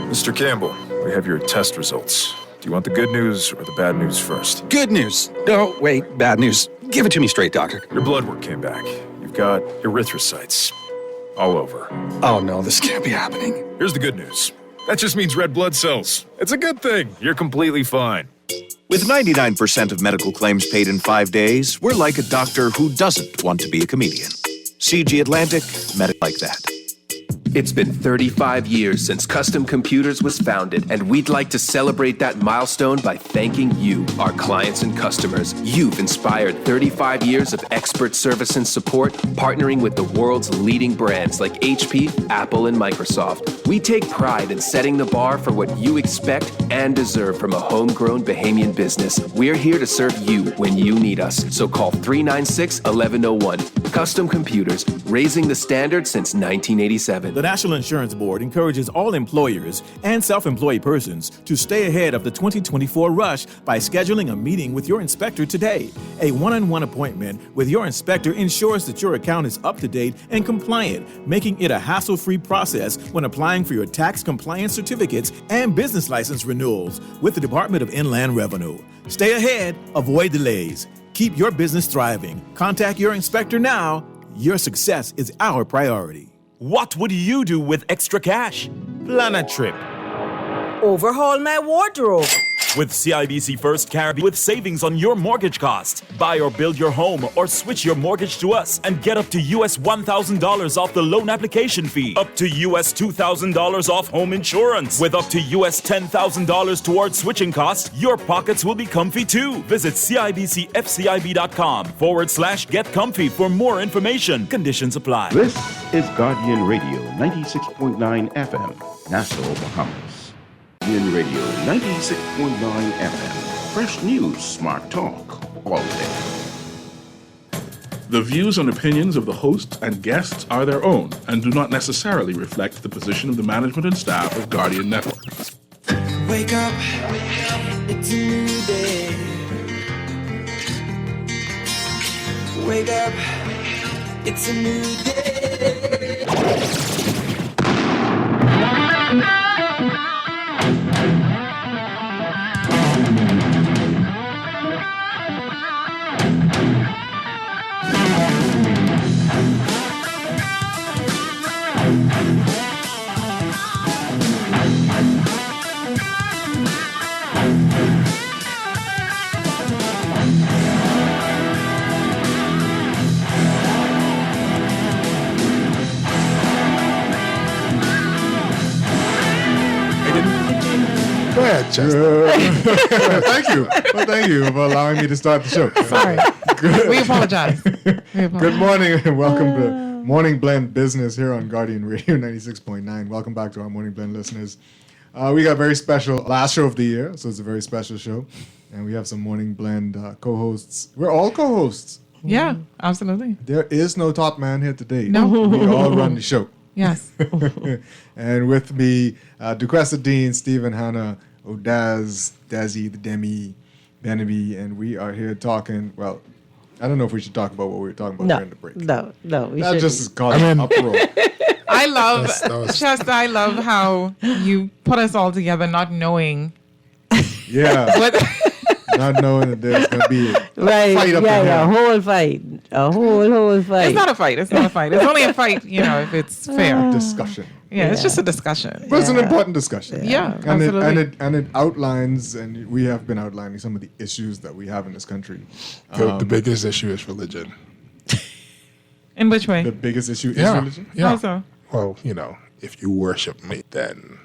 Mr. Campbell, we have your test results. Do you want the good news or the bad news first? Good news. No, wait, bad news. Give it to me straight, doctor. Your blood work came back. You've got erythrocytes all over. Oh no, this can't be happening. Here's the good news. That just means red blood cells. It's a good thing. You're completely fine. With 99% of medical claims paid in 5 days, we're like a doctor who doesn't want to be a comedian. CG Atlantic, medic like that. It's been 35 years since Custom Computers was founded, and we'd like to celebrate that milestone by thanking you, our clients and customers. You've inspired 35 years of expert service and support, partnering with the world's leading brands like HP, Apple, and Microsoft. We take pride in setting the bar for what you expect and deserve from a homegrown Bahamian business. We're here to serve you when you need us, so call 396-1101. Custom Computers, raising the standard since 1987. The National Insurance Board encourages all employers and self-employed persons to stay ahead of the 2024 rush by scheduling a meeting with your inspector today. A one-on-one appointment with your inspector ensures that your account is up to date and compliant, making it a hassle-free process when applying for your tax compliance certificates and business license renewals with the Department of Inland Revenue. Stay ahead, avoid delays. Keep your business thriving. Contact your inspector now. Your success is our priority. What would you do with extra cash? Plan a trip. Overhaul my wardrobe. With CIBC First Caribbean with savings on your mortgage cost. Buy or build your home or switch your mortgage to us and get up to US $1,000 off the loan application fee. Up to US $2,000 off home insurance. With up to US $10,000 towards switching costs, your pockets will be comfy too. Visit CIBCFCIB.com/get comfy for more information. Conditions apply. This is Guardian Radio 96.9 FM, Nassau, Bahamas. Guardian Radio 96.9 FM. Fresh news, smart talk, all day. The views and opinions of the host and guests are their own and do not necessarily reflect the position of the management and staff of Guardian Network. Wake up, it's a new day. Wake up, it's a new day. Go ahead, Chester. Thank you. Well, thank you for allowing me to start the show. Sorry. We apologize. Good morning and welcome to Morning Blend Business here on Guardian Radio 96.9. Welcome back to our Morning Blend listeners. We got a very special last show of the year, so it's a very special show. And we have some Morning Blend co-hosts. We're all co-hosts. Yeah, absolutely. There is no top man here today. No. We all run the show. Yes. And with me, Duquesa Dean, Stephen, Hannah, Odaz, Dazzy, the Demi, Benaby, and we are here talking, well, I don't know if we should talk about what we were talking about during the break. No. We that shouldn't. just is called uproar. I love, Chester, I love how you put us all together not knowing. Yeah. What? Not knowing that there's going to be a Right, fight up in yeah, here. a whole fight. A whole fight. It's not a fight. It's only a fight, if it's fair. Discussion. Yeah, it's just a discussion. But it's an important discussion. Yeah, and absolutely. It outlines, and we have been outlining some of the issues that we have in this country. The biggest issue is religion. In which way? The biggest issue is Yeah. religion? Yeah. How so? Well, if you worship me, then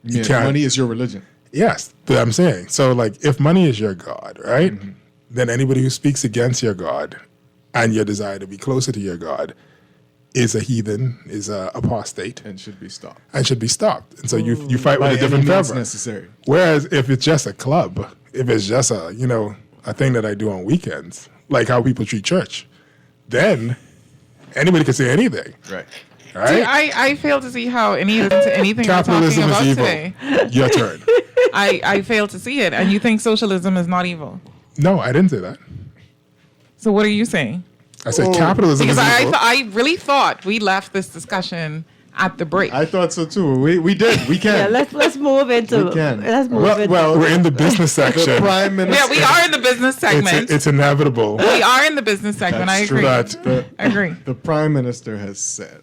you Yeah, can't. money is your religion. Yes, but I'm saying. So, if money is your God, right? Then anybody who speaks against your God and your desire to be closer to your God is a heathen, is a apostate, And should be stopped. And so you fight with a different means fervor. necessary. Whereas if it's just a club, if it's just a thing that I do on weekends, like how people treat church, then anybody can say anything. Right. Right? See, I fail to see how anything we're Capitalism talking is about evil. today. Your turn. I fail to see it, and you think socialism is not evil. No, I didn't say that. So what are you saying? I said capitalism Because is evil. I really thought we left this discussion at the break. I thought so too. We did. We can. Yeah, let's move into. We can. Let's move into. Well, we're in the business section. The Prime Minister. Yeah, we are in the business segment. It's inevitable. We are in the business segment. I That's agree. true. I agree. The Prime Minister has said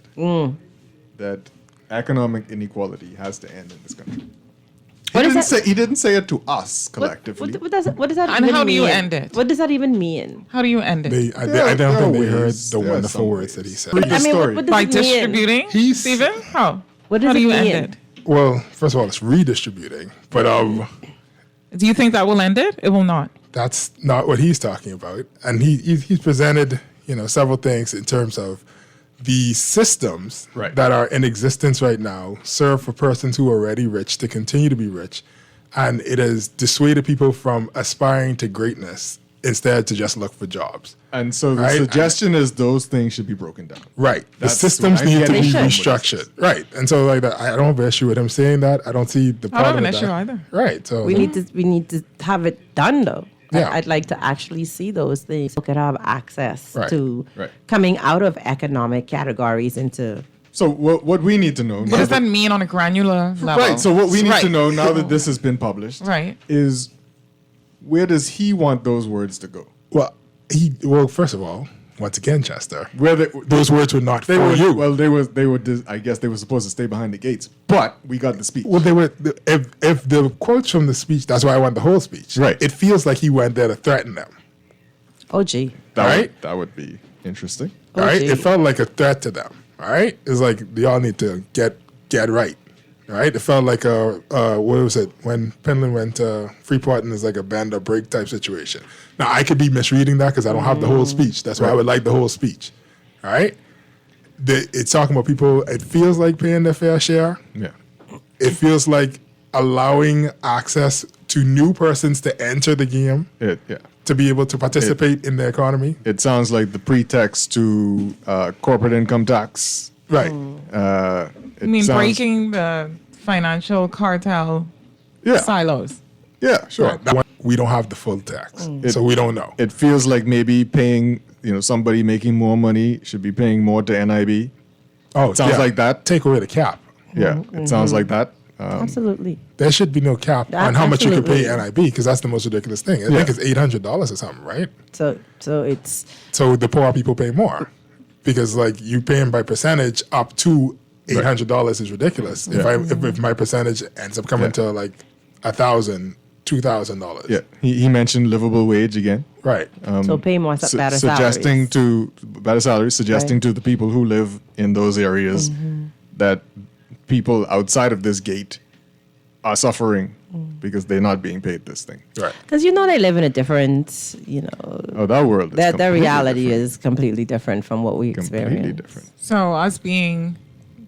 that economic inequality has to end in this country. He didn't say it to us collectively. What does that And even how do you mean? end it? What does that even mean? How do you end it? I don't think they heard ways. the There are wonderful some words that ways. he said. Read the I mean, story. what does By it mean? distributing? Stephen? How? What does How do it you mean? end it? Well, first of all, it's redistributing, but Do you think that will end it? It will not. that's not what he's talking about. And he's presented, several things in terms of the systems that are in existence right now serve for persons who are already rich to continue to be rich, and it has dissuaded people from aspiring to greatness instead to just look for jobs. And so the Right? suggestion is those things should be broken down. Right. The That's systems what I'm need to be getting from restructured. Right. And so like that, I don't have an issue with him saying that. I don't see the I don't problem have an with issue that. either. Right. So We need to have it done though. Yeah. I'd like to actually see those things. We could have access Right. to Right. coming out of economic categories into. So what we need to know. What does that mean on a granular level? Right. So what we need Right. to know now that this has been published, Right. is where does he want those words to go? Well, first of all, once again, Chester, Where those words were not they for were, you. Well, they were. I guess they were supposed to stay behind the gates, but we got the speech. Well, they were. If the quotes from the speech, that's why I want the whole speech. Right. It feels like he went there to threaten them. Oh, gee. That would be interesting. All right. It felt like a threat to them. All right. It's like y'all need to get right. All right. It felt like what was it when Penland went to Freeport, and it's like a bend or break type situation. Now I could be misreading that because I don't have the whole speech. That's why I would like the whole speech. All right. It's talking about people. It feels like paying their fair share. Yeah. It feels like allowing access to new persons to enter the game. Yeah. To be able to participate in the economy. It sounds like the pretext to corporate income tax. Right. I mean, breaking the financial cartel silos. Yeah, sure. Right. That one, we don't have the full tax, so we don't know. It feels like maybe paying, somebody making more money should be paying more to NIB. Oh, it sounds like that. Take away the cap. Yeah, it sounds like that. Absolutely. There should be no cap on how much you can pay NIB because that's the most ridiculous thing. I think it's $800 or something, right? So it's. So the poor people pay more because like you paying by percentage up to $800 is ridiculous. Yeah. If my percentage ends up coming to like $1,000, $2,000. Yeah, he mentioned livable wage again. Right. So pay more better suggesting salaries. better salaries, suggesting to the people who live in those areas that people outside of this gate are suffering because they're not being paid this thing. Right. Because they live in a different, Oh, that world. Is their completely reality different. is completely different from what we Completely experience. different. So us being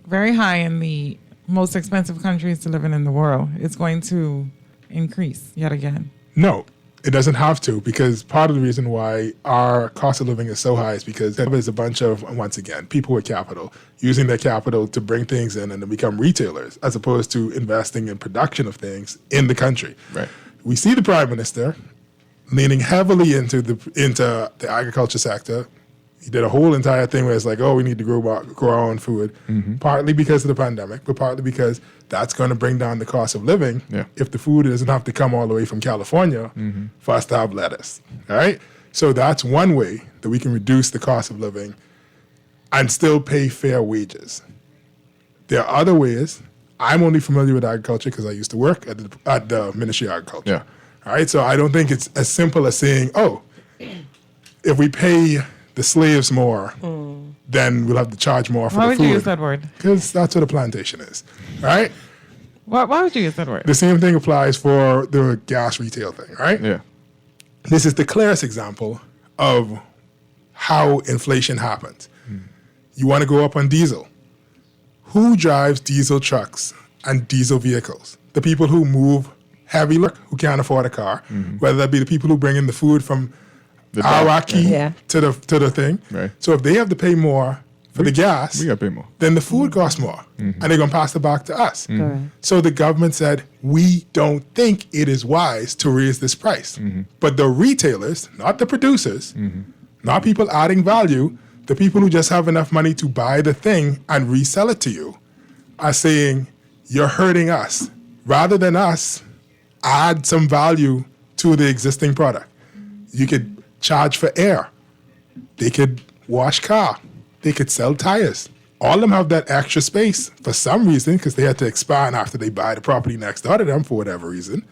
very high in the most expensive countries to live in the world, it's going to increase yet again. No, it doesn't have to because part of the reason why our cost of living is so high is because there's a bunch of, once again, people with capital using their capital to bring things in and to become retailers as opposed to investing in production of things in the country. Right. We see the Prime Minister leaning heavily into the agriculture sector. He did a whole entire thing where it's like, we need to grow our own food, partly because of the pandemic, but partly because that's going to bring down the cost of living if the food doesn't have to come all the way from California for us to have lettuce. All right? So that's one way that we can reduce the cost of living and still pay fair wages. There are other ways. I'm only familiar with agriculture because I used to work at the Ministry of Agriculture. Yeah. All right? So I don't think it's as simple as saying, if we pay the slaves more, then we'll have to charge more for Why the would food. you use that word? Because that's what a plantation is. All right? Why would you use that word? The same thing applies for the gas retail thing, right? Yeah. This is the clearest example of how inflation happens. You want to go up on diesel. Who drives diesel trucks and diesel vehicles? The people who move heavy work, who can't afford a car, whether that be the people who bring in the food from Iraqi to the thing. Right. So if they have to pay more for the gas, we got to pay more. Then the food costs more, and they're going to pass it back to us. Correct. So the government said, we don't think it is wise to raise this price. But the retailers, not the producers, not people adding value, the people who just have enough money to buy the thing and resell it to you, are saying, you're hurting us. Rather than us add some value to the existing product. You could charge for air. They could wash car. They could sell tires. All of them have that extra space for some reason because they had to expand after they buy the property next door to them for whatever reason.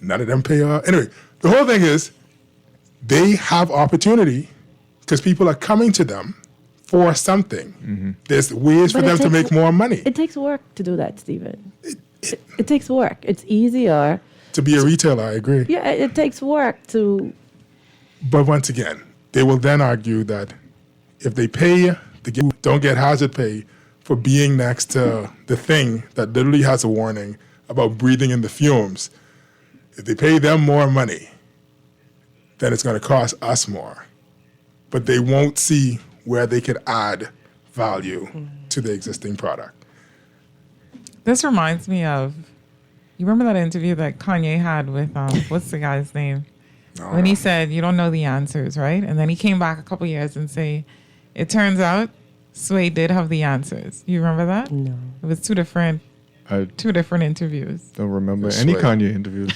None of them pay. Anyway, the whole thing is they have opportunity because people are coming to them for something. There's ways for them to make more money. It takes work to do that, Stephen. It takes work. It's easier. To be a retailer, I agree. Yeah, it takes work to... But once again, they will then argue that if they pay, don't get hazard pay for being next to the thing that literally has a warning about breathing in the fumes. If they pay them more money, then it's going to cost us more. But they won't see where they could add value to the existing product. This reminds me of, you remember that interview that Kanye had with, what's the guy's name? When he said, you don't know the answers, right? And then he came back a couple years and say, it turns out Sway did have the answers. You remember that? No. It was two different interviews. Don't remember any Kanye interviews.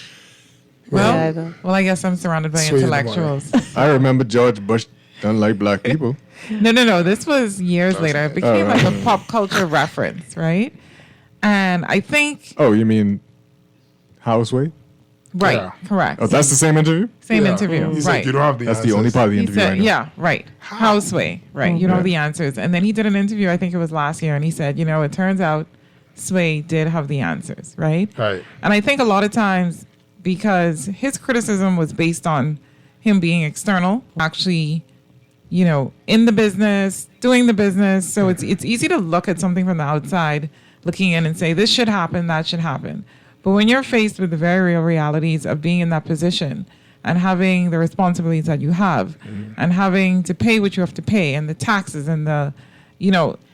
Well, I guess I'm surrounded by intellectuals. I remember George Bush don't like black people. No. This was years later. It became like a pop culture reference, right? And I think... Oh, you mean Houseway? Right, Yeah. correct. Oh, that's the same interview? Same interview, He said, right. you don't have the That's answers. the only part of the He interview said, I know. yeah, right. Houseway, right. You know Yeah. the answers. And then he did an interview, I think it was last year, and he said, it turns out Sway did have the answers, right? Right. And I think a lot of times, because his criticism was based on him being external, actually, in the business, doing the business. So it's easy to look at something from the outside, looking in and say, this should happen, that should happen. But when you're faced with the very real realities of being in that position and having the responsibilities that you have and having to pay what you have to pay and the taxes and a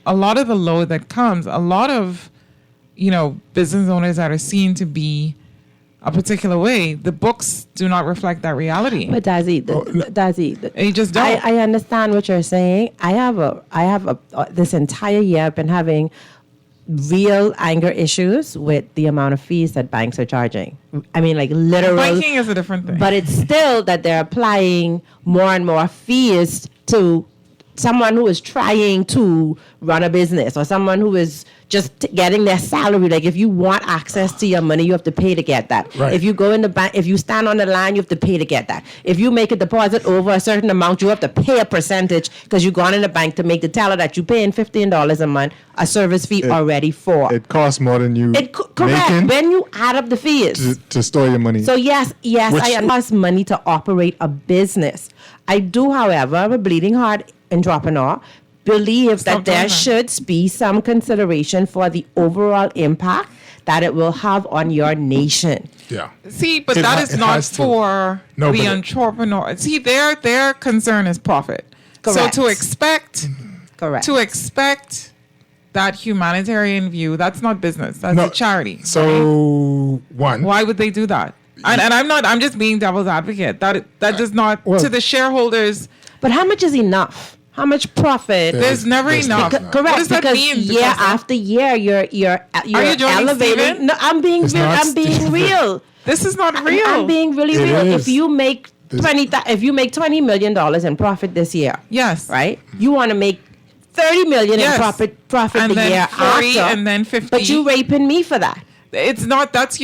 lot of the load that comes, a lot of, business owners that are seen to be a particular way, the books do not reflect that reality. But Dazzy, you just don't. I understand what you're saying. I have this entire year I've been having real anger issues with the amount of fees that banks are charging. I mean, like literal. Banking is a different thing. But it's still that they're applying more and more fees to someone who is trying to run a business or someone who is just getting their salary. Like if you want access to your money, you have to pay to get that. Right. If you go in the bank, if you stand on the line, you have to pay to get that. If you make a deposit over a certain amount, you have to pay a percentage because you've gone in the bank to make the teller that you're paying $15 a month, a service fee already for. It costs more than you Correct. making When you add up the fees. to store your money. So yes, I cost money to operate a business. I do, however, I'm a bleeding heart entrepreneur, believe that there should be some consideration for the overall impact that it will have on your nation. Yeah. See, but that is not for the entrepreneur. See, their concern is profit. Correct. So to expect that humanitarian view, that's not business. That's a charity. So why would they do that? And I'm just being devil's advocate. That does not to the shareholders. But how much is enough? How much profit? There's never enough. Correct. What does that because mean? year after year, you're Are you joining elevating. Steven? No, I'm being It's real. not I'm being Steven. real. This is not real. I'm being really It real. is. If you make $20 million in profit this year, yes, right? You want to make $30 million Yes. in profit And the then year 40 after, and then 50. But you raping me for that. It's not. That's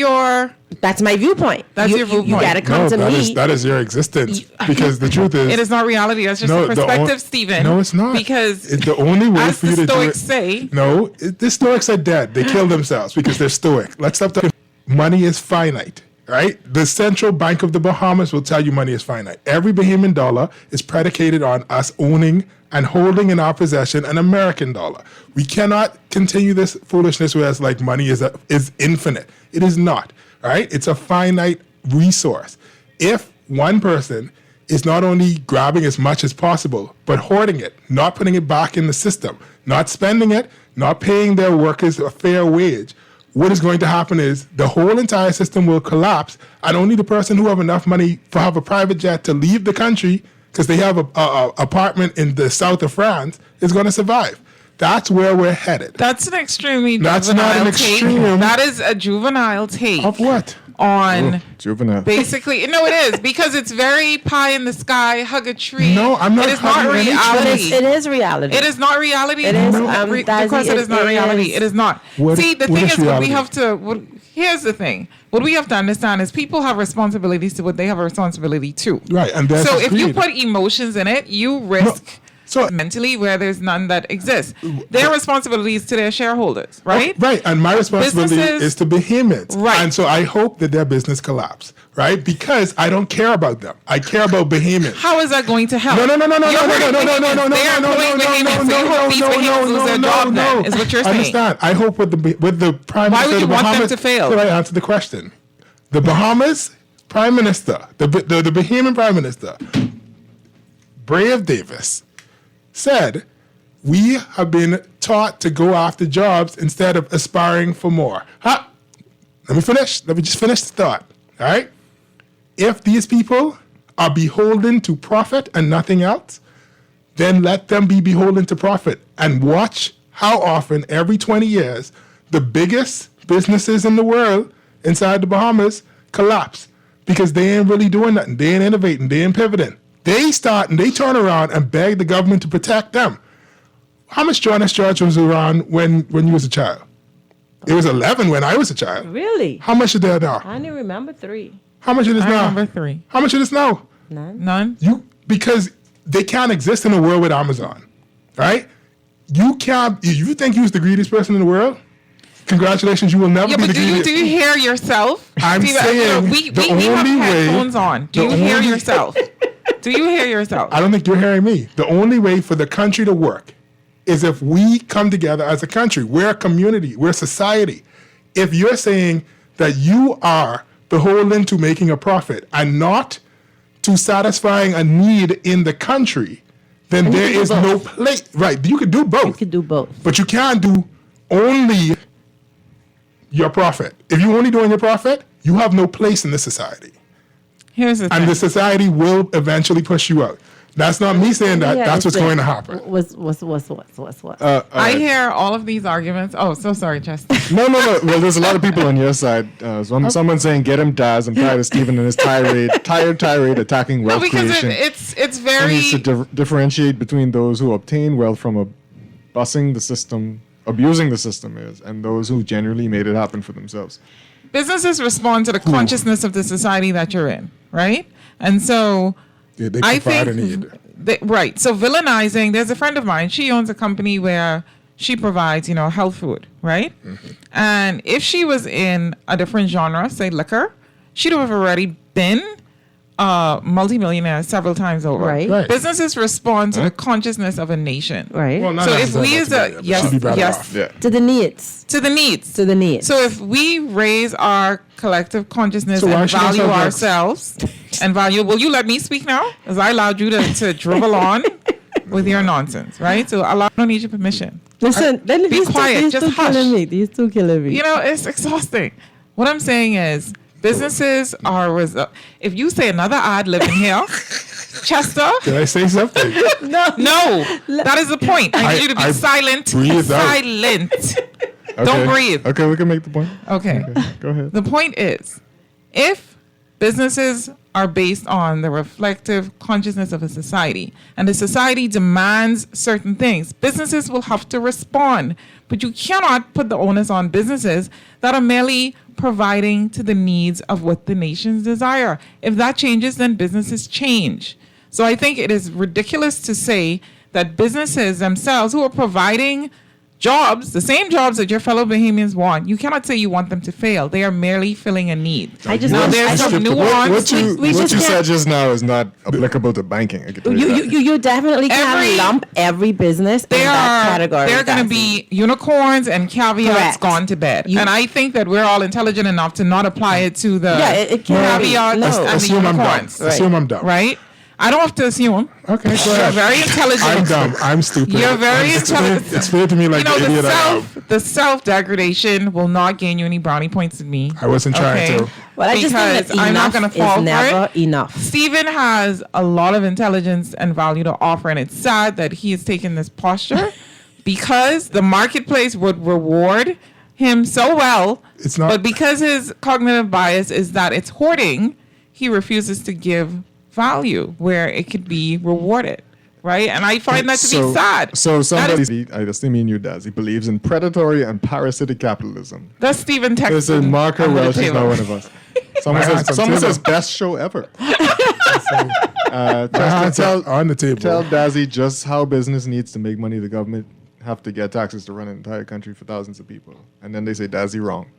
my viewpoint. That's you, your viewpoint. You gotta come to me. That is your existence. Because the truth is, It is not reality. That's just a perspective, Stephen. No, it's not. Because the only way as for you the to do Stoics it. say, The Stoics are dead. They killed themselves because they're Stoic. Let's stop talking. Money is finite. right? The central bank of the Bahamas will tell you money is finite. Every Bahamian dollar is predicated on us owning and holding in our possession an American dollar. We cannot continue this foolishness where it's like money is infinite. It is not, right? It's a finite resource. If one person is not only grabbing as much as possible, but hoarding it, not putting it back in the system, not spending it, not paying their workers a fair wage, what is going to happen is the whole entire system will collapse, and only the person who have enough money to have a private jet to leave the country because they have a apartment in the south of France is going to survive. That's where we're headed. That's an extremely That's juvenile not an take. extreme. That is a juvenile take. Of what? On juvenile. Basically, no, it is because it's very pie in the sky, hug a tree. No, I'm not It is not hugging any reality. tree. It is reality. It is not reality. It is, Because it is not reality. It is not. What- See, the what thing is is, what we reality? have to. Here's the thing. What we have to understand is people have responsibilities to what they have a responsibility to. Right, and that's So if you greed. put emotions in it, you risk mentally where there's none that exists. Their responsibilities to their shareholders, right? Right, and my responsibility Businesses- is to behemoths. Right. And so I hope that their business collapse, right? Because I don't care about them. I care about behemoths. How is that going to help? No. You're hurting behemoths. They're employing behemoths, so you hope these behemoths lose their job then, is what you're saying. Understand. I hope with the Prime Why Minister would of you the want them Bahamas, to fail? Can I answer the question? The Bahamas Prime Minister, the Bahamian Prime Minister, Brave Davis, said, we have been taught to go after jobs instead of aspiring for more. Let me finish. Let me just finish the thought. All right? If these people are beholden to profit and nothing else, then let them be beholden to profit and watch how often every 20 years the biggest businesses in the world inside the Bahamas collapse because they ain't really doing nothing. They ain't innovating. They ain't pivoting. They start and they turn around and beg the government to protect them. How much Jonas George was around when you was a child? It was 11 when I was a child. Really? How much is there now? I only remember 3. How much it is I now? remember 3. How much it is now? None. Because they can't exist in a world with Amazon, right? You can't. You think you was the greediest person in the world? Congratulations, you will never Yeah, be but the do you greediest. hear yourself? I'm See, saying we the have only way- headphones on. Do you the hear only- yourself? Do you hear yourself? I don't think you're hearing me. The only way for the country to work is if we come together as a country. We're a community. We're a society. If you're saying that you are beholden to making a profit and not to satisfying a need in the country, then And you there can do is no both. place. Right. You could do both. You could do both. But you can't do only your profit. If you're only doing your profit, you have no place in this society. Here's the thing. And the society will eventually push you out. That's not me saying that. Yeah, That's what's it's going to like, happen. What's? I hear all of these arguments. Oh, so sorry, Justin. No. Well, there's a lot of people on your side. Someone's saying, get him, Daz. I'm tired of Stephen and his tirade attacking No, wealth because creation. it's He very. needs to differentiate between those who obtain wealth from busing the system, abusing the system and those who genuinely made it happen for themselves. Businesses respond to the consciousness of the society that you're in, right? And so Yeah, they I provide a think need. right. So villainizing. There's a friend of mine. She owns a company where she provides, health food, right? Mm-hmm. And if she was in a different genre, say liquor, she'd have already been a multimillionaire several times over. Right. Businesses respond to the consciousness of a nation. Right. Well, not So if we necessarily as a multimillionaire, but she'd be better yes off. Yeah. To the needs. to the needs. To the needs. So if we raise our collective consciousness So why and should I value sell drugs? ourselves and value, will you let me speak now? Because I allowed you to dribble on with your nonsense, right? So I don't need your permission. Listen, then Be these quiet, These just two hush. killing me. These two killing me. It's exhausting. What I'm saying is businesses are, if you say another ad lib in here, Chester, Did I say something? no, that is the point. I need you to be I silent. breathed out. Silent. Okay. Don't breathe. Okay, we can make the point. Okay. Go ahead. The point is, if businesses are based on the reflective consciousness of a society and the society demands certain things, businesses will have to respond. But you cannot put the onus on businesses that are merely providing to the needs of what the nations desire. If that changes, then businesses change. So I think it is ridiculous to say that businesses themselves who are providing jobs, the same jobs that your fellow Bahamians want, you cannot say you want them to fail. They are merely filling a need. There's some nuance. What you said just now is not applicable to banking. I can tell you that. You definitely can't lump every business in that category. There are going to be unicorns and caveats gone to bed. And I think that we're all intelligent enough to not apply it to the caveats and the unicorns. Assume I'm dumb. Right? I don't have to assume. Okay, go ahead. You're very intelligent. I'm dumb. I'm stupid. You're very intelligent. It's fair to me like the idiot I am. The self-degradation will not gain you any brownie points with me. I wasn't trying to. Well, I just think that I'm not going to fall never for it. Enough. Stephen has a lot of intelligence and value to offer, and it's sad that he has taken this posture because the marketplace would reward him so well. It's not. But because his cognitive bias is that it's hoarding, he refuses to give value where it could be rewarded, right? And I find that to be sad. So somebody, I just mean you does, he believes in predatory and parasitic capitalism. That's Stephen Texas. There's a Marco Welch is not one of us. Someone says best show ever. On the table. Tell Dazzy just how business needs to make money. The government have to get taxes to run an entire country for thousands of people. And then they say Dazzy wrong.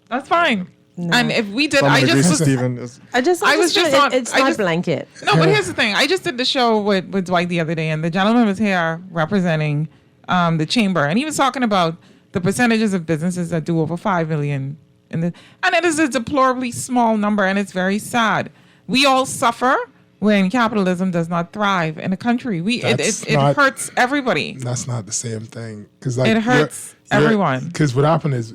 That's fine. No. And if we did, Someone I agrees just with Stephen. I was just on. It's not blanket. No, but here's the thing. I just did the show with Dwight the other day, and the gentleman was here representing the chamber, and he was talking about the percentages of businesses that do over 5 million and it is a deplorably small number, and it's very sad. We all suffer when capitalism does not thrive in a country. It hurts everybody. That's not the same thing. It hurts everyone. Because what happened is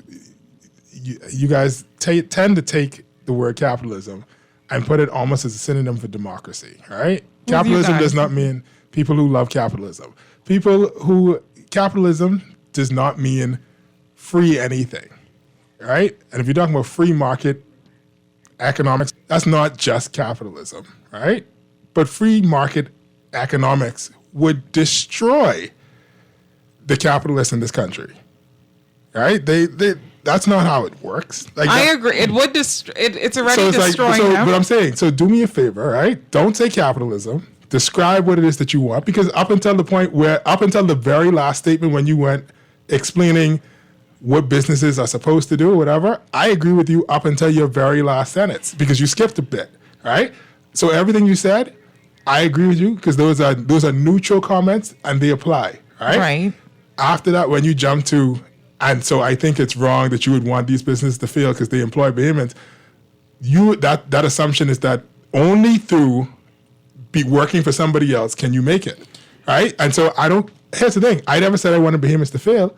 you guys tend to take the word capitalism and put it almost as a synonym for democracy, right? Capitalism does not mean people who love capitalism. Capitalism does not mean free anything, right? And if you're talking about free market economics, that's not just capitalism, right? But free market economics would destroy the capitalists in this country, right? That's not how it works. I agree. It would it's already destroying them. But I'm saying, so do me a favor, right? Don't say capitalism. Describe what it is that you want, because up until the very last statement when you went explaining what businesses are supposed to do or whatever, I agree with you up until your very last sentence, because you skipped a bit, right? So everything you said, I agree with you, because those are neutral comments and they apply, right? Right. After that, when you jump to, and so I think it's wrong that you would want these businesses to fail because they employ Bahamians, that assumption is that only through be working for somebody else can you make it, right? And so here's the thing, I never said I wanted Bahamians to fail.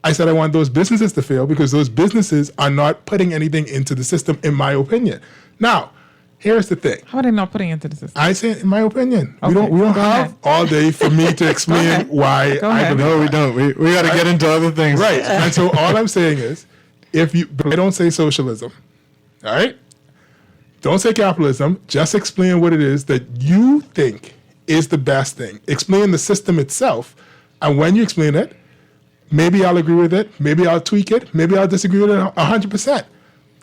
I said I want those businesses to fail because those businesses are not putting anything into the system, in my opinion. Now, here's the thing. How are they not putting into the system? I say, in my opinion, Okay. we don't have all day for me to explain why I believe. No, we don't. We got to get into other things. Right. And so all I'm saying is, but I don't say socialism, all right? Don't say capitalism. Just explain what it is that you think is the best thing. Explain the system itself. And when you explain it, maybe I'll agree with it. Maybe I'll tweak it. Maybe I'll disagree with it 100%.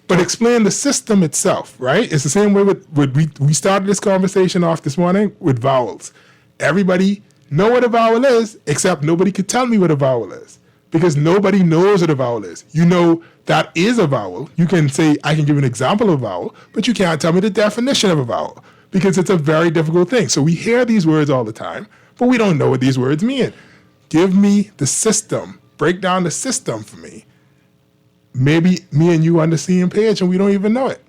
But explain the system itself, right? It's the same way with we started this conversation off this morning with vowels. Everybody know what a vowel is, except nobody could tell me what a vowel is, because nobody knows what a vowel is. You know that is a vowel. You can say, I can give an example of a vowel, but you can't tell me the definition of a vowel, because it's a very difficult thing. So we hear these words all the time, but we don't know what these words mean. Give me the system. Break down the system for me. Maybe me and you on the same page and we don't even know it.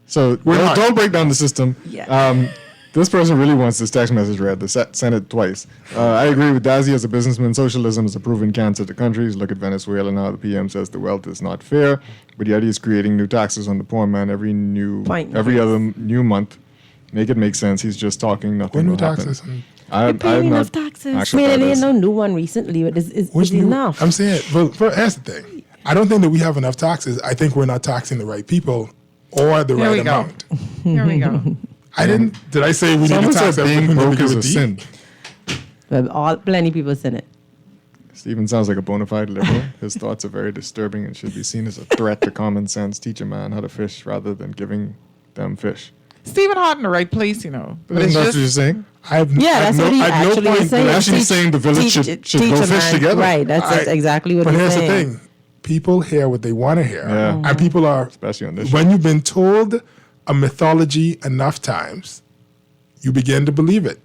So don't break down the system. Yeah. This person really wants this text message read. Sent it twice. I agree with Dazzy. As a businessman, socialism is a proven cancer to countries. Look at Venezuela now. The PM says the wealth is not fair, but yet he's creating new taxes on the poor man every other new month. Make it make sense. He's just talking. Nothing What new will happen. taxes? We're paying enough taxes. I mean, there's no new one recently, but it's enough. I'm saying, but here's the thing. I don't think that we have enough taxes. I think we're not taxing the right people or the right amount. Here we go. Did I say we need to tax everything broke that is we a sin. Plenty of people sin it. Stephen sounds like a bona fide liberal. His thoughts are very disturbing and should be seen as a threat to common sense. Teach a man how to fish rather than giving them fish. Stephen Hart in the right place, you know. But Isn't it's that just what you're saying? That's what he actually is saying. Actually saying the village should teach go a fish man. together. Right, that's exactly what But he's here's saying. the thing. People hear what they want to hear. Yeah. And people are, Especially on this when show. you've been told a mythology enough times, you begin to believe it.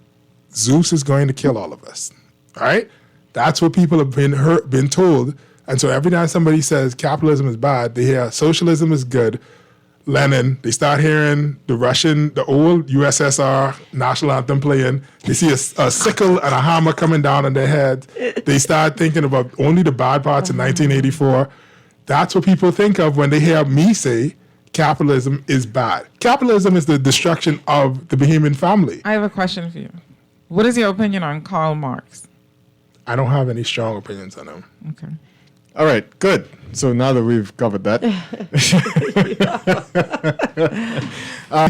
Zeus is going to kill all of us. All right? That's what people have been told. And so every time somebody says capitalism is bad, they hear socialism is good. Lenin, they start hearing the old USSR national anthem playing. They see a sickle and a hammer coming down on their head. They start thinking about only the bad parts in 1984. That's what people think of when they hear me say capitalism is bad. Capitalism is the destruction of the Bahamian family. I have a question for you. What is your opinion on Karl Marx? I don't have any strong opinions on him. Okay. All right, good. So now that we've covered that,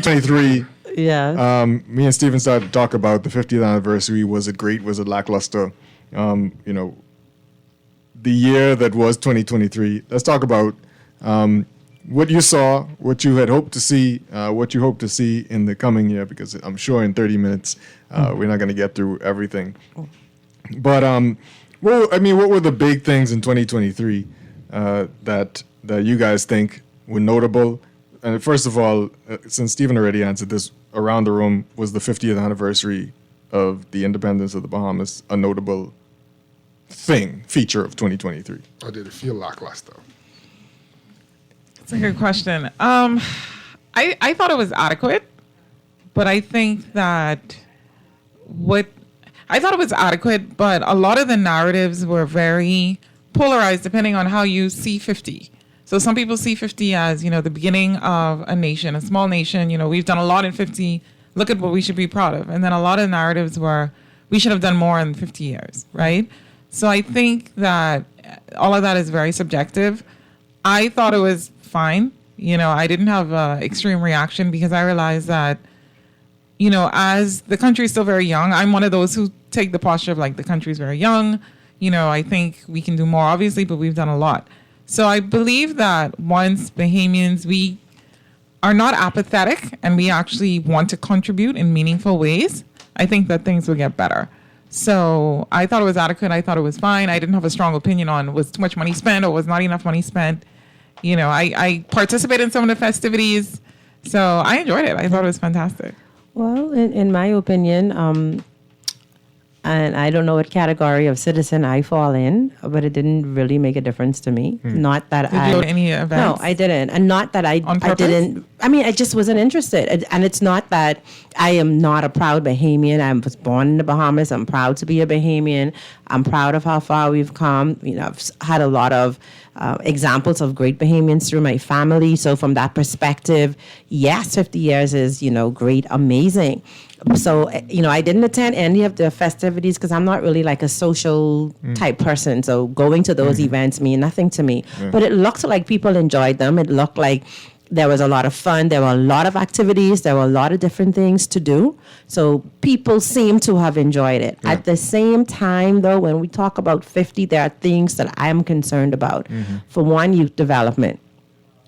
23. Yeah. Me and Stephen started to talk about the 50th anniversary. Was it great? Was it lackluster? You know, the year that was 2023. Let's talk about what you saw, what you had hoped to see, what you hope to see in the coming year, because I'm sure in 30 minutes we're not going to get through everything. But well, I mean, what were the big things in 2023 that you guys think were notable? And first of all, since Stephen already answered this, around the room, was the 50th anniversary of the independence of the Bahamas a notable feature of 2023? Or did it feel lackluster? That's a good question. I thought it was adequate, but I think that I thought it was adequate, but a lot of the narratives were very polarized depending on how you see 50. So some people see 50 as, you know, the beginning of a nation, a small nation. You know, we've done a lot in 50. Look at what we should be proud of. And then a lot of narratives were, we should have done more in 50 years, right? So I think that all of that is very subjective. I thought it was fine. You know, I didn't have an extreme reaction because I realized that, you know, as the country is still very young, I'm one of those who take the posture of like, the country's very young. You know, I think we can do more, obviously, but we've done a lot. So I believe that once Bahamians, we are not apathetic and we actually want to contribute in meaningful ways, I think that things will get better. So I thought it was adequate. I thought it was fine. I didn't have a strong opinion on was too much money spent or was not enough money spent. You know, I participated in some of the festivities. So I enjoyed it. I thought it was fantastic. Well, in my opinion, and I don't know what category of citizen I fall in, but it didn't really make a difference to me. Not that Did you go to any events? No, I didn't. And not that I didn't. I mean, I just wasn't interested. And it's not that I am not a proud Bahamian. I was born in the Bahamas. I'm proud to be a Bahamian. I'm proud of how far we've come. You know, I've had a lot of examples of great Bahamians through my family. So from that perspective, yes, 50 years is, you know, great, amazing. So, you know, I didn't attend any of the festivities because I'm not really like a social type person. So going to those events mean nothing to me. Yeah. But it looked like people enjoyed them. It looked like there was a lot of fun. There were a lot of activities. There were a lot of different things to do. So people seem to have enjoyed it. Yeah. At the same time, though, when we talk about 50, there are things that I am concerned about. For one, youth development.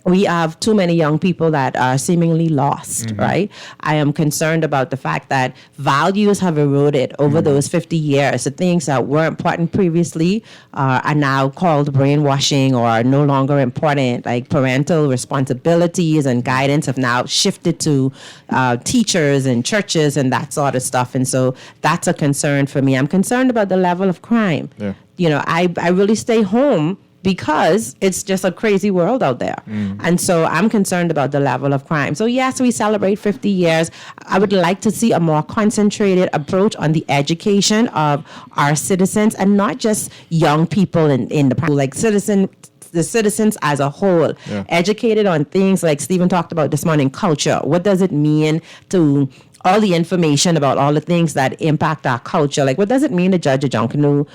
We have too many young people that are seemingly lost, right? I am concerned about the fact that values have eroded over those 50 years. The things that were important previously are now called brainwashing or are no longer important, like parental responsibilities and guidance have now shifted to teachers and churches and that sort of stuff. And so that's a concern for me. I'm concerned about the level of crime. Yeah. You know, I really stay home because it's just a crazy world out there. And so I'm concerned about the level of crime. So yes, we celebrate 50 years. I would like to see a more concentrated approach on the education of our citizens and not just young people in the like the citizens as a whole, educated on things like Stephen talked about this morning, culture. What does it mean to all the information about all the things that impact our culture? Like, what does it mean to judge a Junkanoo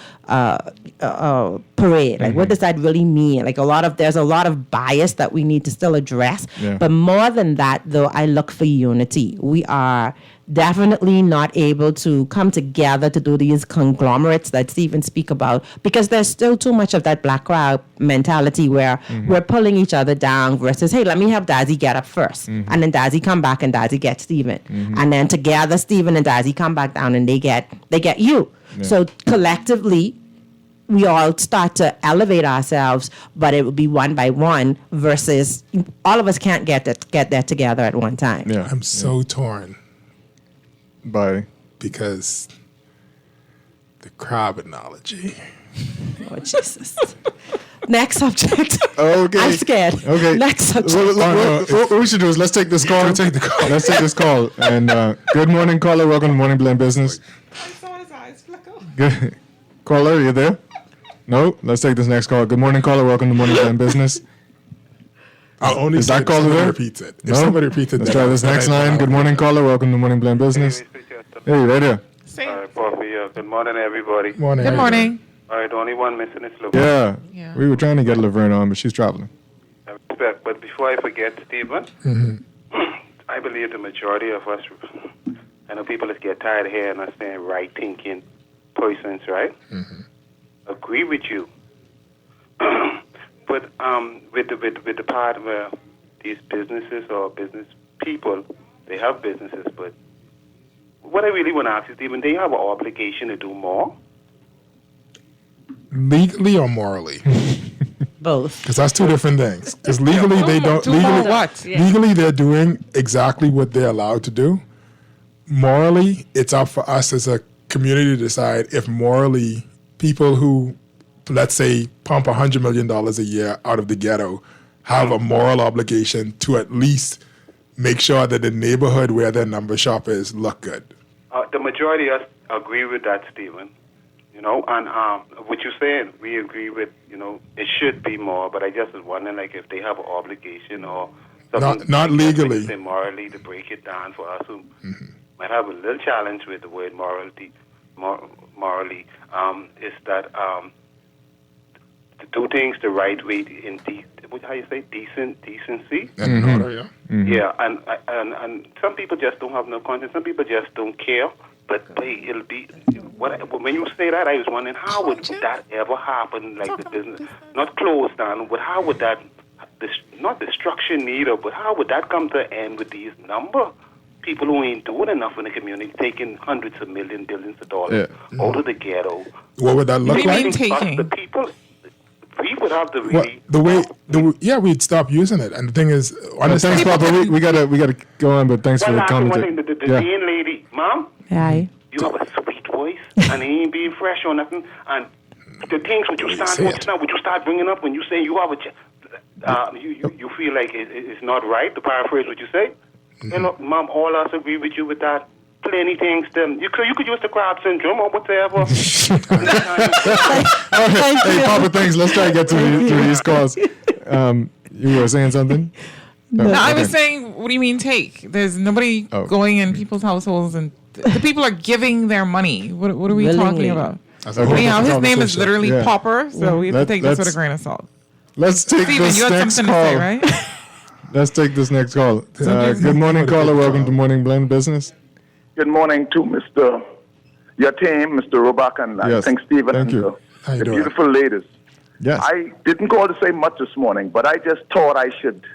parade. Like, what does that really mean? Like, there's a lot of bias that we need to still address. Yeah. But more than that, though, I look for unity. We are definitely not able to come together to do these conglomerates that Stephen speak about, because there's still too much of that black crowd mentality where we're pulling each other down versus, hey, let me have Dazzy get up first, and then Dazzy come back and Dazzy get Stephen, and then together Stephen and Dazzy come back down and they get you. Yeah. So collectively, we all start to elevate ourselves, but it would be one by one versus all of us can't get that together at one time. Yeah. I'm so torn. Because the crab analogy. Oh, Jesus. Next subject. Okay. I'm scared. Okay. Next subject. What we should do is let's take this call. Let's take this call. And good morning, caller. Welcome to Morning Blend Business. I saw his eyes flicker. Good. Caller, you there? No? Let's take this next call. Good morning, caller. Welcome to Morning Blend Business. I'll only Is say that if caller somebody there? repeats it. If No? somebody repeats it, Let's then try this I'll next say it. line. Good morning, caller. Welcome to Morning Blend Business. Hey, right here. Good morning, everybody. Morning. Good morning. All right, only one missing is Laverne. Yeah. We were trying to get Laverne on, but she's traveling. I respect, but before I forget, Stephen, I believe the majority of us, I know people just get tired of hearing us saying right thinking persons, right? Agree with you. But with the part where these businesses or business people, they have businesses, but what I really want to ask is, Stephen, they have an obligation to do more? Legally or morally? Both. Because that's two different things. Because legally they don't. Do more what? Yeah. Legally they're doing exactly what they're allowed to do. Morally, it's up for us as a community to decide if morally people who, let's say, pump $100 million a year out of the ghetto have a moral obligation to at least make sure that the neighborhood where their number shop is look good. The majority of us agree with that, Stephen. You know, and what you're saying, we agree with, you know, it should be more, but I just was wondering, like, if they have an obligation or something. Not legally. Say morally to break it down for us who might have a little challenge with the word morality, morally, is that to do things the right way in how you say, decency. And order, yeah. Yeah, and some people just don't have no conscience. Some people just don't care. But it'll be when you say that, I was wondering how would that ever happen? Like the business not closed down, but how would that not destruction neither? But how would that come to an end with these number people who ain't doing enough in the community, taking hundreds of millions, billions of dollars out of the ghetto? What would that look What do you like? mean taking? The people, we would have to Well, really. we'd stop using it. And the thing is, Thanks, Papa. We gotta go on, but thanks for the One comment. thing, the Dean lady, Mom, Aye. you have a sweet voice, and it ain't being fresh or nothing. And the things would you start bringing up when you say you have a, you feel like it's not right. To paraphrase what you say, hey, look, Mom, all us agree with you with that. Plenty things. You could use the crowd syndrome or whatever. Hey, Papa, thanks. Let's try to get to these calls. You were saying something? No, I okay. was saying, what do you mean take? There's nobody going in people's households, and the people are giving their money. What are we Willingly. talking about? That's a whole Anyhow, his different name is conversation. literally Yeah. Pauper, so we have to take this with a grain of salt. Let's take Steven, this you had next something call. to say, right? Let's take this next call. Good morning, caller. Welcome to Morning Blend Business. Good morning to your team, Mr. Robach, and I Yes. think Stephen Thank and you. How you the doing? beautiful ladies. Yes. I didn't call to say much this morning, but I just thought I should.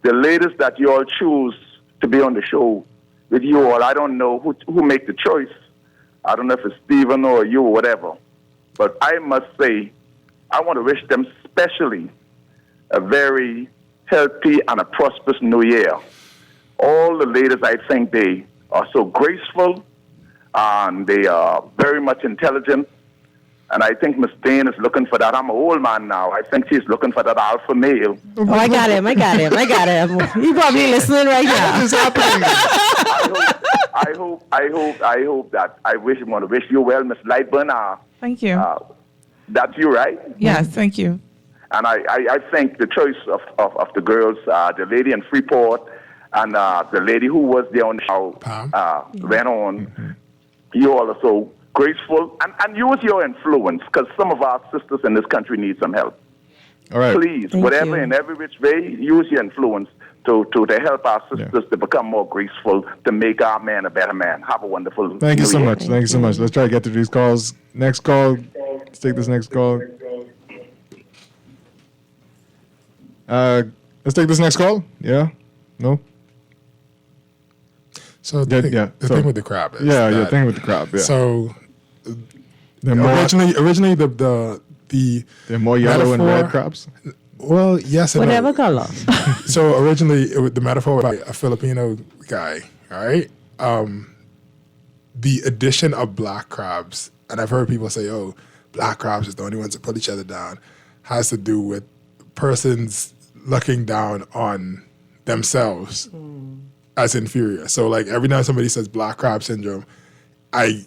The ladies that you all choose to be on the show with you all, I don't know who make the choice. I don't know if it's Stephen or you or whatever. But I must say, I want to wish them specially a very healthy and a prosperous new year. All the ladies, I think they are so graceful and they are very much intelligent. And I think Miss Dane is looking for that. I'm an old man now. I think she's looking for that alpha male. Oh, I got him. You probably listening right now. What is happening? I hope that I want to wish you well, Miss Lightburn. Thank you. That's you, right? Yes, thank you. And I think the choice of the girls, the lady in Freeport and the lady who was there on the show, ran on. You all are so graceful, and use your influence, because some of our sisters in this country need some help. All right. Please, whatever, in every which way, use your influence to help our sisters to become more graceful, to make our man a better man. Have a wonderful Thank you New so Year. much. Thank you so much. Let's try to get to these calls. Next call. Let's take this next call. Let's take this next call. Yeah? No? So the thing with the crab is the thing with the crab. Yeah. So They're originally they're more yellow and metaphor- red crabs. Well, yes and Whatever no. color. So originally, the metaphor by a Filipino guy, all right? The addition of black crabs, and I've heard people say, oh, black crabs is the only ones that pull each other down, has to do with persons looking down on themselves as inferior. So like every time somebody says black crab syndrome, I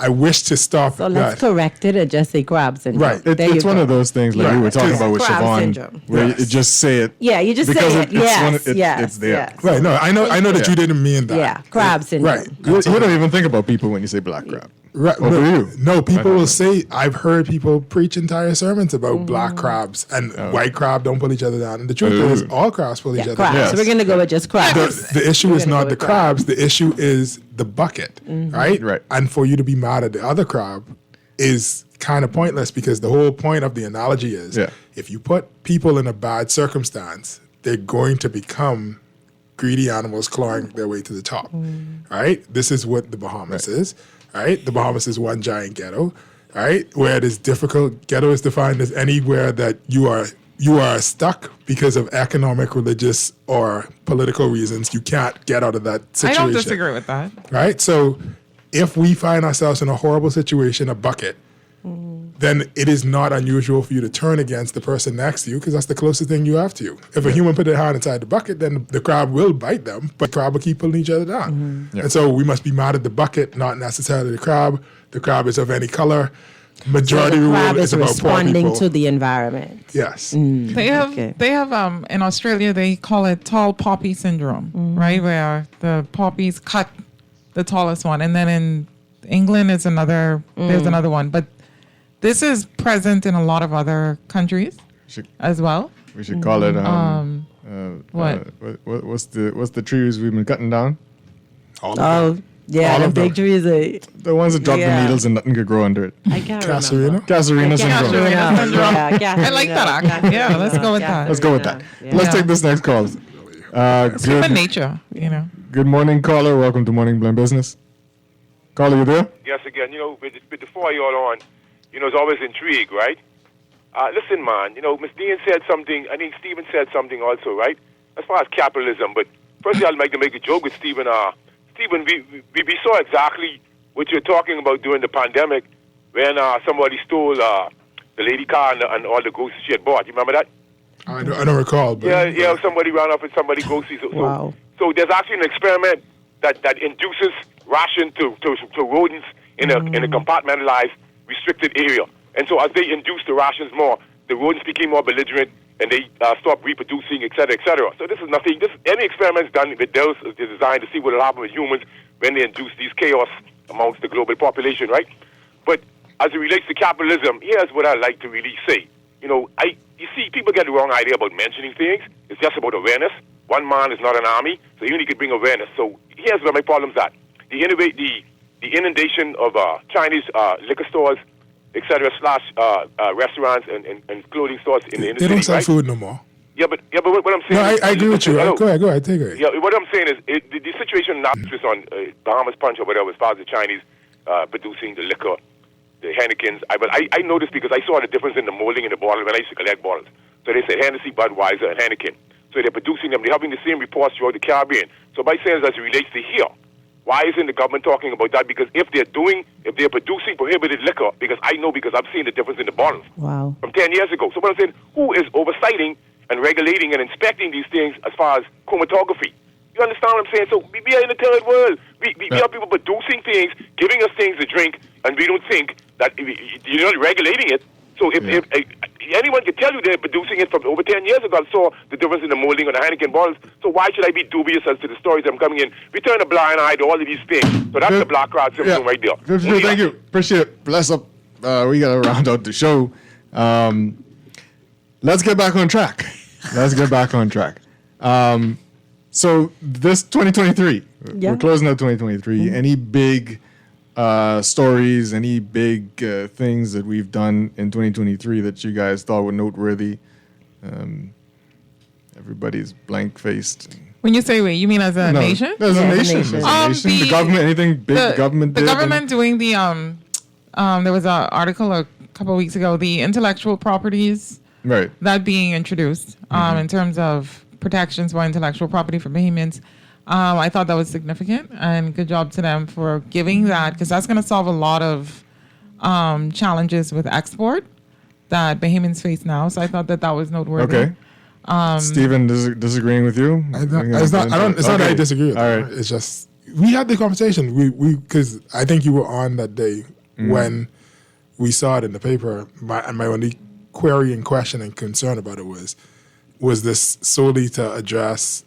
wish to stop So let's correct it and just say crab syndrome. Right. There It's you one go. of those things like we were talking about with Crab Siobhan, syndrome. where you just say it. Yeah, you just because say it. Yes, it's there. yes. Right. No, I know that Yeah. you didn't mean that. Yeah, crab syndrome. Right. You don't even think about people when you say black crab. Right. Or for you. No, I people don't will know. say, I've heard people preach entire sermons about black crabs and white crab don't pull each other down. And the truth is, all crabs pull each other Crabs. down. So we're going to go with just crabs. The issue We're is gonna not go the with crabs. crabs, the issue is the bucket, right? Right. And for you to be mad at the other crab is kind of pointless because the whole point of the analogy is if you put people in a bad circumstance, they're going to become greedy animals clawing their way to the top, right? This is what the Bahamas is, right? The Bahamas is one giant ghetto, right? Where it is difficult. Ghetto is defined as anywhere that you are stuck because of economic, religious, or political reasons. You can't get out of that I situation. don't disagree with that. Right? So if we find ourselves in a horrible situation, a bucket, then it is not unusual for you to turn against the person next to you because that's the closest thing you have to you. If a human put their hand inside the bucket, then the crab will bite them, but the crab will keep pulling each other down. And so we must be mad at the bucket, not necessarily the crab. The crab is of any color. Majority So the of the crab world is is about poor responding people. to the environment. Yes. They have in Australia they call it tall poppy syndrome, right? Where the poppies cut the tallest one, and then in England it's another. There's another one, but this is present in a lot of other countries as well. We should call it. What? What's the trees we've been cutting down? Yeah, the big trees. The ones that drop the needles and nothing could grow under it. I can't Casuarina? Casuarina syndrome. I like that. Actually. Yeah, let's go with that. Let's go with that. Let's take this next call. It's human nature, you know. Good morning, caller. Welcome to Morning Blend Business. Caller, you there? Yes, again, with the four of y'all on, it's always intrigue, right? Listen, man, Ms. Dean said something, I think Stephen said something also, right? As far as capitalism, but firstly, I'd like to make a joke with Stephen. Stephen, we saw exactly what you're talking about during the pandemic when somebody stole the lady car and all the groceries she had bought. You remember that? I don't recall. But Yeah, somebody ran off with somebody groceries. So there's actually an experiment that induces ration to rodents in a compartmentalized, restricted area. And so as they induce the rations more, the rodents became more belligerent and they stopped reproducing, et cetera, et cetera. So this is nothing. Any experiments done with those is designed to see what will happen with humans when they induce these chaos amongst the global population, right? But as it relates to capitalism, here's what I like to really say. You see, people get the wrong idea about mentioning things. It's just about awareness. One man is not an army, so you need to bring awareness. So here's where my problem's at. The inundation of Chinese liquor stores, etc., / restaurants and clothing stores in the inner they don't city, sell right? food no more. Yeah, but what I'm saying No, is... I agree with you. Hello? Go ahead. Take it. Yeah, what I'm saying is the situation not just on Bahamas Punch or whatever as far as the Chinese producing the liquor, the Heinekens. But I noticed because I saw the difference in the molding in the bottle when I used to collect bottles. So they said Hennessy, Budweiser, and Heineken. So they're producing them. They're having the same reports throughout the Caribbean. So my saying is as it relates to here, why isn't the government talking about that? Because if they're producing prohibited liquor, because I've seen the difference in the bottles from 10 years ago. So what I'm saying, who is oversighting and regulating and inspecting these things as far as chromatography? You understand what I'm saying? So we are in the third world. We have people producing things, giving us things to drink, and we don't think that you're not regulating it. So if anyone can tell you they're producing it from over 10 years ago, I saw the difference in the molding on the Heineken bottles. So why should I be dubious as to the stories that I'm coming in? We turn a blind eye to all of these things. So that's the Black Rod symptom right there. Thank you. Appreciate it. Bless up. We got to round out the show. Let's get back on track. So this 2023, we're closing out 2023. Any big stories, any big things that we've done in 2023 that you guys thought were noteworthy? Everybody's blank-faced. When you say you mean as a nation? As a nation. The government, anything big the government did? The government doing the, there was an article a couple of weeks ago, the intellectual properties that being introduced in terms of protections for intellectual property for Bahamians. I thought that was significant, and good job to them for giving that, because that's going to solve a lot of challenges with export that Bahamians face now. So I thought that was noteworthy. Okay. Stephen disagreeing with you? It's not that I disagree with you. It's just we had the conversation. We because I think you were on that day when we saw it in the paper. My only query and question and concern about it was this solely to address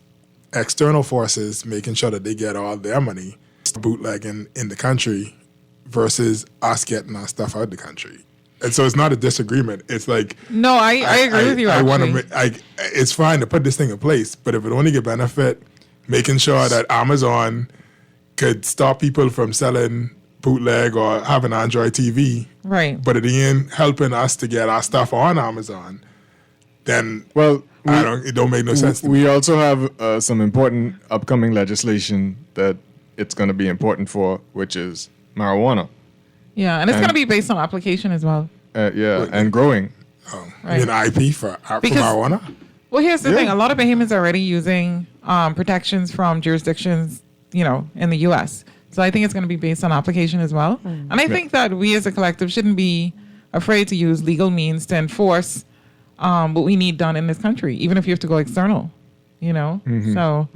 external forces making sure that they get all their money bootlegging in the country versus us getting our stuff out of the country. And so it's not a disagreement. It's like no, I agree with you. I want to. It's fine to put this thing in place, but if it only could benefit making sure that Amazon could stop people from selling bootleg or having Android TV, right? But it ain't helping us to get our stuff on Amazon, then it don't make no sense to me. We also have some important upcoming legislation that it's going to be important for, which is marijuana. Yeah, and it's going to be based on application as well. And growing. Right. An IP for marijuana? Well, here's the thing. A lot of Bahamians are already using protections from jurisdictions, in the U.S. So I think it's going to be based on application as well. And I think that we as a collective shouldn't be afraid to use legal means to enforce what we need done in this country, even if you have to go external, So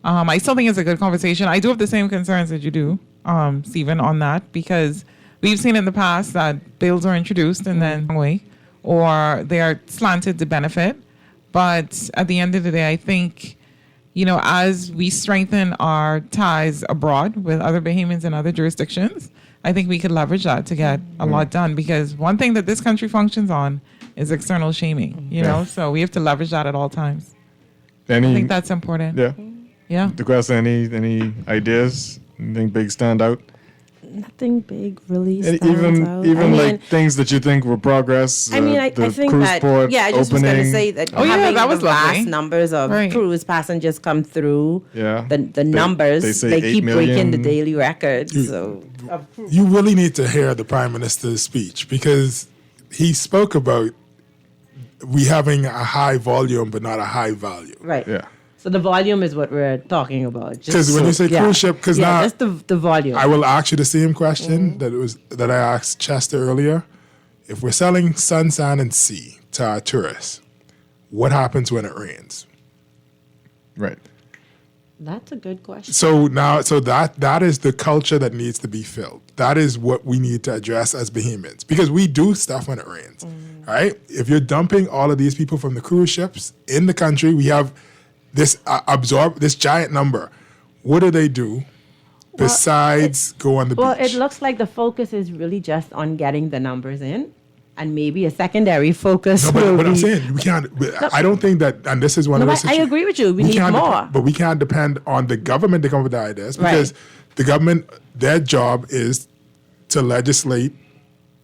I still think it's a good conversation. I do have the same concerns that you do, Stephen, on that, because we've seen in the past that bills are introduced and then away, or they are slanted to benefit. But at the end of the day, I think, as we strengthen our ties abroad with other Bahamians and other jurisdictions, I think we could leverage that to get a lot done. Because one thing that this country functions on is external shaming, so we have to leverage that at all times. I think that's important. Yeah. The question, any ideas? Anything big stand out? Nothing big really stands out. Even things that you think were progress. I think that, I just was going to say that having that was the vast numbers of cruise passengers come through, the numbers, they keep breaking the daily record. You really need to hear the Prime Minister's speech, because he spoke about we having a high volume but not a high value. Right. Yeah. So the volume is what we're talking about. Because when you say cruise ship, because now that's the volume. I will ask you the same question that I asked Chester earlier. If we're selling sun, sand, and sea to our tourists, what happens when it rains? Right. That's a good question. So that is the culture that needs to be filled. That is what we need to address as Bahamians, because we do stuff when it rains. Right? If you're dumping all of these people from the cruise ships in the country, we have this this giant number. What do they do besides go on the beach? Well, it looks like the focus is really just on getting the numbers in, and maybe a secondary focus. No, but I'm saying we can't. I don't think that, and this is one of those. I agree with you. We need more, but we can't depend on the government to come up with the ideas, because the government, their job is to legislate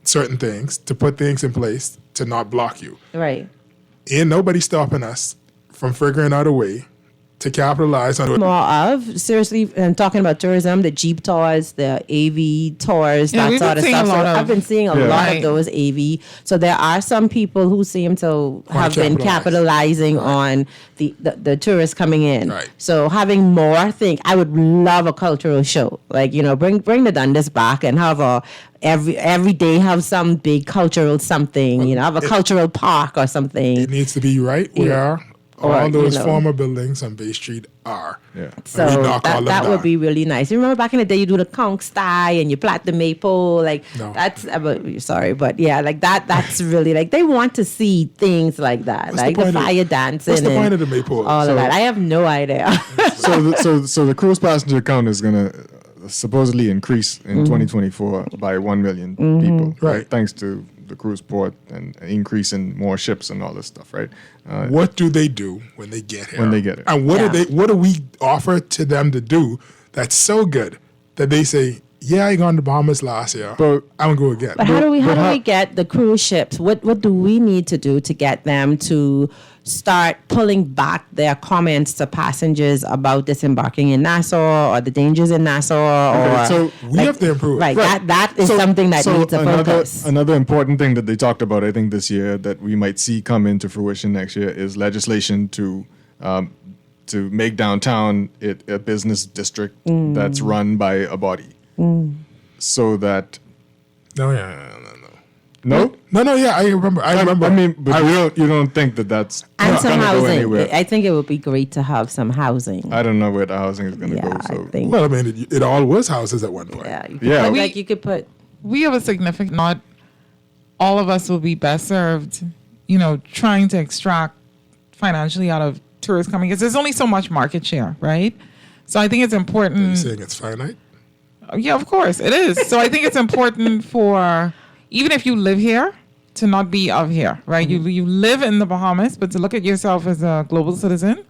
certain things, to put things in place to not block you. Right. Ain't nobody stopping us from figuring out a way to capitalize on more of. Seriously, I'm talking about tourism, the Jeep tours, the AV tours, that sort of stuff. I've been seeing a lot of those AV. So there are some people who seem to have been capitalizing on the tourists coming in. Right. So having more things, I would love a cultural show. Like, bring the Dundas back and have every day have some big cultural something, have a cultural park or something. It needs to be right where all those you know. former buildings on Bay Street are. Yeah. So that would be really nice. You remember back in the day, you do the conch style and you plat the maple, like that's. Sorry, but yeah, like that's really like they want to see things like that, What's like the fire dancing. What's the and point of the maypole? all of that. I have no idea. So the cruise passenger count is gonna supposedly increase in 2024 by 1 million people, right? Thanks to the cruise port and increase in more ships and all this stuff, right? What do they do when they get here? When they get here. And what do we offer to them to do that's so good that they say, yeah, I gone to Bahamas last year, but I'm gonna go again. But how do we get the cruise ships? What do we need to do to get them to start pulling back their comments to passengers about disembarking in Nassau or the dangers in Nassau? Okay, so we have to improve. Right. That is something that needs a focus. Another important thing that they talked about, I think, this year that we might see come into fruition next year is legislation to make downtown a business district that's run by a body. So that No. No, yeah, I remember. I mean, but you don't think that's And not some gonna go housing. anywhere. I think it would be great to have some housing. I don't know where the housing is going to go. So I think. Well, I mean, it all was houses at one point. Yeah. Like you could put. We have a significant. Not all of us will be best served. Trying to extract financially out of tourists coming, because there's only so much market share, right? So I think it's important. Are you saying it's finite? Yeah, of course it is. So I think it's important for, even if you live here, to not be of here, right? You live in the Bahamas, but to look at yourself as a global citizen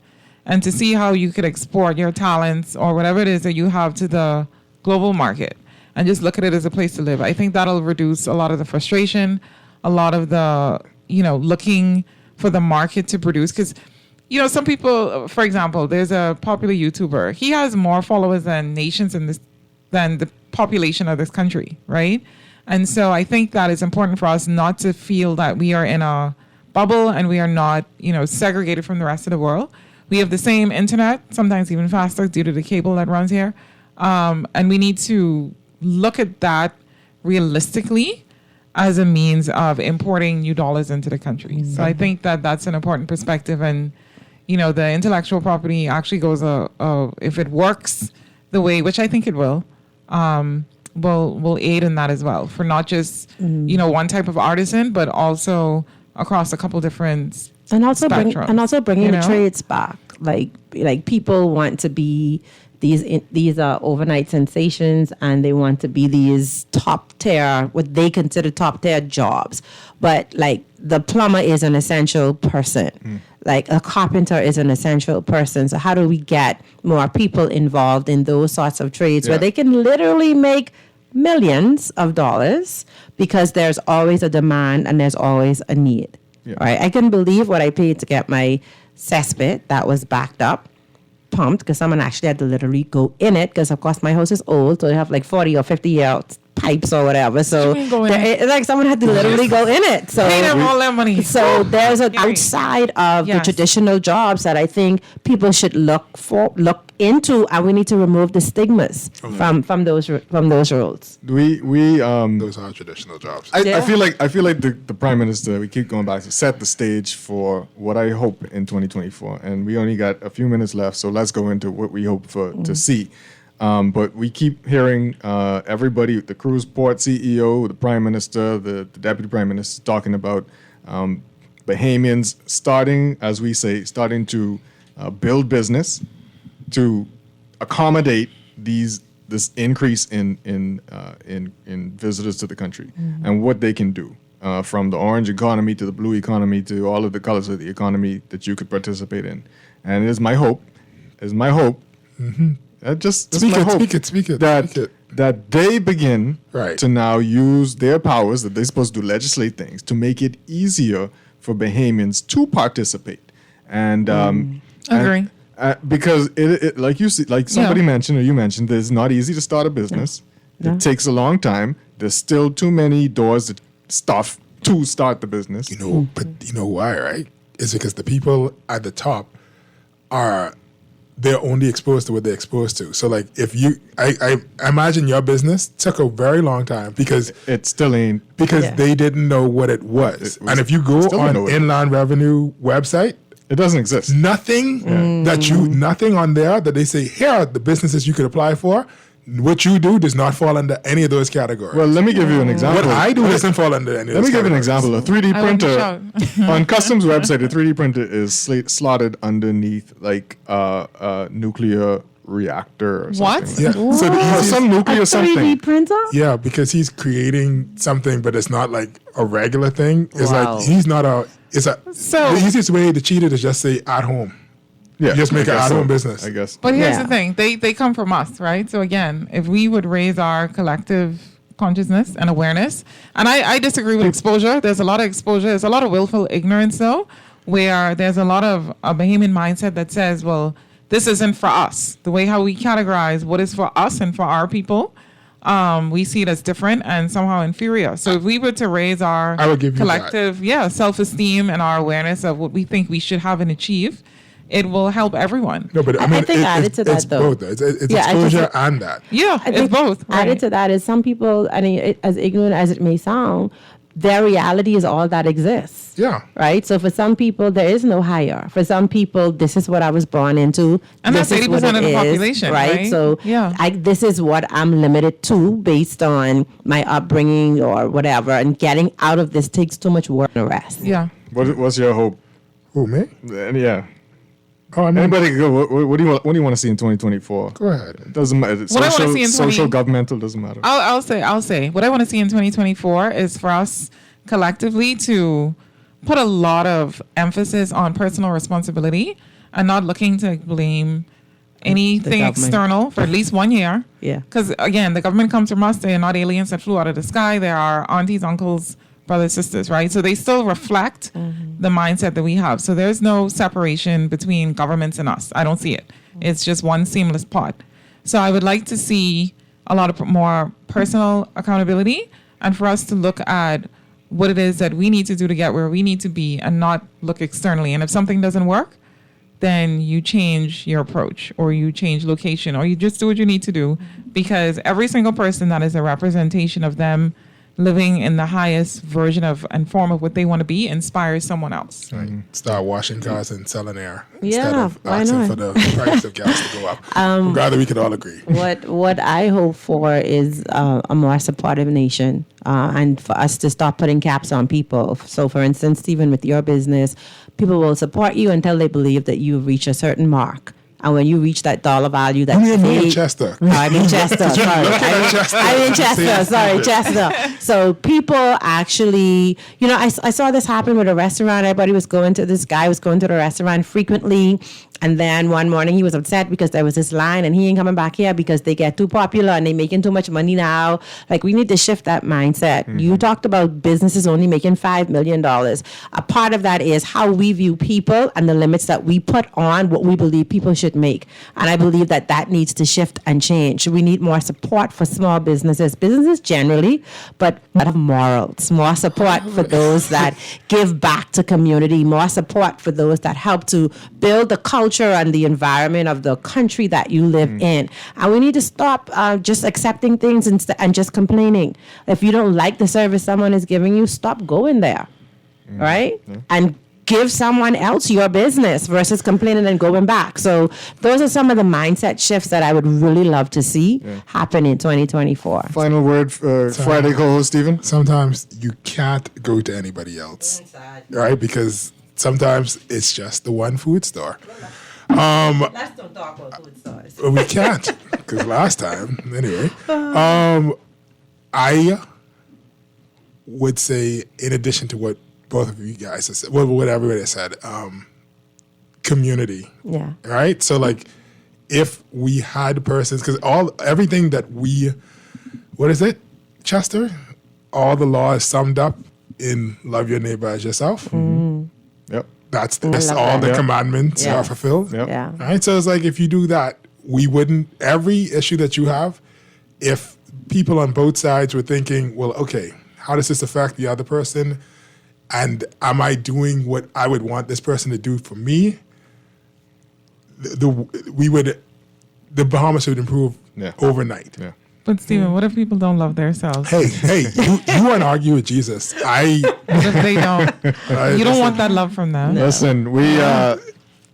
and to see how you could export your talents or whatever it is that you have to the global market and just look at it as a place to live. I think that'll reduce a lot of the frustration, a lot of the, looking for the market to produce. Because, some people, for example, there's a popular YouTuber. He has more followers than than the population of this country, right? And so I think that it's important for us not to feel that we are in a bubble and we are not, segregated from the rest of the world. We have the same internet, sometimes even faster due to the cable that runs here. And we need to look at that realistically as a means of importing new dollars into the country. So I think that that's an important perspective. And, the intellectual property actually goes, if it works the way, which I think it will aid in that as well, for not just one type of artisan, but also across a couple different spectrums. bringing the trades back. Like people want to be these are overnight sensations, and they want to be these top tier, what they consider top tier jobs. But like the plumber is an essential person. Like a carpenter is an essential person. So how do we get more people involved in those sorts of trades where they can literally make millions of dollars because there's always a demand and there's always a need, right? I couldn't believe what I paid to get my cesspit that was backed up, pumped, because someone actually had to literally go in it, because of course my house is old, so they have like 40 or 50 year pipes or whatever. So like someone had to literally go in it. So pay them all that money. So there's an outside of the traditional jobs that I think people should look into, and we need to remove the stigmas from those roles. Those are traditional jobs. I feel like the Prime Minister, we keep going back to set the stage for what I hope in 2024, and we only got a few minutes left, so let's go into what we hope to see. But we keep hearing everybody, the cruise port CEO, the Prime Minister, the Deputy Prime Minister, talking about Bahamians starting to build business to accommodate this increase in visitors to the country, and what they can do, from the orange economy to the blue economy to all of the colors of the economy that you could participate in. And it is my hope. Speak it. That they begin to now use their powers that they're supposed to do, legislate things to make it easier for Bahamians to participate. And agree. Because it like you see, like somebody mentioned or you mentioned, it's not easy to start a business. No. It takes a long time. There's still too many doors to start the business. But you know why, right? It's because the people at the top they're only exposed to what they're exposed to. So like I imagine your business took a very long time because it still ain't, because they didn't know what it was. And if you go on Inland Revenue website, It doesn't exist. Nothing nothing on there that they say, here are the businesses you could apply for. What you do does not fall under any of those categories. Well, let me give you an example. What I do doesn't fall under any of those categories. Let me give you an example. A 3D printer on Customs website, a 3D printer is slotted underneath like a nuclear reactor or something. Yeah. So some nuclear something. 3D printer? Yeah, because he's creating something, but it's not like a regular thing. It's Wow. like he's not a. It's a. The easiest way to cheat it is just say at home. Yeah, just make I an guess at-home so. business. I guess. But here's the thing: they come from us, right? So again, if we would raise our collective consciousness and awareness, and I disagree with exposure. There's a lot of exposure. There's a lot of willful ignorance, though, where there's a lot of a Bahamian mindset that says, well, this isn't for us. The way how we categorize what is for us and for our people, we see it as different and somehow inferior. So if we were to raise our I would give you collective, self-esteem and our awareness of what we think we should have and achieve, it will help everyone. No, but I mean, think added to that, it's though. both. It's Yeah, I exposure just- and that. Yeah, I it's think both. Added to that is some people, I mean, as ignorant as it may sound, their reality is all that exists. Yeah. Right? So for some people, there is no higher. For some people, this is what I was born into. And this that's is what 80% it of the is, population, right? So this is what I'm limited to based on my upbringing or whatever. And getting out of this takes too much work and rest. Yeah. What's your hope? Who, me? Yeah. Oh, I mean, anybody can go. What do you want to see in 2024? Go ahead. It doesn't matter. What I wanna see in social, governmental doesn't matter. I'll say what I want to see in 2024 is for us collectively to put a lot of emphasis on personal responsibility and not looking to blame anything government. external for at least 1 year. Yeah. Because again, the government comes from us. They are not aliens that flew out of the sky. They are aunties, uncles, brothers, sisters, right? So they still reflect the mindset that we have. So there's no separation between governments and us. I don't see it. It's just one seamless pot. So I would like to see a lot of more personal accountability and for us to look at what it is that we need to do to get where we need to be and not look externally. And if something doesn't work, then you change your approach or you change location or you just do what you need to do, because every single person that is a representation of them living in the highest version of and form of what they want to be inspires someone else. Right. Start washing cars and selling air Yeah, instead of why asking not? for the price of gas to go up. I'm glad that we could all agree. What I hope for is a more supportive nation, and for us to stop putting caps on people. So, for instance, Stephen, with your business, people will support you until they believe that you've reached a certain mark. And when you reach that dollar value, that I'm in Chester. No, I'm in Chester. Sorry, I'm in Chester. Sorry, Chester. So people actually, I saw this happen with a restaurant. This guy was going to the restaurant frequently. And then one morning he was upset because there was this line and he ain't coming back here because they get too popular and they making too much money now. Like, we need to shift that mindset. You talked about businesses only making $5 million. A part of that is how we view people and the limits that we put on what we believe people should make. And I believe that needs to shift and change. We need more support for small businesses generally, but of morals, more support for those that give back to community, more support for those that help to build the culture and the environment of the country that you live in. And we need to stop just accepting things and just complaining. If you don't like the service someone is giving you, stop going there, right? And give someone else your business versus complaining and going back. So those are some of the mindset shifts that I would really love to see happen in 2024. Final word, Friday co-host Stephen. Sometimes you can't go to anybody else, right? Because sometimes it's just the one food store. Let's don't talk about food stores. We can't, because last time, anyway. I would say, in addition to what both of you guys have said, what everybody has said, community. Yeah. Right? So, like, if we had persons, because everything that what is it, Chester? All the law is summed up in love your neighbor as yourself. Yep. That's all the commandments are fulfilled. Yep. Yeah. Right? So it's like, if you do that, we wouldn't, every issue that you have, if people on both sides were thinking, well, okay, how does this affect the other person? And am I doing what I would want this person to do for me? The Bahamas would improve overnight. Yeah. But Stephen, what if people don't love themselves? Hey, you want to argue with Jesus? What if they don't? You don't want that love from them. Listen, we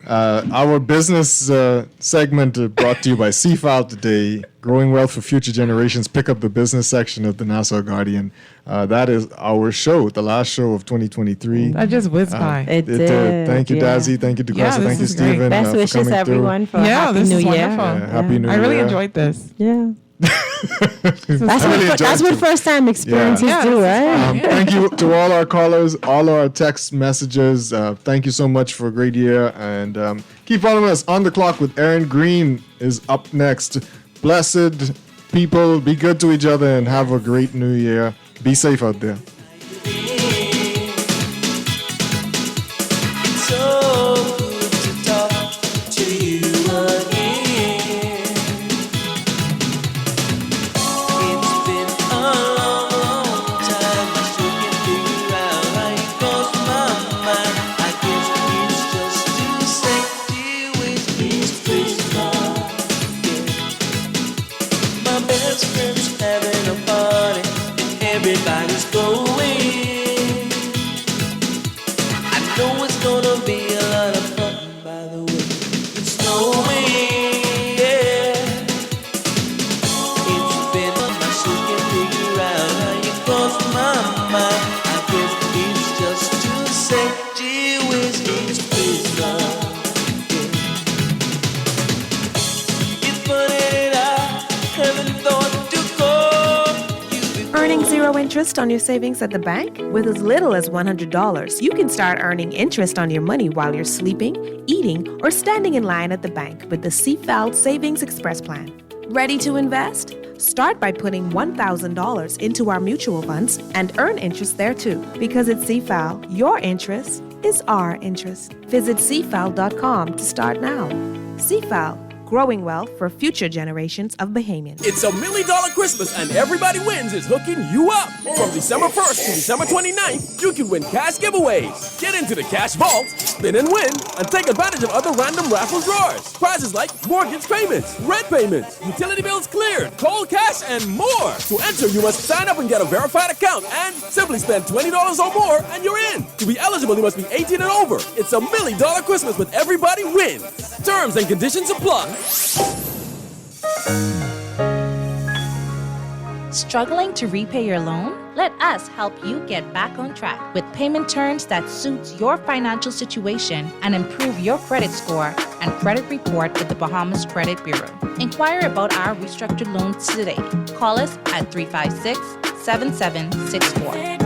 our business segment brought to you by CFAL today. Growing Wealth for Future Generations. Pick up the business section of the Nassau Guardian. That is our show, the last show of 2023. That just whizzed by. It did. Thank you, Dazzy. Thank you, DeGrasse. Thank you, Stephen. Best wishes, everyone, for Happy New Year. Happy New Year. I really enjoyed this. Yeah. That's what first time experiences do, right? Thank you to all our callers, all our text messages. Thank you so much for a great year. And keep following us. On the Clock with Aaron Green is up next. Blessed people, be good to each other and have a great new year. Be safe out there. Everybody's going. I know it's gonna be a lot of fun. By the way, it's snowing. Yeah, it's been on my shoe, can't figure out how you cross my mind. I guess it's just to say, gee whiz, it's Christmas. Yeah. It's funny that I haven't thought to call. Earning zero interest on your savings at the bank? With as little as $100, you can start earning interest on your money while you're sleeping, eating, or standing in line at the bank with the CFAL Savings Express Plan. Ready to invest? Start by putting $1,000 into our mutual funds and earn interest there too. Because at CFAL, your interest is our interest. Visit CFAL.com to start now. CFAL. Growing wealth for future generations of Bahamians. It's $1 million Christmas and Everybody Wins is hooking you up. From December 1st to December 29th, you can win cash giveaways. Get into the cash vault, spin and win, and take advantage of other random raffle drawers. Prizes like mortgage payments, rent payments, utility bills cleared, cold cash, and more. To enter, you must sign up and get a verified account and simply spend $20 or more and you're in. To be eligible, you must be 18 and over. It's $1 million Christmas with Everybody Wins. Terms and conditions apply. Struggling to repay your loan? Let us help you get back on track with payment terms that suits your financial situation and improve your credit score and credit report with the Bahamas Credit Bureau. Inquire about our restructured loans today. Call us at 356-7764.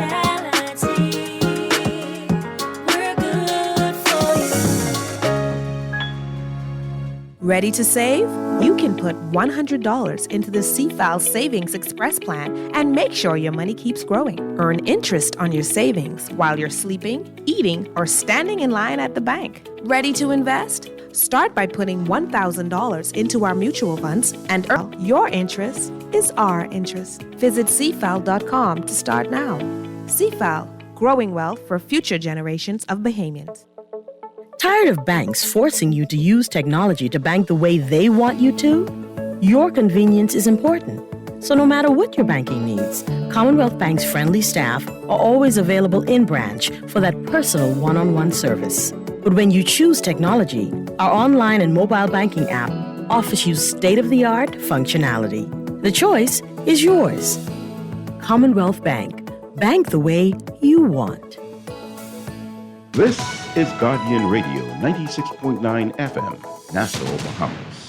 Ready to save? You can put $100 into the CFAL Savings Express Plan and make sure your money keeps growing. Earn interest on your savings while you're sleeping, eating, or standing in line at the bank. Ready to invest? Start by putting $1,000 into our mutual funds and earn your interest is our interest. Visit CFAL.com to start now. CFAL, growing wealth for future generations of Bahamians. Tired of banks forcing you to use technology to bank the way they want you to? Your convenience is important. So no matter what your banking needs, Commonwealth Bank's friendly staff are always available in branch for that personal one-on-one service. But when you choose technology, our online and mobile banking app offers you state-of-the-art functionality. The choice is yours. Commonwealth Bank. Bank the way you want. This is Guardian Radio 96.9 FM, Nassau, Bahamas.